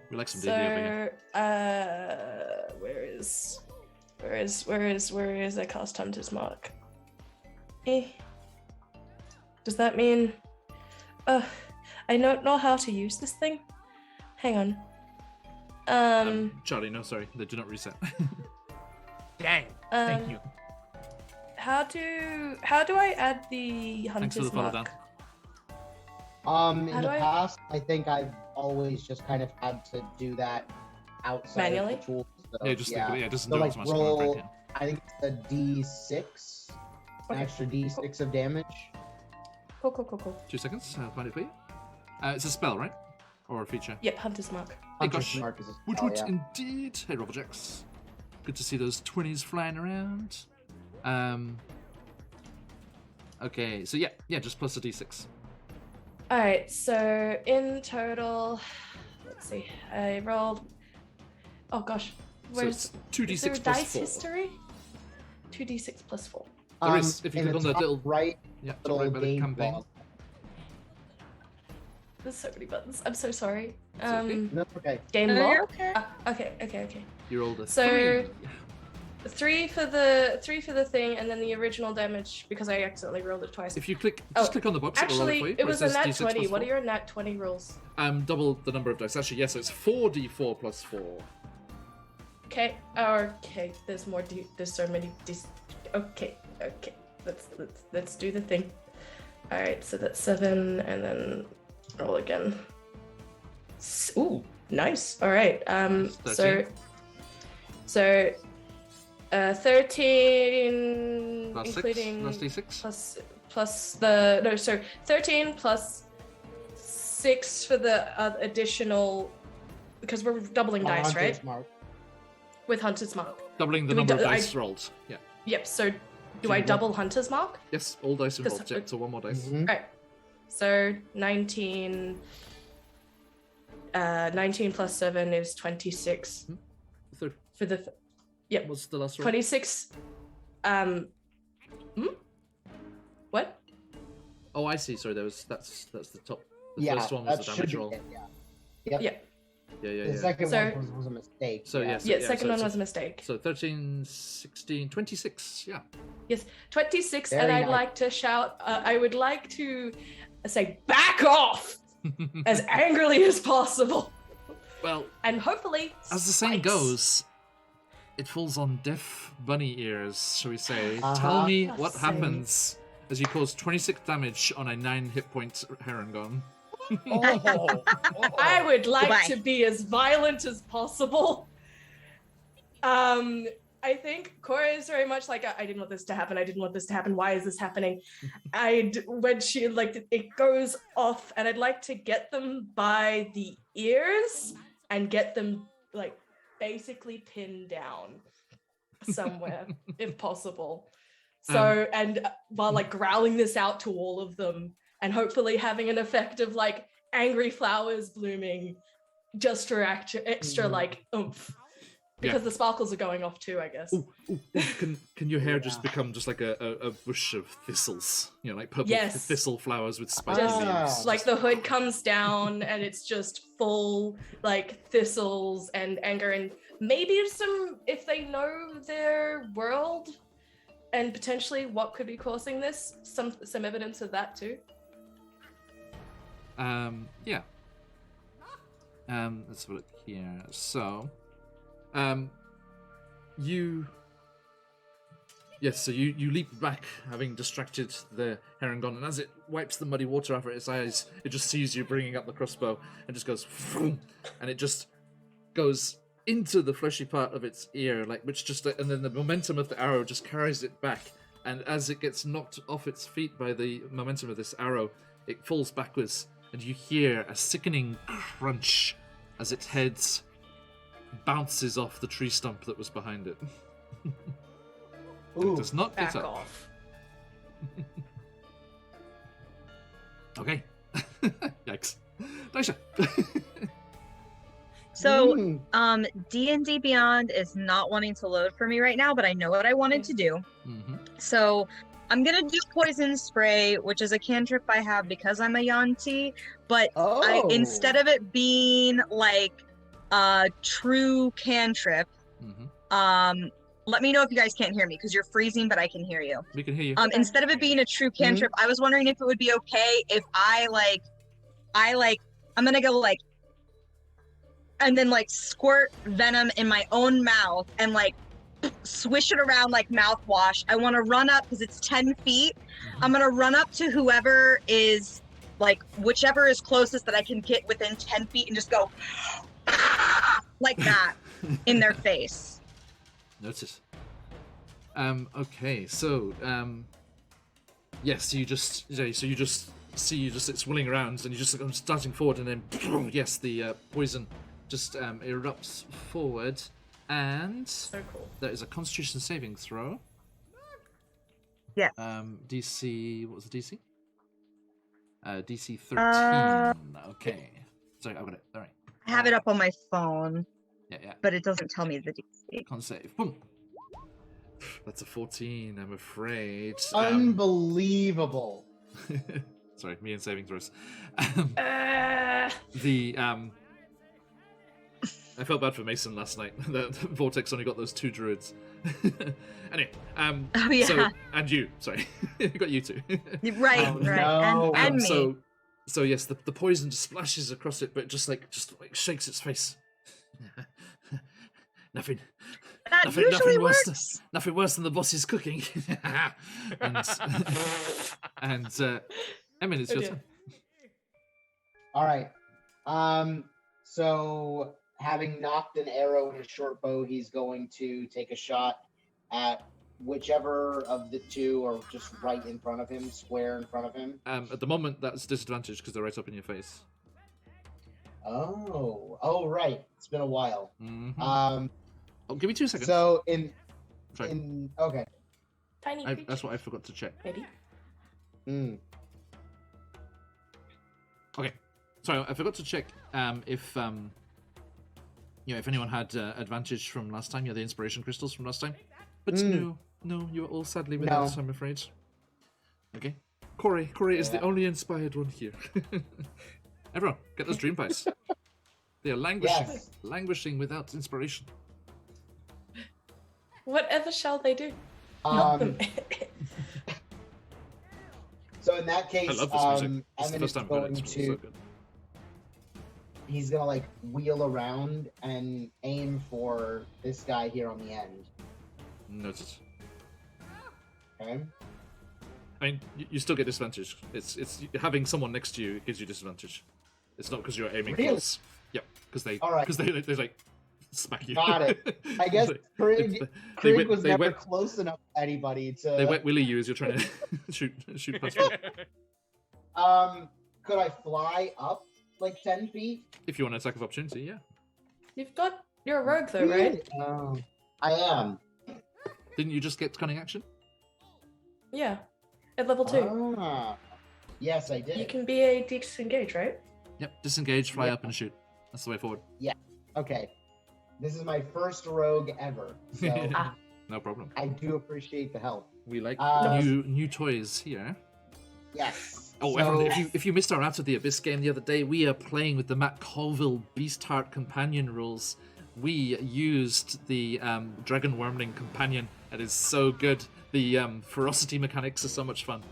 We like some D&D over here. Where is I cast Hunter's Mark? Does that mean? I don't know how to use this thing. Hang on. Charlie, no, sorry, they do not reset. Dang. Thank you. How do I add the Thanks for the Hunter's follow Mark? down. In the past, I think I've always just kind of had to do that outside Manually? of the tools. So, just so do like it roll, I think it's a D6, an Okay. extra D6 of damage. Cool. 2 seconds, I'll find it for you. It's a spell, right? Or a feature? Yep, Hunter's Mark. Hey, Hunter's gosh. Mark is a Woot spell, woot, yeah. indeed. Hey, Robberjacks. Good to see those 20s flying around. Okay, so yeah, just plus a d6. Alright, so in total, let's see, I rolled. Oh gosh, where's So it's 2d6 is there a plus dice 4. history? 2d6 plus 4. There is, if you in click on the the top little right, yeah, little right by the game campaign. log. There's so many buttons. I'm so sorry. It's okay. No, okay. Game No, log. you're okay. Okay. You rolled a So- 3. 3 for the thing, and then the original damage because I accidentally rolled it twice. If you click on the box, it will roll it for Actually, you. it was a says nat D6 20. plus What are 4. your nat 20 rolls? Double the number of dice. Actually, yes, so it's 4d4 plus 4. Okay. Okay. There's more. There's so many. Okay. Let's do the thing. All right. So that's 7, and then roll again. Ooh, nice. All right. 13. So 13 Plus including 6, plus d6. plus 13 plus 6 for the additional, because we're doubling dice, right? Mark. With Hunter's Mark. Doubling the Do we number of do- dice rolled. Yeah. Yep. So do I double Hunter's Mark? Yes, all dice involved. Because- Yeah, so one more dice. Mhm. Alright. So 19 plus 7 is 26 Third. for the yep. What's the last roll? 26 what? Oh, I see. Sorry, that's the top. The Yeah, first one was that the should damage be roll. it, yeah. Yep. Yeah. The second So- one was a mistake. So, yes. Yeah, yeah, second so one it's was a mistake. So 13, 16, 26. Yeah. Yes, 26, Very and I'd nice. like to shout, I would like to say, back off as angrily as possible. Well, And hopefully, as the saying spikes. goes, it falls on deaf bunny ears, shall we say. Uh-huh. Tell me Fuck's what sake. happens as you cause 26 damage on a 9 hit point Heron. I would like Goodbye. to be as violent as possible. I think Cora is very much like, I didn't want this to happen. I didn't want this to happen. Why is this happening? When she it goes off, and I'd like to get them by the ears and get them like basically pinned down somewhere if possible. So, and while like growling this out to all of them, and hopefully having an effect of like angry flowers blooming just for extra like oomph. Because the sparkles are going off too, I guess. Ooh, can your hair just become just like a bush of thistles? You know, like purple Yes. thistle flowers with spiky Just leaves. like the hood comes down and it's just full like thistles and anger, and maybe some, if they know their world and potentially what could be causing this, some evidence of that too. Yeah. Let's have a look here. So, so you leap back, having distracted the Heron, and as it wipes the muddy water off its eyes, it just sees you bringing up the crossbow and just goes, and it just goes into the fleshy part of its ear, like and then the momentum of the arrow just carries it back, and as it gets knocked off its feet by the momentum of this arrow, it falls backwards, and you hear a sickening crunch as its head bounces off the tree stump that was behind it. It does not get Back up. off. Okay. Yikes. Daisha. So, Mm. D&D Beyond is not wanting to load for me right now, but I know what I wanted to do. Mm-hmm. So, I'm gonna do Poison Spray, which is a cantrip I have because I'm a Yanti, but instead of it being like a true cantrip, Mm-hmm. let me know if you guys can't hear me because you're freezing, but I can hear you. We can hear you. Instead of it being a true cantrip, I was wondering if it would be okay if I'm gonna go like, and then like squirt venom in my own mouth and like swish it around like mouthwash. I want to run up because it's 10 feet. I'm gonna run up to whoever is like, whichever is closest that I can get within 10 feet and just go like that in their face. Noted. Okay, so yes, you just see it's swirling around, and you just starting forward, and then yes, the poison just erupts forward, and So cool. there is a Constitution saving throw. Yeah. DC, what was the DC? DC 13. Okay. Sorry, I've got it. All right. I have it up on my phone, Yeah. but it doesn't tell me the DC. Con save. Boom. That's a 14, I'm afraid. Unbelievable. Sorry, me and saving throws. Uh, The I felt bad for Mason last night. The Vortex only got those 2 druids. Anyway, Oh, yeah. So, and you, sorry, I got you too. Right, Oh, right. no. And me. So yes, the poison just splashes across it, but just like shakes its face. Nothing. That Nothing, usually nothing worse. works. Nothing worse than the boss's cooking. and Emin, it's your turn. All right. So having knocked an arrow in a short bow, he's going to take a shot at whichever of the 2 are just right in front of him, square in front of him. At the moment, that's disadvantage because they're right up in your face. Oh, right. It's been a while. Mm-hmm. Give me 2 seconds. So Sorry. Okay. Tiny creature. That's what I forgot to check. Maybe. Okay, sorry, I forgot to check if if anyone had advantage from last time. The inspiration crystals from last time. But no, you are all sadly without. I'm afraid. Okay, Corey is the only inspired one here. Everyone, get those dream pies. They are languishing without inspiration. Whatever shall they do? Help them. So in that case, I love this music. It's the Emin first is time I've heard going it. It's so to. good. He's gonna like wheel around and aim for this guy here on the end. Noted. Okay. I mean, you still get disadvantage. It's having someone next to you gives you disadvantage. It's not because you're aiming Really? close. Yep, because they like smack you. Got it. I guess Krieg was never close enough to anybody to. They wet willy you as you're trying to shoot past them. Could I fly up like 10 feet? If you want an attack of opportunity, yeah. You're a rogue though, right? I am. Didn't you just get cunning action? Yeah. At level 2. Yes, I did. You can be a disengage, right? Yep. Disengage, fly up, and shoot. That's the way forward. Yeah. Okay. This is my first rogue ever, so No problem. I do appreciate the help. We like new toys here. Yes. Oh, everyone, if you missed our Out of the Abyss game the other day, we are playing with the Matt Colville Beastheart companion rules. We used the Dragon Wormling companion. It is so good. The ferocity mechanics are so much fun.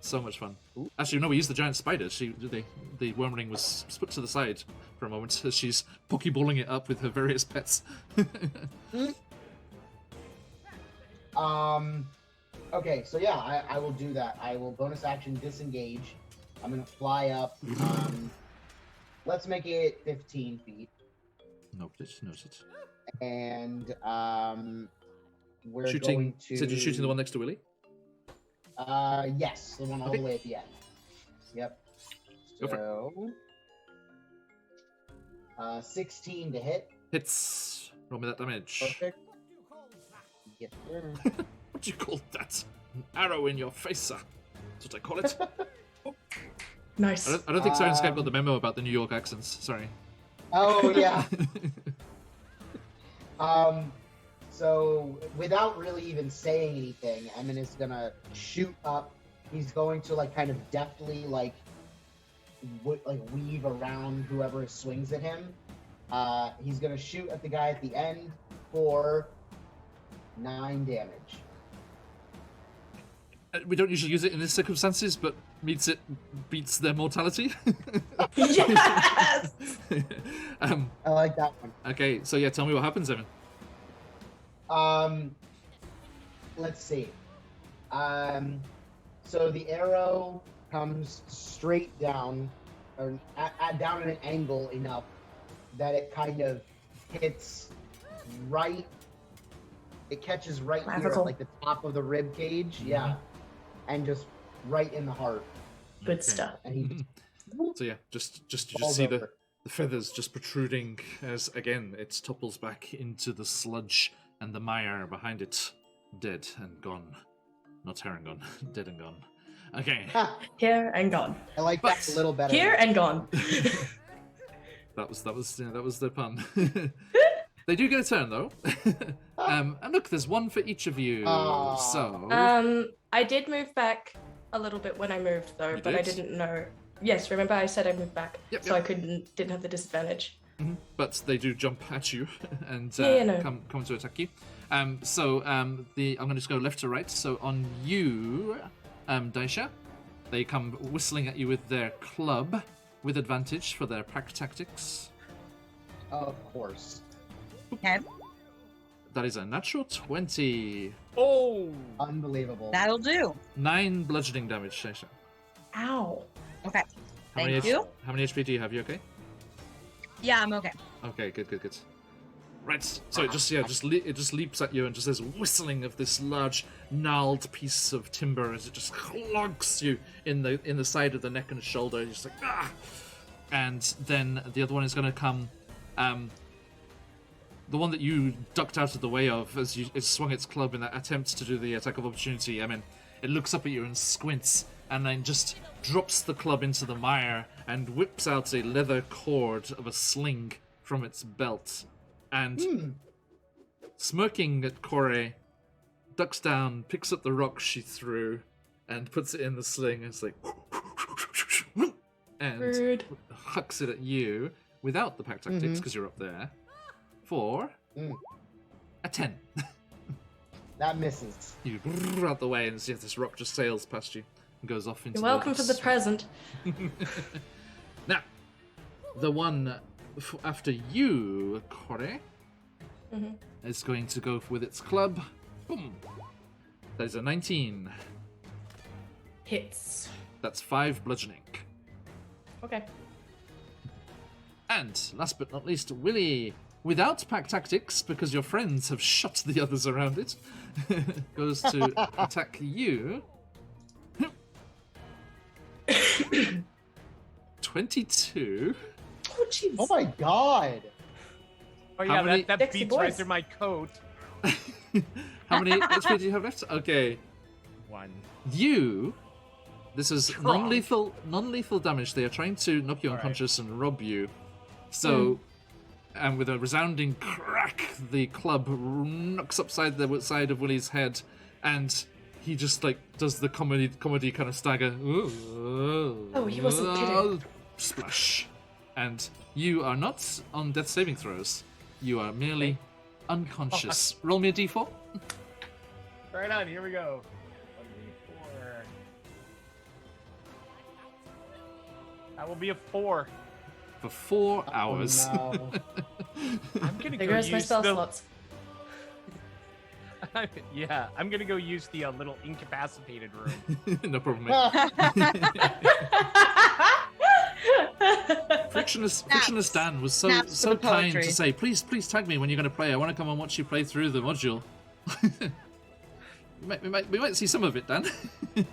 So much fun. Ooh. Actually, no, we used the giant spider. The Wormling was put to the side for a moment as she's pokeballing it up with her various pets. Okay, so yeah, I will do that. I will bonus action disengage. I'm gonna fly up. Let's make it 15 feet. Noted. And we're shooting, going to. Said you're shooting the one next to Willie? Yes, the one all the way at the end. Yep. Go for it. 16 to hit. Hits. Roll me that damage. Perfect. Yes, sir. What do you call that? An arrow in your face, sir. That's what I call it. Nice. I don't think Sirenscape got the memo about the New York accents. Sorry. Oh yeah. So without really even saying anything, Emin is gonna shoot up. He's going to like kind of deftly weave around whoever swings at him. He's gonna shoot at the guy at the end for 9 damage. We don't usually use it in these circumstances, but beats their mortality. Yes. I like that one. Okay, so yeah, tell me what happens, Evan. Let's see. So the arrow comes straight down, or down at an angle enough that it kind of hits right. It catches right here, at, like the top of the rib cage, yeah, and just right in the heart. Good stuff. And he so yeah, you just see the feathers just protruding as again it topples back into the sludge and the mire behind it, dead and gone. Not here and gone, dead and gone. Okay. Here and gone. I like that a little better. Here and gone. that was the pun. They do get a turn though. And look, there's one for each of you. So I did move back a little bit when I moved though, but I didn't know. Yes, remember I said I moved back, so I didn't have the disadvantage. But they do jump at you and no. come to attack you. I'm going to just go left to right. So on you, Daisha, they come whistling at you with their club with advantage for their pack tactics. Of course. Okay. That is a natural 20. Oh! Unbelievable. That'll do. 9 bludgeoning damage, Daisha. Ow. Okay. How many Thank you. How many HP do you have? You okay? Yeah, I'm okay. Okay, good. Right, so it just leaps at you and just there's whistling of this large gnarled piece of timber as it just clogs you in the side of the neck and shoulder. You're just like ah, and then the other one is going to come. The one that you ducked out of the way of as it swung its club in that attempt to do the attack of opportunity. I mean, it looks up at you and squints and then just drops the club into the mire and whips out a leather cord of a sling from its belt. And smirking at Kore, ducks down, picks up the rock she threw, and puts it in the sling. And it's like, and Rude. hucks it at you without the pack tactics because you're up there for a 10. That misses. You out the way and see if this rock just sails past you and goes off into You're welcome the to the present. Now, the one after you, Kore, is going to go with its club. Boom. That is a 19. Hits. That's 5 bludgeoning. Okay. And last but not least, Willie, without pack tactics, because your friends have shot the others around it, goes to attack you. 22. Oh, jeez. Oh my god! Oh How yeah, many- that Sexy beats right boys. through my coat. How many HP do you have left? Okay. 1. This is Strong. non-lethal damage. They are trying to knock you All right. unconscious and rob you. So, and with a resounding crack, the club knocks upside the side of Willie's head, and he just like does the comedy kind of stagger. Oh, he wasn't kidding. Splash. And you are not on death saving throws. You are merely unconscious. Roll me a d4. Right on, here we go. 1d4. That will be a 4. For 4 hours. Oh, no. I'm gonna There go goes my use spell the... slots. Yeah, I'm gonna go use the little incapacitated room. No problem, mate. Frictionless Dan was so Snaps for the kind poetry. to say, please tag me when you're going to play. I want to come and watch you play through the module. we might see some of it, Dan.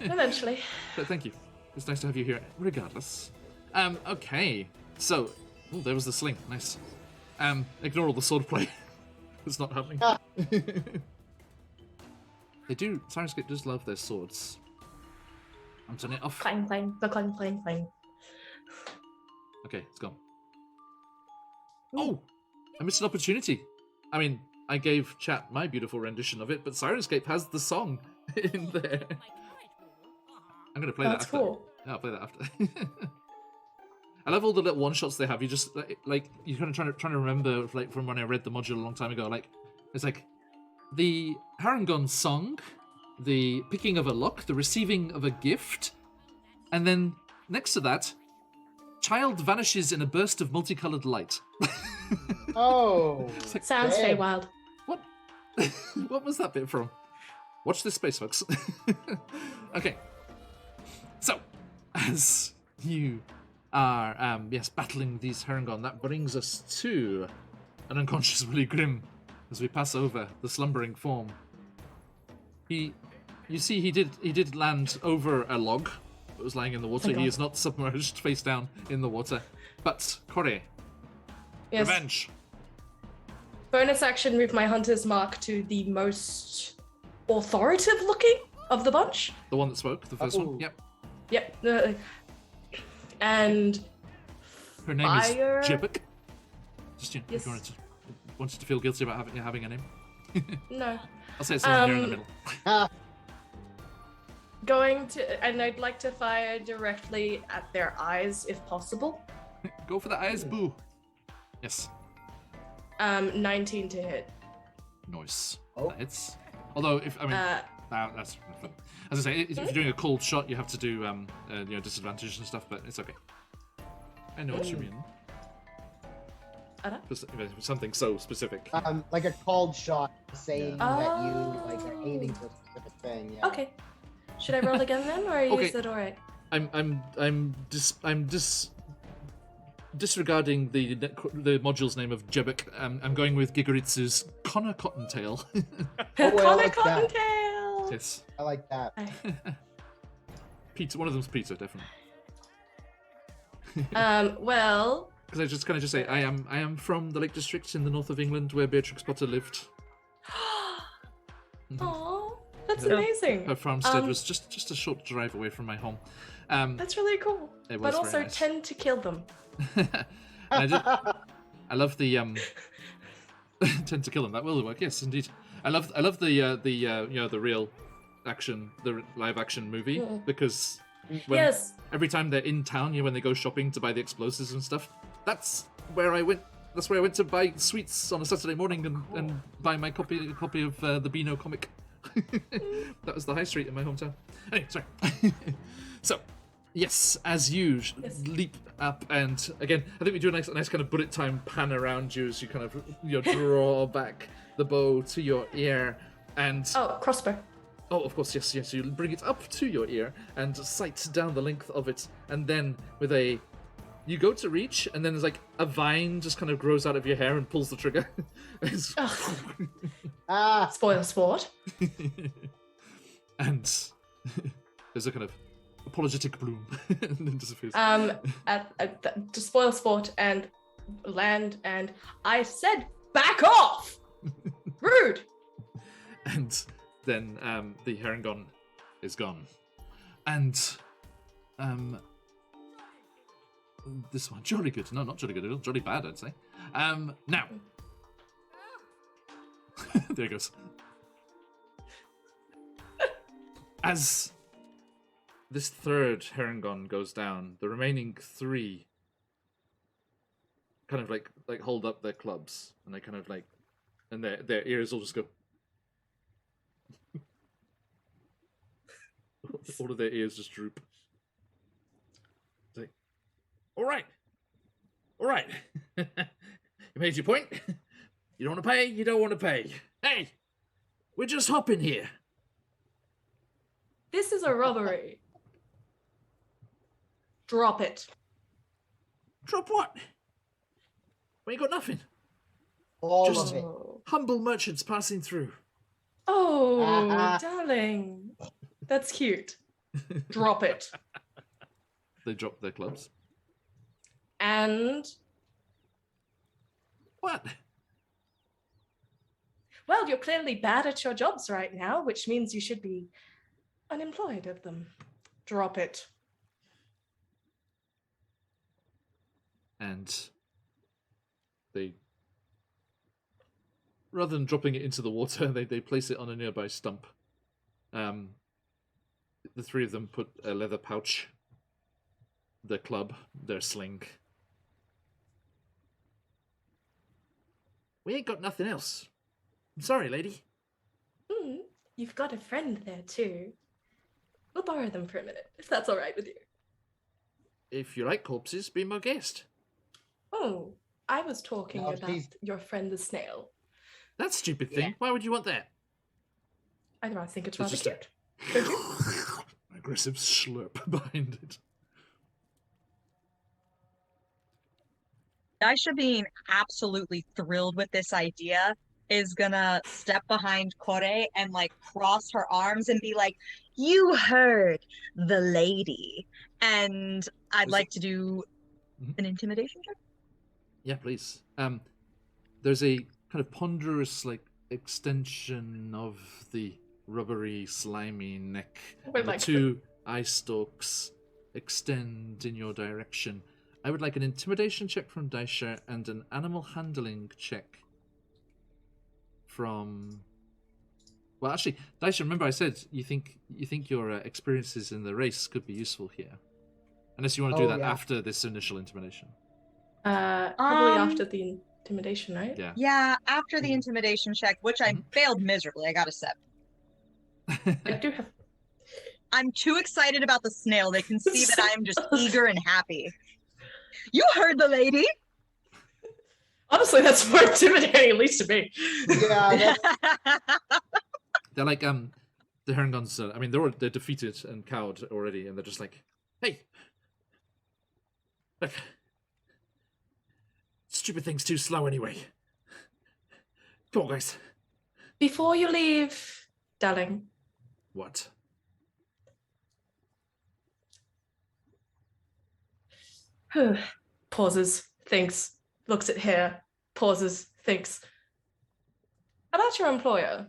Eventually. But thank you. It's nice to have you here, regardless. Okay. So, there was the sling. Nice. Ignore all the swordplay. It's not happening. Sirenscape does love their swords. I'm turning it off. Clang, clang, the clang, clang, clang. Okay, it's gone. Oh! I missed an opportunity. I mean, I gave chat my beautiful rendition of it, but Sirenscape has the song in there. I'm going to play That's that after. cool. Yeah, I'll play that after. I love all the little one-shots they have. You just, like you're kind of trying to remember, like, from when I read the module a long time ago. Like, it's like, the Harangon song, the picking of a lock, the receiving of a gift, and then next to that, child vanishes in a burst of multicolored light. Oh. It's like, Sounds Hey. Feywild. what? What was that bit from? Watch this space, folks. Okay. So, as you are, battling these Harangon, that brings us to an unconscious Willie Grimm as we pass over the slumbering form. You see, he did land over a log that was lying in the water. Thank He God. is not submerged face down in the water. But Kore, Yes. revenge. Bonus action, move my hunter's mark to the most authoritative looking of the bunch. The one that spoke, the first Oh. one. Yep. Yep. And Her name Fire. is Jibbock. Just if Yes. you wanted to feel guilty about having a name. no. I'll say it's somewhere here in the middle. Going to, and I'd like to fire directly at their eyes if possible. Go for the eyes, boo. Yes. 19 to hit. Nice. Oh. That hits. Although, if I mean, that's fun. As I say, if you're doing a cold shot, you have to do disadvantage and stuff, but it's okay. I know what you mean. For something so specific. Like a cold shot saying that you like are aiming for a specific thing. Yeah. Okay. Should I roll again then, or is it alright? I'm disregarding the module's name of Jebek. I'm going with Gigaritsu's Connor Cottontail. Connor Cottontail. Yes. I like that. Pizza. One of them's pizza, definitely. Well. Because I just kind of just say I am from the Lake District in the north of England where Beatrix Potter lived. Aww, that's amazing. Her farmstead was just a short drive away from my home. That's really cool. But also nice. tend to kill them. I love the tend to kill them. That will work. Yes, indeed. I love the real action, the live action movie because every time they're in town, when they go shopping to buy the explosives and stuff, that's where I went. That's where I went to buy sweets on a Saturday morning and buy my copy of the Beano comic. That was the high street in my hometown. Anyway, sorry. So, yes, as you leap up, and again, I think we do a nice kind of bullet time pan around you as you kind of draw back the bow to your ear, and crossbow. Oh, of course, yes. You bring it up to your ear and sight down the length of it, and then you go to reach, and then there's like a vine just kind of grows out of your hair and pulls the trigger. Spoil sport. And there's a kind of apologetic bloom and then disappears. To spoil sport and land, and I said, back off! Rude! And then the Herringon is gone. And this one, jolly good. No, not jolly good, jolly bad, I'd say. Now. There it goes. As this third Herringon goes down, the remaining three kind of like hold up their clubs, and they kind of like, and their ears will just go. All of their ears just droop. It's like, all right. You made your point. You don't want to pay. You don't want to pay. Hey, we're just hopping here. This is a robbery. Drop it. Drop what? We ain't got nothing. All just of it. humble merchants passing through. Oh, darling. That's cute. Drop it. They drop their clubs. And? What? Well, you're clearly bad at your jobs right now, which means you should be unemployed at them. Drop it. And they, rather than dropping it into the water, they place it on a nearby stump. The three of them put a leather pouch, their club, their sling. We ain't got nothing else. I'm sorry, lady. You've got a friend there too. We'll borrow them for a minute, if that's all right with you. If you like corpses, be my guest. Oh, I was talking about your friend the snail. That stupid thing. Yeah. Why would you want that? I don't know, I think it's rather just cute. Aggressive slurp behind it. Daisha, being absolutely thrilled with this idea, is gonna step behind Kore and like cross her arms and be like, "You heard the lady." And I'd like to do an intimidation check. Yeah, please. There's a kind of ponderous like extension of the rubbery, slimy neck. The two eye stalks extend in your direction. I would like an intimidation check from Daisha and an animal handling check from... Well, actually, Daisha, remember I said you think your experiences in the race could be useful here. Unless you want to do that after this initial intimidation. Probably after the intimidation, right? Yeah. Yeah, after the intimidation check, which I failed miserably. I got a 7. I do have. I'm too excited about the snail. They can see that I'm just eager and happy. You heard the lady. Honestly, that's more intimidating, at least to me. Yeah, They're like the Herngons. I mean, they're defeated and cowed already, and they're just like, "Hey, look, stupid thing's too slow anyway. Come on, guys." Before you leave, darling. What? Pauses, thinks, looks at hair, pauses, thinks. About your employer.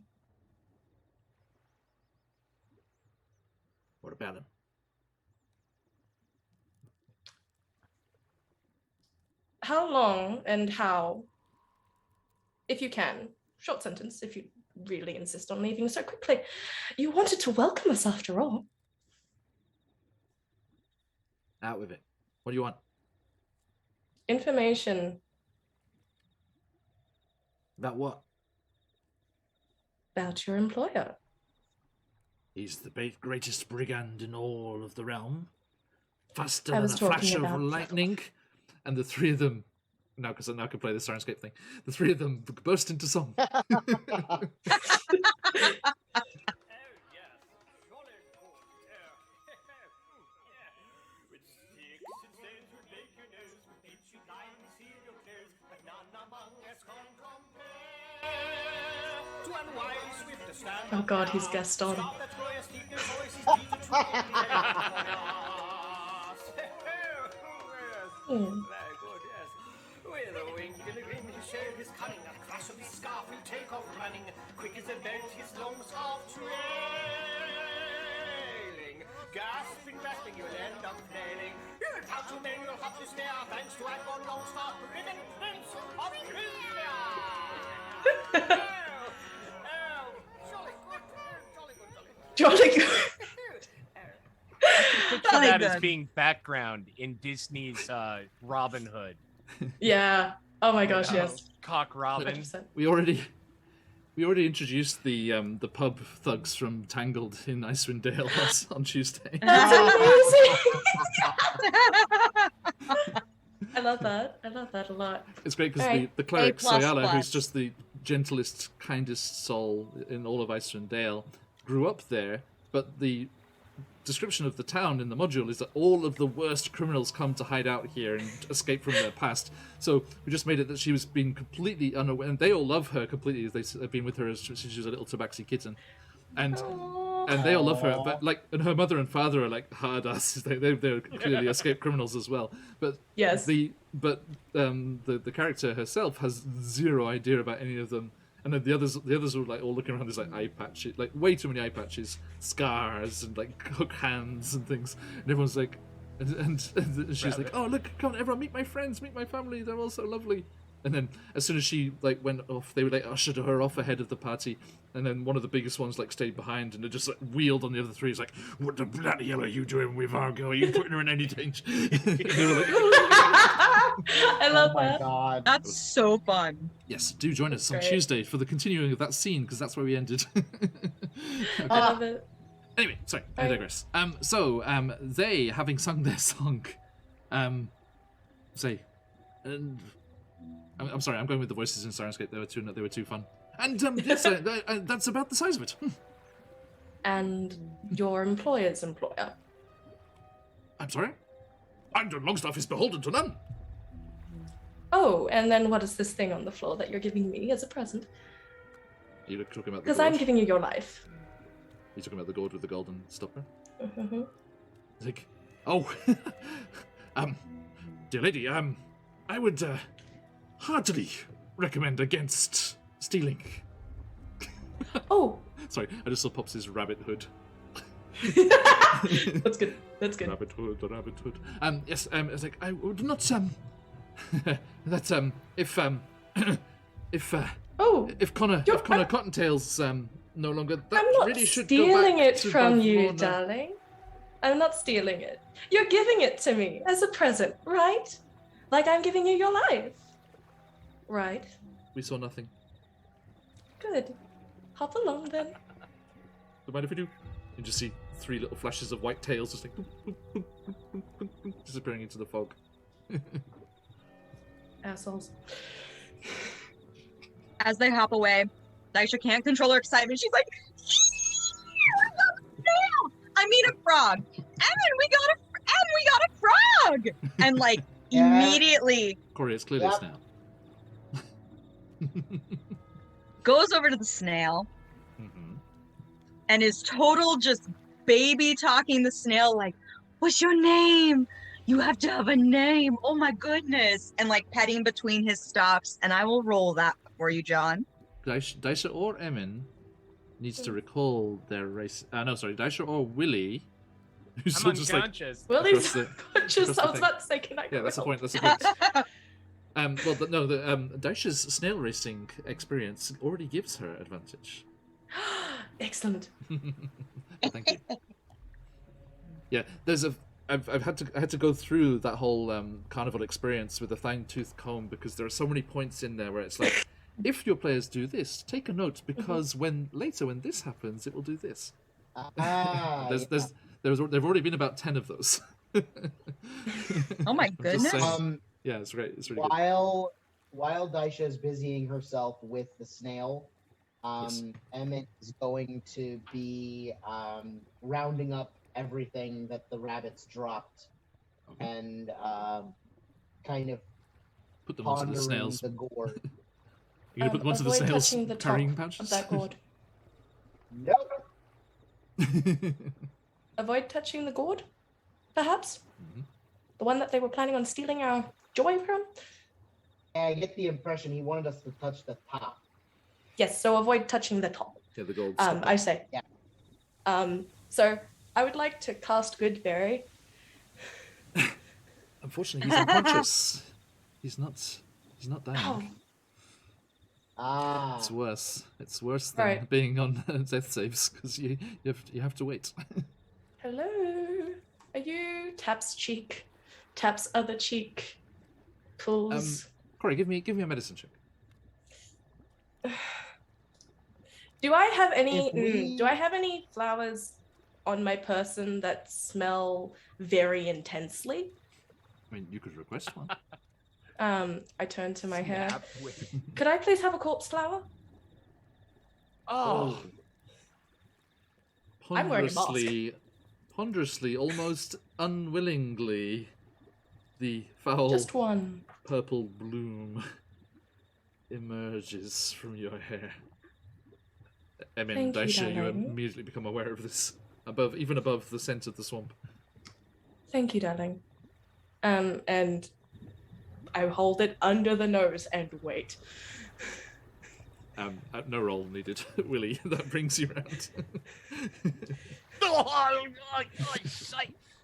What about him? How long and how, if you can, short sentence, if you really insist on leaving so quickly. You wanted to welcome us after all. Out with it. What do you want? Information About what? about your employer. He's the greatest brigand in all of the realm. Faster I than was a flash talking of about lightning. And the three of them, now because I now can play the Sirenscape thing, the three of them burst into song. Oh God, he's Gaston. Very good, yes. With a wink and a grin, he showed his cunning. A crash of his scarf, he'll take off running. Quick as a bolt, his long scarf trailing. Gasping, grasping, you'll end up flailing. You'll pout to men, you'll have to snare. Thanks to Agron Longstaff, ribbon prince of Privia. Jolly good. Picture that as good. being background in Disney's Robin Hood. Yeah. Oh my gosh, yes. Cock Robin. 100%. We already introduced the pub thugs from Tangled in Icewind Dale on Tuesday. That's amazing. I love that. I love that a lot. It's great because Alright. the cleric A++. Sayala, who's just the gentlest, kindest soul in all of Icewind Dale, grew up there, but the description of the town in the module is that all of the worst criminals come to hide out here and escape from their past. So we just made it that she was being completely unaware, and they all love her completely. They've been with her since she was a little tabaxi kitten, and they all love her. But and her mother and father are like hard asses. They're clearly escaped criminals as well. But Yes. the character herself has zero idea about any of them. And then the others were like all looking around. There's like eye patches, like way too many eye patches, scars, and like hook hands and things. And everyone's like, and she's like, "Oh look, come on, everyone, meet my friends, meet my family. They're all so lovely." And then as soon as she like went off, they were like ushered her off ahead of the party. And then one of the biggest ones like stayed behind and it just like wheeled on the other three. He's like, "What the bloody hell are you doing with our girl? Are you putting her in any danger?" And they were like, I love oh my that. god. That's so fun. "Yes, do join us on Great. Tuesday for the continuing of that scene because that's where we ended." I love it. Anyway, sorry, I digress. They, having sung their song, say, and I'm sorry, I'm going with the voices in Sirenscape. They were too fun. And yes, that's about the size of it. And your employer's employer. I'm sorry. Andrew Longstaff is beholden to none. Oh, and then what is this thing on the floor that you're giving me as a present? You look talking about the Because gourd. I'm giving you your life. You're talking about the gourd with the golden stopper. Mm-hmm. It's like, oh, dear lady, I would heartily recommend against stealing. Oh, Sorry, I just saw Pops' rabbit hood. that's good. That's good. Rabbit hood, the rabbit hood. Yes, it's like I would not that if Connor Cottontail's no longer that I'm not really should go stealing back it to from you, Bavlorna. darling. I'm not stealing it. You're giving it to me as a present, right? Like I'm giving you your life. Right. We saw nothing. Good. Hop along then. Don't mind if we do. You just see 3 little flashes of white tails just like boop, boop, boop, boop, boop, boop, boop, disappearing into the fog. Assholes. As they hop away, Daisha can't control her excitement. She's like, I mean a frog. And we got a frog. And like immediately Corey, it's clearly a snail. goes over to the snail and is total just baby talking the snail like, what's your name? You have to have a name. Oh my goodness. And like petting between his stops. And I will roll that for you, John. Daisha or Emin needs to recall their race. No, sorry, Daisha or Willie. Who's I'm still just unconscious. Willie's across unconscious. I was thing. about to say, can I Yeah, that's the roll? point. That's the point. Daisha's snail racing experience already gives her advantage. Excellent. Thank you. Yeah, I had to go through that whole carnival experience with the fine-tooth comb because there are so many points in there where it's like, if your players do this, take a note because when this happens, it will do this. There've already been about 10 of those. Oh my I'm just goodness. saying. Yeah, it's great. It's really good. While Daisha is busying herself with the snail, Emmett is going to be rounding up everything that the rabbits dropped and kind of Put them onto the pondering snails. the gourd. You're gonna put them onto the avoid snails touching the carrying top pouches? of that gourd. Nope. Avoid touching the gourd, perhaps? The one that they were planning on stealing our joy from? I get the impression he wanted us to touch the top. Yes, so avoid touching the top. Yeah, the gold. I say. Yeah. So I would like to cast Good Berry. Unfortunately, he's unconscious. He's not dying. Oh, It's worse. It's worse than Right. being on death saves because you have to wait. hello. Are you Tap's cheek? Tap's other cheek pulls. Corey, give me a medicine check. Do I have any? If we- Do I have any flowers on my person that smell very intensely? I mean, you could request one. I turn to my hair. Snap with- Could I please have a corpse flower? Oh, I'm wearing a mask. Ponderously, almost unwillingly, the foul Just one. purple bloom emerges from your hair. I mean, Thank you, Daisha, you darling. immediately become aware of this, even above the scent of the swamp. Thank you, darling. And I hold it under the nose and wait. No roll needed, Willie. That brings you round.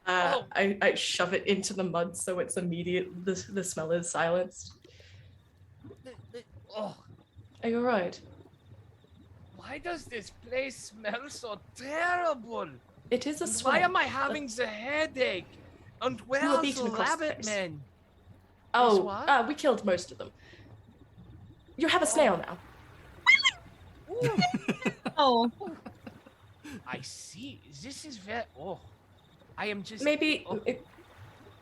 I shove it into the mud so it's immediate. The smell is silenced. oh, Are you alright? why does this place smell so terrible? It is a And swamp. why am I having the headache? And where You were are beaten the across the rabbit face. men? Oh, what? we killed most of them. You have a snail now. Oh, I see. This is very. Oh, I am just. Maybe Oh.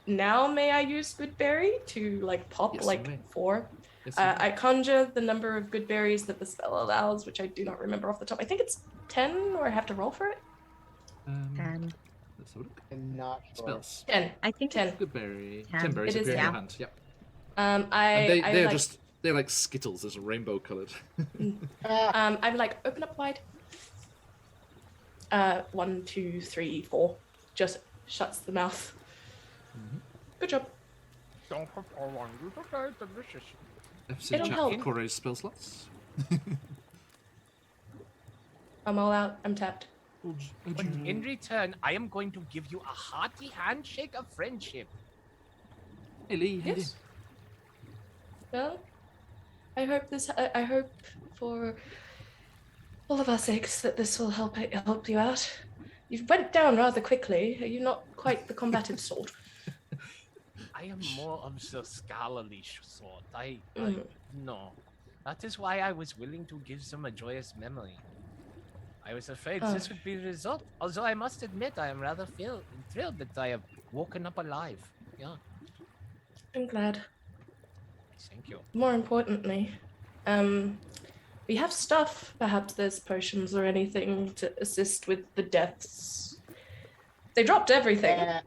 now may I use good berry to like pop Yes, you may. like 4? Yes, you I conjure the number of good berries that the spell allows, which I do not remember off the top. I think it's 10, or I have to roll for it. and Let's have a look. I'm not sure. Spells. 10. I think 10. Good berry. 10. 10 berries It is, appear in your yeah. hand. Yep. And They're like, they're like Skittles. There's a rainbow coloured. I'm like, open up wide. 1, 2, 3, 4. Just shuts the mouth. Good job. Don't have all one. Okay, delicious. FC It'll chat help. Corey's spell slots. I'm all out. I'm tapped. But in return, I am going to give you a hearty handshake of friendship. Hey Lee, how you Yes. Well, I hope this. I hope for all of our sakes that this will help you out. You went down rather quickly. Are you not quite the combative sort? I am more of the scholarly sort. Mm. No. That is why I was willing to give them a joyous memory. I was afraid Oh. this would be the result. Although I must admit, I am rather thrilled that I have woken up alive. Yeah, I'm glad. thank you. More importantly, we have stuff. Perhaps there's potions or anything to assist with the deaths. They dropped everything. Yeah,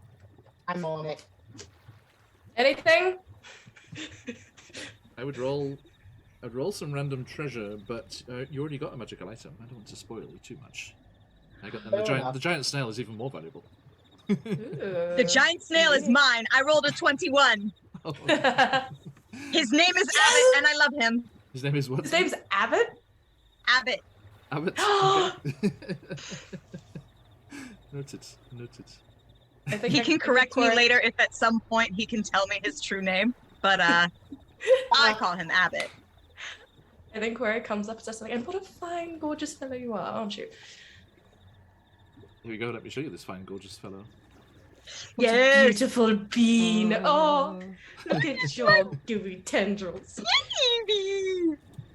I'm on it. Anything? I would roll some random treasure, but you already got a magical item. I don't want to spoil you too much. And the giant snail is even more valuable. The giant snail is mine. I rolled a 21. Oh, His name is Abbott, and I love him. his name is what? His name's Abbott? Abbott. Abbott. Okay. Noted. I think He can correct me later if at some point he can tell me his true name, but I call him Abbott. I think where it comes up is just like, and what a fine, gorgeous fellow you are, aren't you? Here we go. Let me show you this fine, gorgeous fellow. What a Yes. beautiful bean. Oh, look at your gooey tendrils.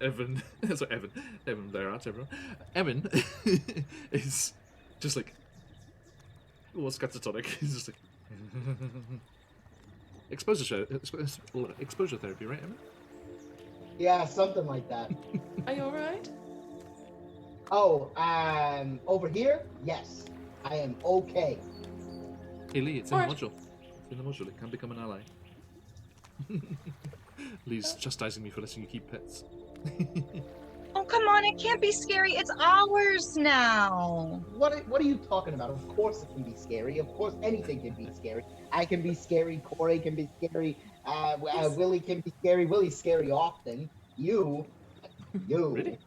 Evan. Sorry, Evan. Evan, there art everyone. Evan is just like, what's catatonic? He's just like exposure therapy, right, Evan? Yeah, something like that. Are you alright? Oh, over here? Yes, I am okay. Hey Lee, it's in the Alright. module. It's in the module. It can become an ally. Lee's chastising me for letting you keep pets. Oh, come on, it can't be scary. It's ours now. What are you talking about? Of course it can be scary. Of course anything can be scary. I can be scary. Corey can be scary. Willie can be scary. Willie's scary often. You. Really?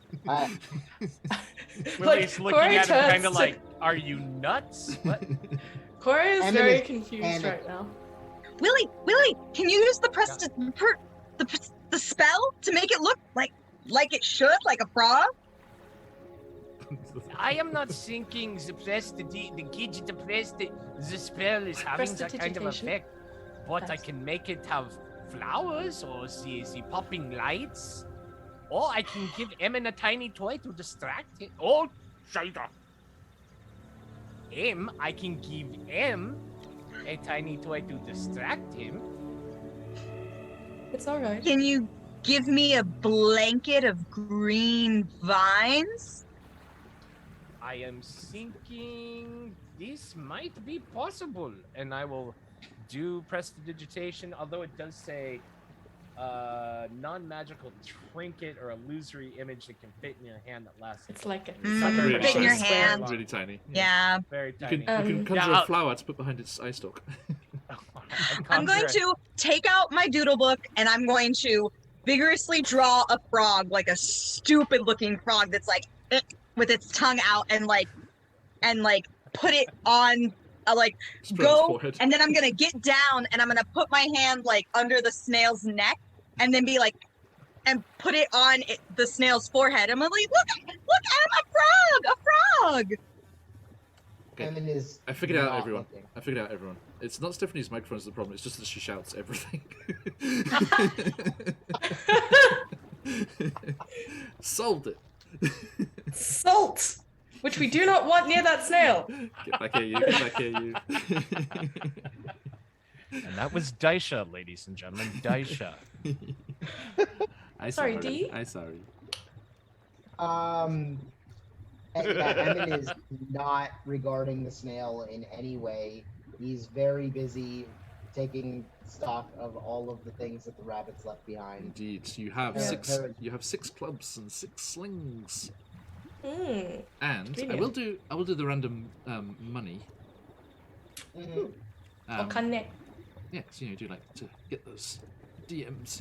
Willie's Like, looking Corey at him turns kind of to- like, are you nuts? What? Corey is Emma very is confused panicked. right now. Willie, can you use the spell to make it look like it should, like a frog? I am not thinking the kid depressed the spell is having that kind of Prestidigitation. effect. But I Thanks. can make it have flowers or the popping lights. Or I can give Emin a tiny toy to distract him. Oh, shoulder. I can give M a tiny toy to distract him. It's alright. Can you give me a blanket of green vines? I am thinking this might be possible, and I will do prestidigitation, although it does say non-magical trinket or illusory image that can fit in your hand that lasts. It's like a, Mm, like a Really fit in your tiny. hand. Really tiny. Yeah. Very You tiny. can conjure Yeah, a flower to put behind its eye stalk. I'm going to take out my doodle book and I'm going to vigorously draw a frog, like a stupid looking frog that's like with its tongue out and put it on Spread its go forehead. and then I'm gonna get down and I'm gonna put my hand like under the snail's neck and then be like and put it on the snail's forehead. I'm like, look, I'm a frog. Okay. Emin is. I figured it out, not everyone. looking. I figured out, everyone. It's not Stephanie's microphone is the problem. It's just that she shouts everything. Solved it. salt, which we do not want near that snail. Get back here, you. Get back here, you. And that was Daisha, ladies and gentlemen. Daisha. I Sorry, sorry. D? I sorry. Emin is not regarding the snail in any way. He's very busy taking stock of all of the things that the rabbits left behind. Indeed, you have Yeah, six. very- You have 6 clubs and 6 slings. Mm. And Convenient. I will do the random money. Mhm. What kind of Yeah, so you do like to get those DMs.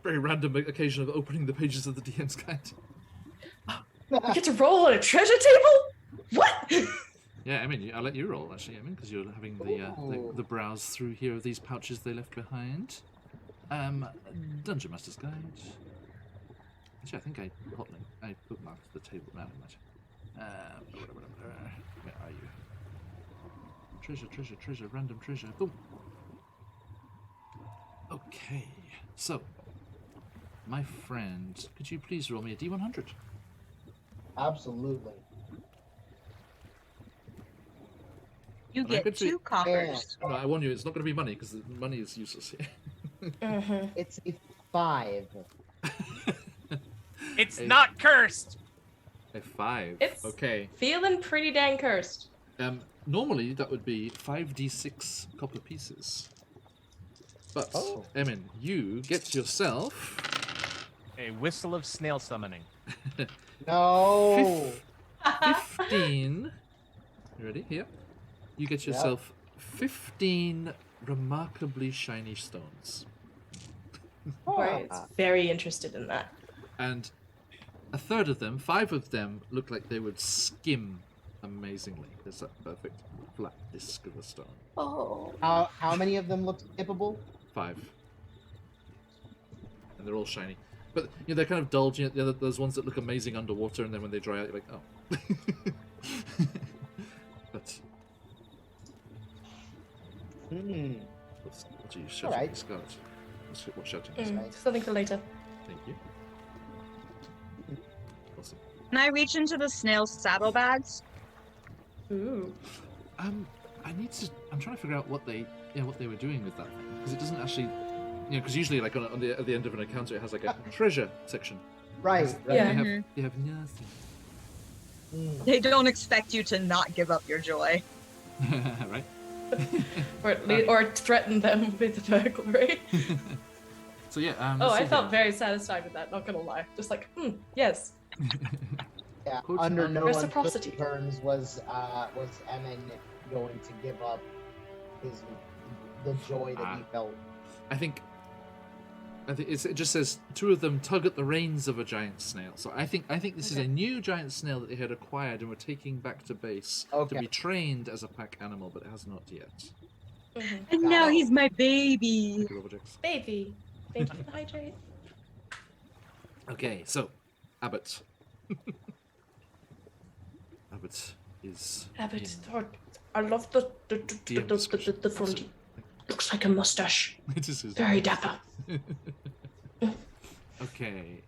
Very random occasion of opening the pages of the DM's guide. We get to roll on a treasure table? What? Yeah, I mean, I'll let you roll actually, I mean, because you're having Ooh. the browse through here of these pouches they left behind. Dungeon Master's Guide. Actually, I think I bookmarked the table now, didn't I? Where are you? Treasure, random treasure. Boom. Okay, so, my friend, could you please roll me a D100? Absolutely. You And I get could see- 2 coppers. No, I warn you, it's not going to be money, because money is useless here. It's a 5. It's not cursed. A 5. It's Okay. feeling pretty dang cursed. Normally, that would be 5d6 copper pieces. But, Oh. Emin, you get yourself... A whistle of snail summoning. No. 15. You ready? Here. You get yourself 15 remarkably shiny stones. Corey's very interested in that. And a third of them, 5 of them, look like they would skim amazingly. There's that perfect flat disc of a stone. Oh. How many of them look skippable? 5. And they're all shiny. But you know, they're kind of dull. You know, there's ones that look amazing underwater, and then when they dry out, you're like, oh. But what are you shouting, Alright. Scarlet? What's shouting? Something for later. Thank you. Awesome. Can I reach into the snail's saddlebags? Ooh. I need to. I'm trying to figure out what they were doing with that thing, because it doesn't actually, because usually like at the end of an encounter it has like a treasure section. Right. Yeah. You have nothing. They don't expect you to not give up your joy. Right. Or threaten them with a burglary. So yeah. I felt very satisfied with that. Not gonna lie. Just like, yes. Yeah. Quote Under no reciprocity. terms was Emin going to give up the joy that he felt. I think it just says 2 of them tug at the reins of a giant snail. So I think this is a new giant snail that they had acquired and were taking back to base to be trained as a pack animal, but it has not yet. And now he's my baby. Thank you, Robojax. Baby. Thank you for the hydrate. Okay, so Abbott. Abbott is. Abbott. I love the front. Looks like a mustache. It is his Very dapper. Okay.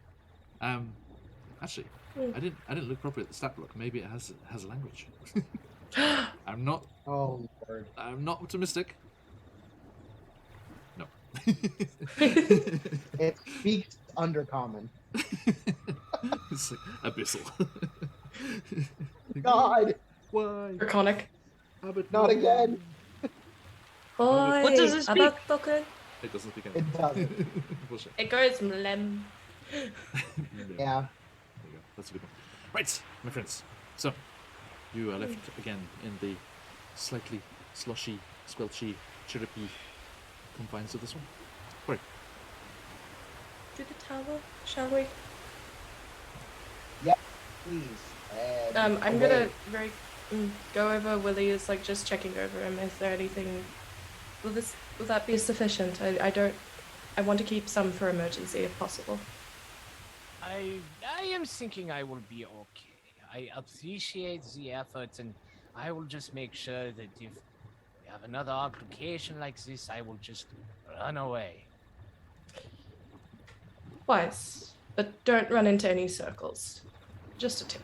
Actually, I didn't look properly at the stat block. Maybe it has a language. I'm not. Oh Lord. I'm not optimistic. No. It speaks undercommon. It's like abyssal. God. Why? Draconic. Abbott, Not no. again. What does it speak? It doesn't speak It anything. doesn't. Bullshit. It goes mlem. Yeah. Yeah. There you go. That's a good one. Right, my friends. So, you are left again in the slightly sloshy, squelchy, chirrupy confines of this one. Corey. To the tower, shall we? Please. I'm away. gonna go over Willie is like just checking over him. Is there anything? Will that be sufficient? I want to keep some for emergency if possible. I am thinking I will be okay. I appreciate the efforts, and I will just make sure that if we have another application like this, I will just run away. Wise, but don't run into any circles. Just a tip.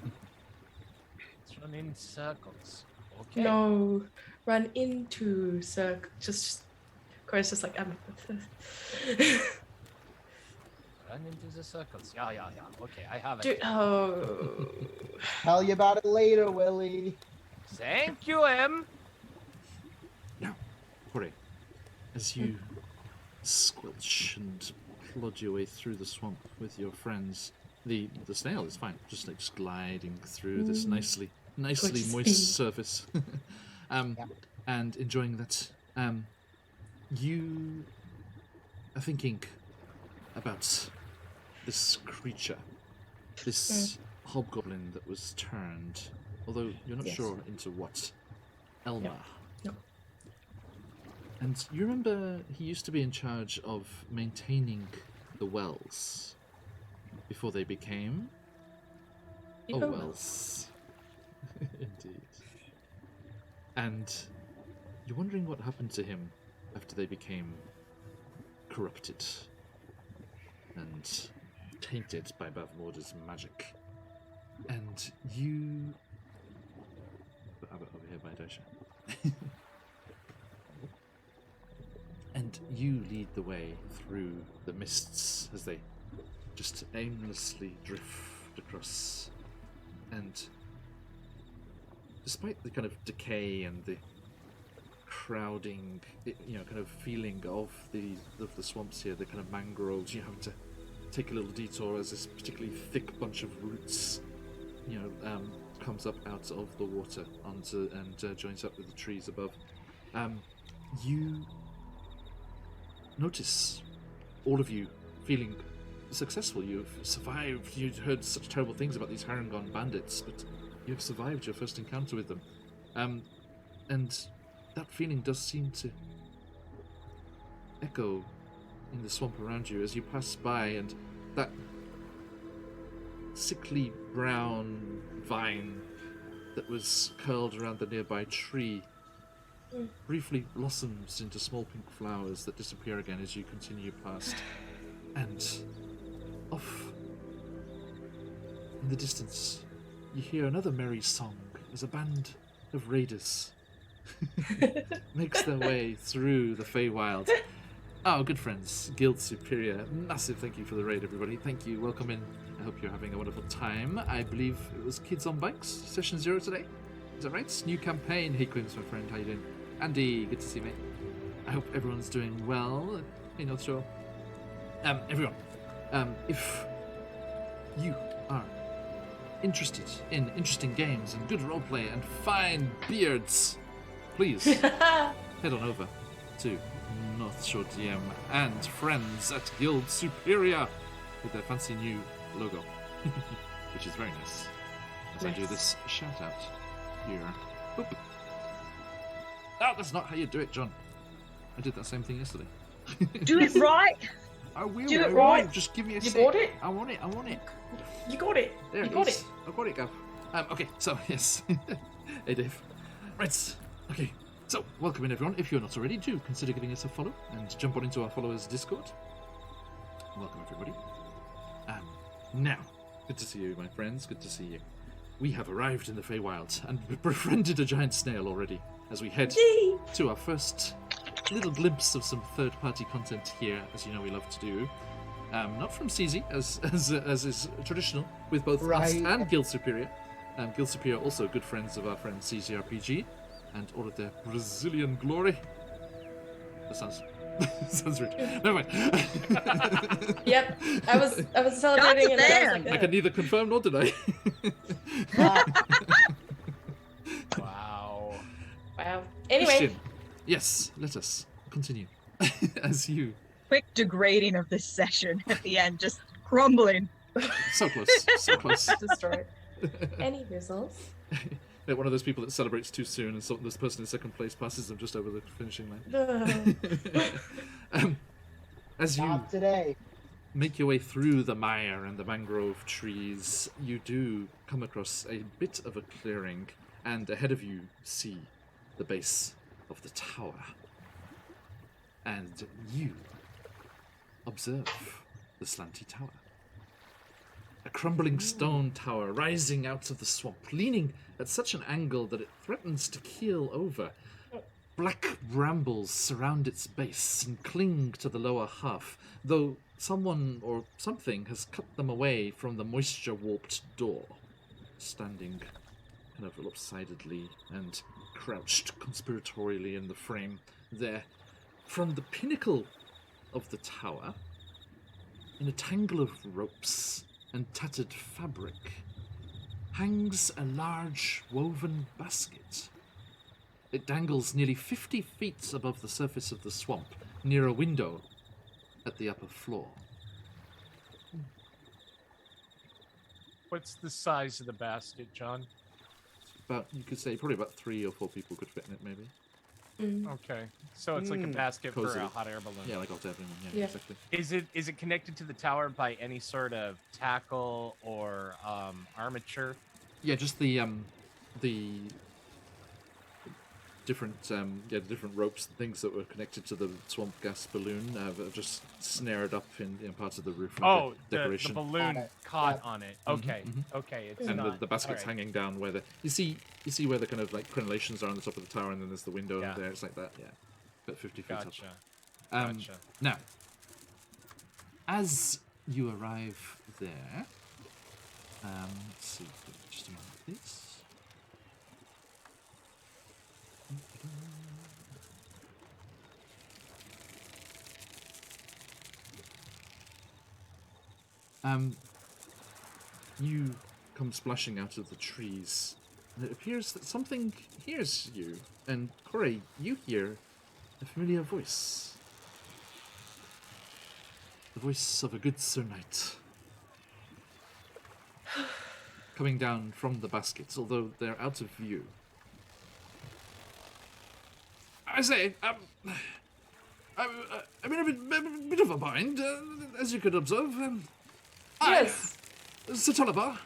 Let's run in circles. Okay. No, run into circles. Just, Corey's just like, Run into the circles. Yeah. Okay, I have it. Dude, oh. Tell you about it later, Willie. Thank you, Em. Now, Corey, as you squelch and plod your way through the swamp with your friends, the snail is fine, just like gliding through this nicely Gorgeous moist speed. surface, and enjoying that. You are thinking about this creature, this hobgoblin that was turned, although you're not sure into what. Elmar. No. And you remember he used to be in charge of maintaining the wells before they became wells. Indeed. And you're wondering what happened to him after they became corrupted and tainted by Bavmorda's magic. And you... over here by Dosha. And you lead the way through the mists as they just aimlessly drift across. And despite the kind of decay and the crowding, kind of feeling of the swamps here, the kind of mangroves, you have to take a little detour as this particularly thick bunch of roots, comes up out of the water onto and joins up with the trees above. You notice all of you feeling successful. You've survived. You'd heard such terrible things about these Harangon bandits, but you've survived your first encounter with them. And that feeling does seem to echo in the swamp around you as you pass by, and that sickly brown vine that was curled around the nearby tree briefly blossoms into small pink flowers that disappear again as you continue past. And off in the distance, you hear another merry song as a band of raiders makes their way through the Feywild. Our good friends, Guild Superior, massive thank you for the raid, everybody. Thank you, welcome in. I hope you're having a wonderful time. I believe it was Kids on Bikes, session 0 today. Is that right? New campaign. Hey, Quims, my friend, how you doing? Andy, good to see you, mate. I hope everyone's doing well. Hey, not sure. Everyone, if you are interested in interesting games and good roleplay and fine beards, please head on over to North Shore DM and friends at Guild Superior with their fancy new logo, which is very nice. As I do this shout out here. Boop. Oh, that's not how you do it, John. I did that same thing yesterday. Do it right. I will. Do it right. Will. Just give me a You sec. got it? I want it. You got it. There You it got is. it. I got it, Gav. Okay, so yes. Hey, Dave. Right. Okay. So, welcome in, everyone. If you're not already, do consider giving us a follow and jump on into our followers' Discord. Welcome, everybody. Now, good to see you, my friends. Good to see you. We have arrived in the Feywild and befriended a giant snail already as we head to our first little glimpse of some third-party content here, as you know we love to do. Not from CZ, as is traditional with both us and Guild Superior. Guild Superior also good friends of our friend CZRPG and all of their Brazilian glory. That sounds rude. Never mind. Yep, I was celebrating and then I was like, I can neither confirm nor deny. Wow. Anyway. Christian, yes, let us continue. As you... Quick degrading of this session at the end, just crumbling. So close, so close. Destroyed. Any results? They're one of those people that celebrates too soon, and so this person in second place passes them just over the finishing line. As you Not today. make your way through the mire and the mangrove trees, you do come across a bit of a clearing, and ahead of you see the base of the tower. And you observe the slanty tower. A crumbling stone tower rising out of the swamp, leaning at such an angle that it threatens to keel over. Black brambles surround its base and cling to the lower half, though someone or something has cut them away from the moisture-warped door, standing kind of lopsidedly and crouched conspiratorially in the frame there. From the pinnacle of the tower, in a tangle of ropes and tattered fabric, hangs a large woven basket. It dangles nearly 50 feet above the surface of the swamp, near a window at the upper floor. What's the size of the basket, John? About, you could say, probably about 3 or 4 people could fit in it, maybe. Okay, so it's like a basket Cozy. for a hot air balloon. Yeah, like all everyone. Yeah. Exactly. Is it connected to the tower by any sort of tackle or armature? Yeah, just the different different ropes and things that were connected to the swamp gas balloon have just snared up in parts of the roof. Oh, the decoration. the balloon caught on it. Okay, okay, it's And not. the basket's all right. hanging down where you see where the kind of like crenellations are on the top of the tower, and then there's the window there. It's like that, yeah. About 50 feet Gotcha. up. Gotcha. Now, as you arrive there, let's see, just a moment, please. You come splashing out of the trees, and it appears that something hears you. And Corey, you hear a familiar voice. The voice of a good Sir Knight. Coming down from the baskets, although they're out of view. I say, I'm in a bit of a bind, as you could observe. Yes. Sir Tulliver,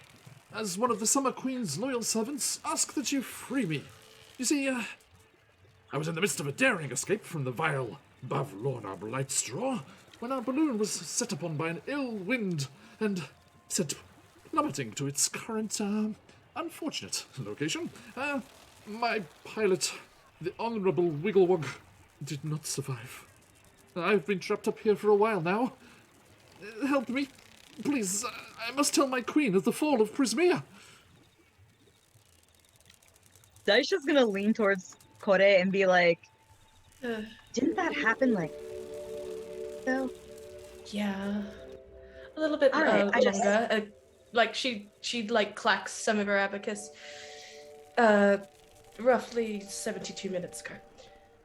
as one of the Summer Queen's loyal servants, ask that you free me. You see, I was in the midst of a daring escape from the vile Bavlorna Blightstraw when our balloon was set upon by an ill wind and sent plummeting to its current, unfortunate location. My pilot, the Honourable Wigglewog, did not survive. I've been trapped up here for a while now. Help me. Please, I must tell my queen of the fall of Prismea. Daisha's gonna lean towards Kore and be like, didn't that happen, like, so? Yeah. A little bit All right, longer. Like, she like, clacks some of her abacus. Roughly 72 minutes ago.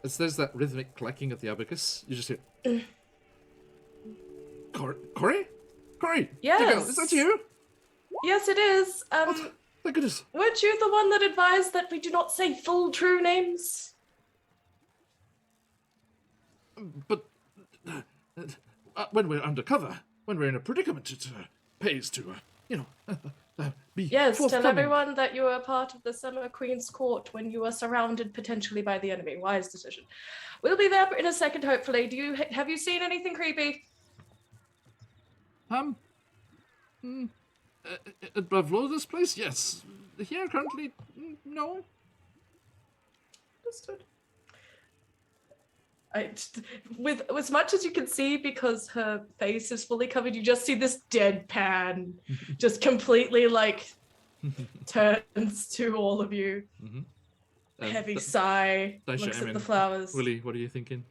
As there's that rhythmic clacking of the abacus, you just hear... Corey? Corey? Yes. Dear girl, is that you? Yes, it is. What? My goodness. Weren't you the one that advised that we do not say full true names? But when we're undercover, when we're in a predicament, it pays to, be Yes, tell forthcoming. everyone that you are part of the Summer Queen's court when you are surrounded potentially by the enemy. Wise decision. We'll be there in a second, hopefully. Have you seen anything creepy? At Bavlorna's place, yes. Here currently, no. Understood. With as much as you can see, because her face is fully covered, you just see this deadpan, just completely like turns to all of you. Heavy sigh, Daisha, looks at the flowers. Willie, what are you thinking?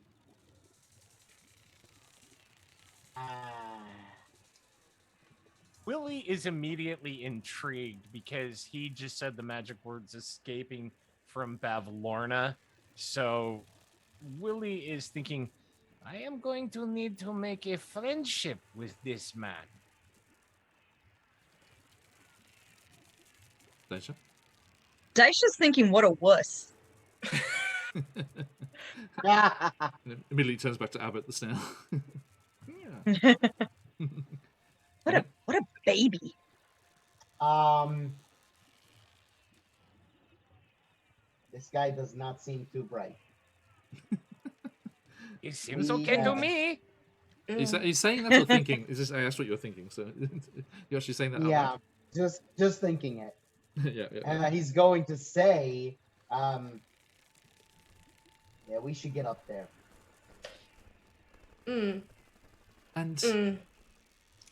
Willie is immediately intrigued because he just said the magic words escaping from Bavlorna. So Willie is thinking, I am going to need to make a friendship with this man. Daisha? Daisha's thinking, what a wuss. And immediately turns back to Abbott the snail. What a baby. This guy does not seem too bright. It seems okay to me. He's saying that or thinking? Is this? I asked what you're thinking, so you're actually saying that out Yeah, loud? just thinking it. yeah. And he's going to say, yeah, we should get up there. And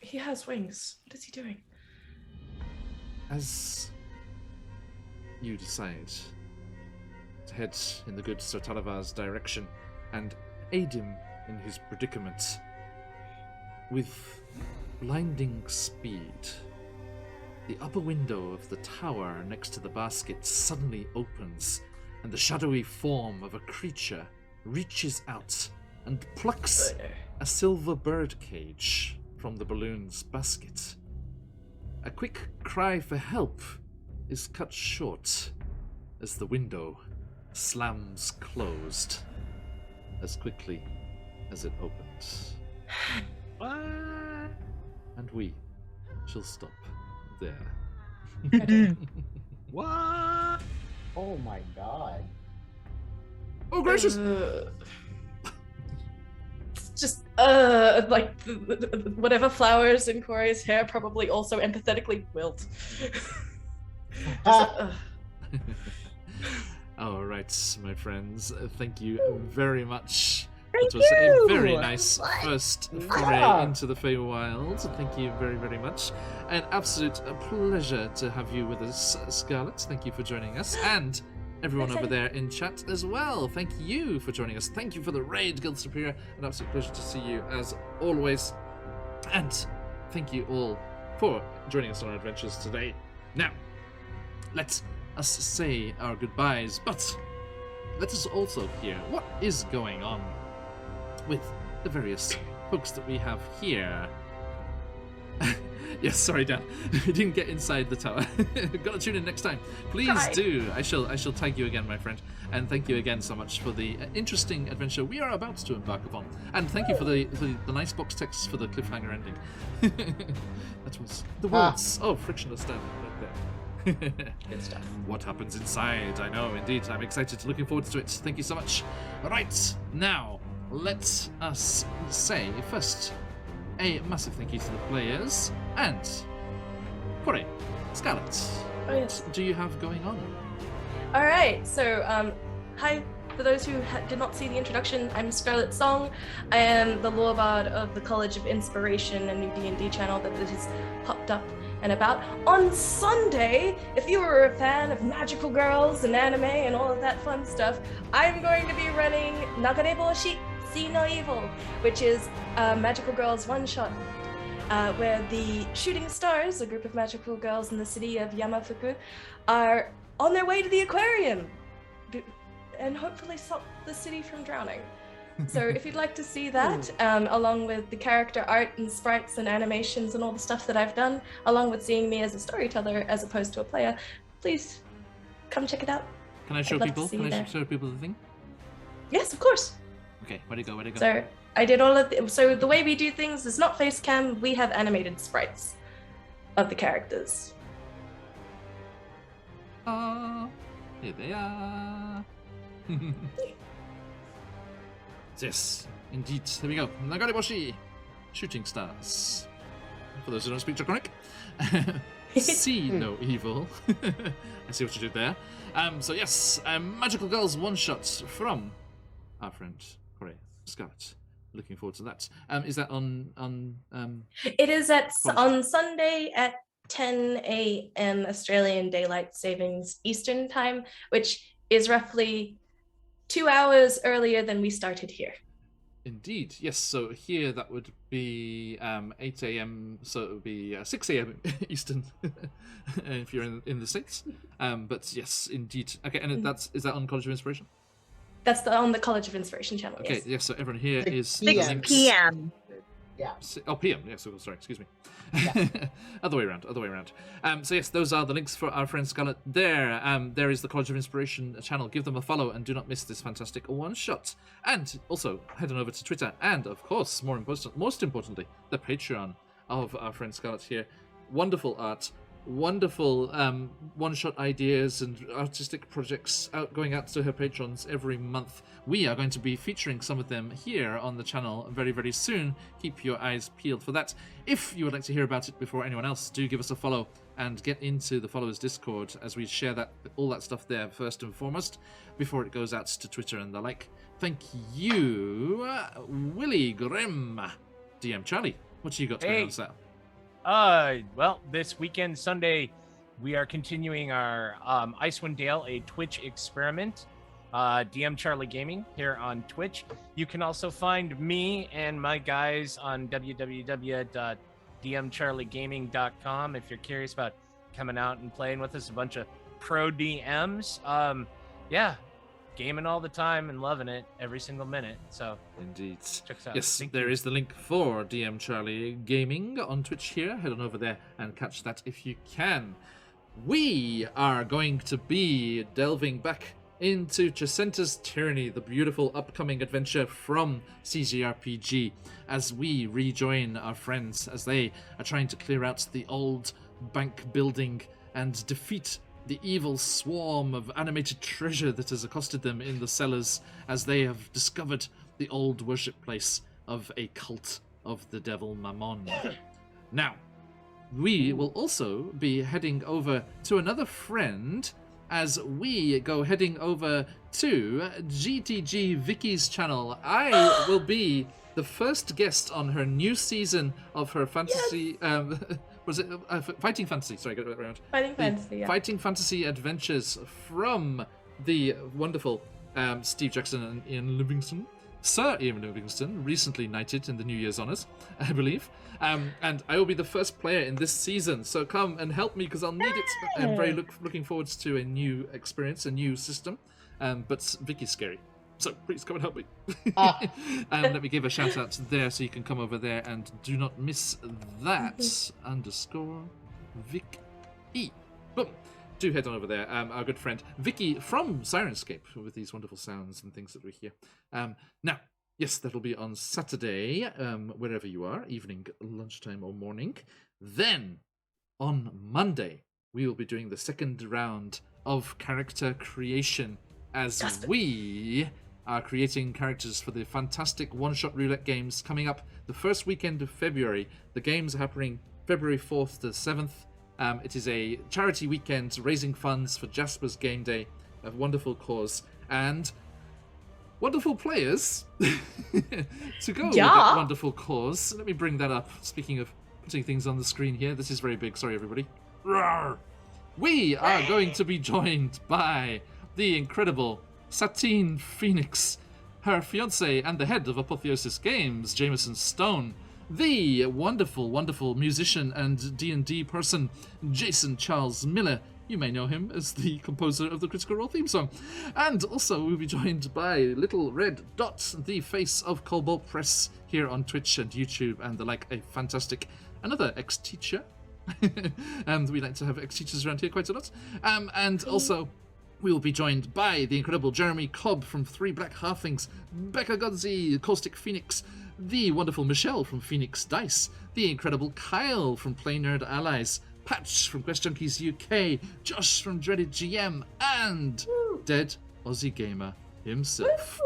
he has wings. What is he doing? as you decide to head in the good Sir Talavar's direction and aid him in his predicament, with blinding speed, the upper window of the tower next to the basket suddenly opens, and the shadowy form of a creature reaches out and plucks a silver bird cage from the balloon's basket. A quick cry for help is cut short as the window slams closed as quickly as it opens. And we shall stop there. What? Oh my god. Oh, gracious! Just like whatever flowers in Corey's hair probably also empathetically wilt. All right, my friends. Thank you very much. Thank It was a you. very nice first foray into the Feywild. Thank you very, very much. An absolute pleasure to have you with us, Scarlet. Thank you for joining us. And everyone over there in chat as well. Thank you for joining us. Thank you for the raid, Guild Superior. An absolute pleasure to see you as always. And thank you all for joining us on our adventures today. Now, let us say our goodbyes, but let us also hear what is going on with the various folks that we have here. Yes, sorry, Dan. We didn't get inside the tower. Gotta tune in next time. Please do. I shall tag you again, my friend. And thank you again so much for the interesting adventure we are about to embark upon. And thank you for the nice box text for the cliffhanger ending. That was the words. Oh, frictionless Dan right there. Good stuff. What happens inside? I know, indeed. I'm excited. Looking forward to it. Thank you so much. Right, now, let us say first a massive thank you to the players and Corey, Scarlet. Oh, yes. What do you have going on? All right, so hi. For those who did not see the introduction, I'm Scarlet Song. I am the lore bard of the College of Inspiration, a new D&D channel that has popped up and about. On Sunday, if you were a fan of magical girls and anime and all of that fun stuff, I'm going to be running Nagareboshi See No Evil, which is a magical girls one-shot, where the Shooting Stars, a group of magical girls in the city of Yamafuku, are on their way to the aquarium and hopefully stop the city from drowning. So if you'd like to see that, along with the character art and sprites and animations and all the stuff that I've done, along with seeing me as a storyteller as opposed to a player, please come check it out. Can I show people? Can I show people the thing? Yes, of course. Okay, where'd it go? So I did all of so the way we do things is not face cam, we have animated sprites of the characters. Here they are. Yes, indeed. There we go. Nagareboshi, Shooting Stars. For those who don't speak Draconic, see no evil. I see what you did there. So yes, Magical Girls one shot from our friend Corey Scarlet. Looking forward to that. Is that on? It is on Sunday at 10 a.m. Australian Daylight Savings Eastern Time, which is roughly 2 hours earlier than we started here. Indeed, yes. So here that would be 8 a.m. So it would be 6 a.m. Eastern if you're in the States. But yes, indeed. Okay, and is that on College of Inspiration? That's on the College of Inspiration channel. Okay, yes. So everyone here is 6 p.m. Yeah. Oh, PM. Yes. So, sorry. Excuse me. Yeah. Other way around. So yes, those are the links for our friend Scarlet. There is the College of Inspiration channel. Give them a follow and do not miss this fantastic one shot. And also head on over to Twitter and, of course, most importantly, the Patreon of our friend Scarlet here. Wonderful art, wonderful one-shot ideas and artistic projects going out to her patrons every month. We are going to be featuring some of them here on the channel very, very soon. Keep your eyes peeled for that. If you would like to hear about it before anyone else, do give us a follow and get into the followers Discord as we share all that stuff there first and foremost before it goes out to Twitter and the like. Thank you, Willie Grimm. DM Charlie, what you got going on, sir? Well, this weekend, Sunday, we are continuing our Icewind Dale, a Twitch experiment. DM Charlie Gaming here on Twitch. You can also find me and my guys on www.dmcharliegaming.com if you're curious about coming out and playing with us, a bunch of pro DMs. Yeah, gaming all the time and loving it every single minute. So indeed, check us out. Yes, there is the link for DM Charlie Gaming on Twitch here. Head on over there and catch that if you can. We are going to be delving back into Chasenta's Tyranny, the beautiful upcoming adventure from CGRPG, as we rejoin our friends as they are trying to clear out the old bank building and defeat the evil swarm of animated treasure that has accosted them in the cellars as they have discovered the old worship place of a cult of the devil Mammon. Now, we will also be heading over to another friend as we go heading over to GTG Vicky's channel. I will be the first guest on her new season of her fantasy... was it Fighting Fantasy? Sorry, get it around. Fighting Fantasy, yeah. Fighting Fantasy Adventures from the wonderful Steve Jackson and Ian Livingston. Sir Ian Livingston, recently knighted in the New Year's Honours, I believe. And I will be the first player in this season, so come and help me because I'll need it. I'm very looking forward to a new experience, a new system. But Vicky's scary, so please come and help me. And let me give a shout out there so you can come over there and do not miss that _Vic E. Boom. Do head on over there. Our good friend Vicky from Sirenscape with these wonderful sounds and things that we hear. Now, yes, that'll be on Saturday, wherever you are, evening, lunchtime, or morning. Then, on Monday, we will be doing the second round of character creation as we are creating characters for the fantastic one-shot roulette games coming up the first weekend of February. The games are happening February 4th to 7th. It is a charity weekend raising funds for Jasper's Game Day, a wonderful cause, and wonderful players to go with that wonderful cause. Let me bring that up. Speaking of putting things on the screen here, this is very big. Sorry, everybody. Rawr. We are going to be joined by the incredible Satine Phoenix, her fiance and the head of Apotheosis Games, Jameson Stone, the wonderful, wonderful musician and D&D person, Jason Charles Miller. You may know him as the composer of the Critical Role theme song. And also we'll be joined by Little Red Dot, the face of Cobalt Press here on Twitch and YouTube and the like, a fantastic, another ex-teacher. And we like to have ex-teachers around here quite a lot. And also we will be joined by the incredible Jeremy Cobb from Three Black Halflings, Becca Godsey, Caustic Phoenix, the wonderful Michelle from Phoenix Dice, the incredible Kyle from Play Nerd Allies, Patch from QuestJunkiesUK, Josh from Dreaded GM, and Dead Aussie Gamer himself.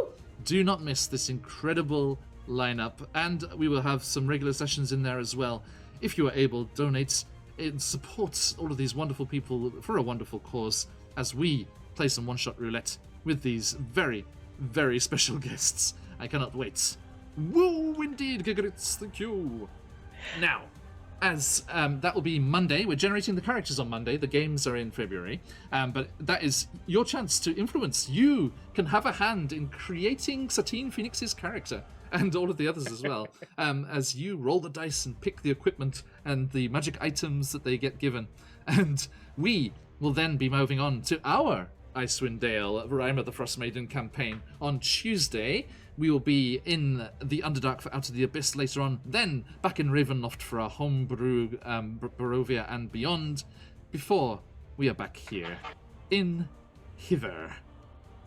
Do not miss this incredible lineup, and we will have some regular sessions in there as well. If you are able, donate. It supports all of these wonderful people for a wonderful cause as we play some one-shot roulette with these very, very special guests. I cannot wait. Woo, indeed, Gigaritz, thank you. Now, as that will be Monday, we're generating the characters on Monday. The games are in February, but that is your chance to influence. You can have a hand in creating Satine Phoenix's character and all of the others as well, as you roll the dice and pick the equipment and the magic items that they get given. And we will then be moving on to our Icewind Dale Rime of the Frost Maiden campaign on Tuesday. We will be in the Underdark for Out of the Abyss later on, then back in Ravenloft for our homebrew Barovia and beyond, before we are back here in Hither,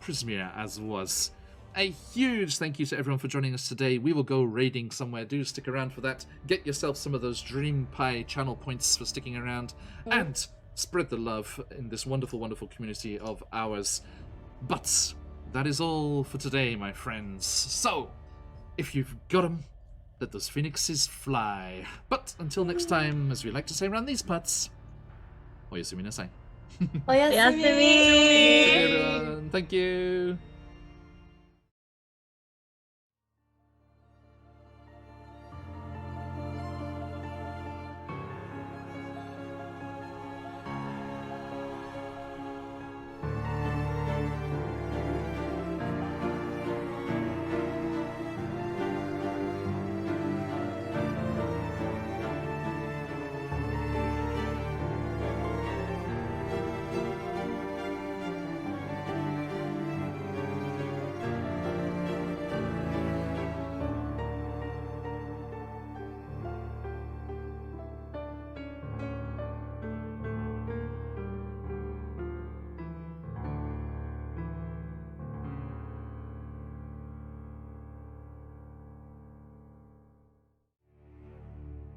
Prismere as was. A huge thank you to everyone for joining us today. We will go raiding somewhere. Do stick around for that. Get yourself some of those Dream Pie channel points for sticking around, and spread the love in this wonderful, wonderful community of ours. But that is all for today, my friends. So, if you've got 'em, let those phoenixes fly. But until next time, as we like to say around these parts, oyasumi nasai. Oyasumi. See you, everyone. Thank you.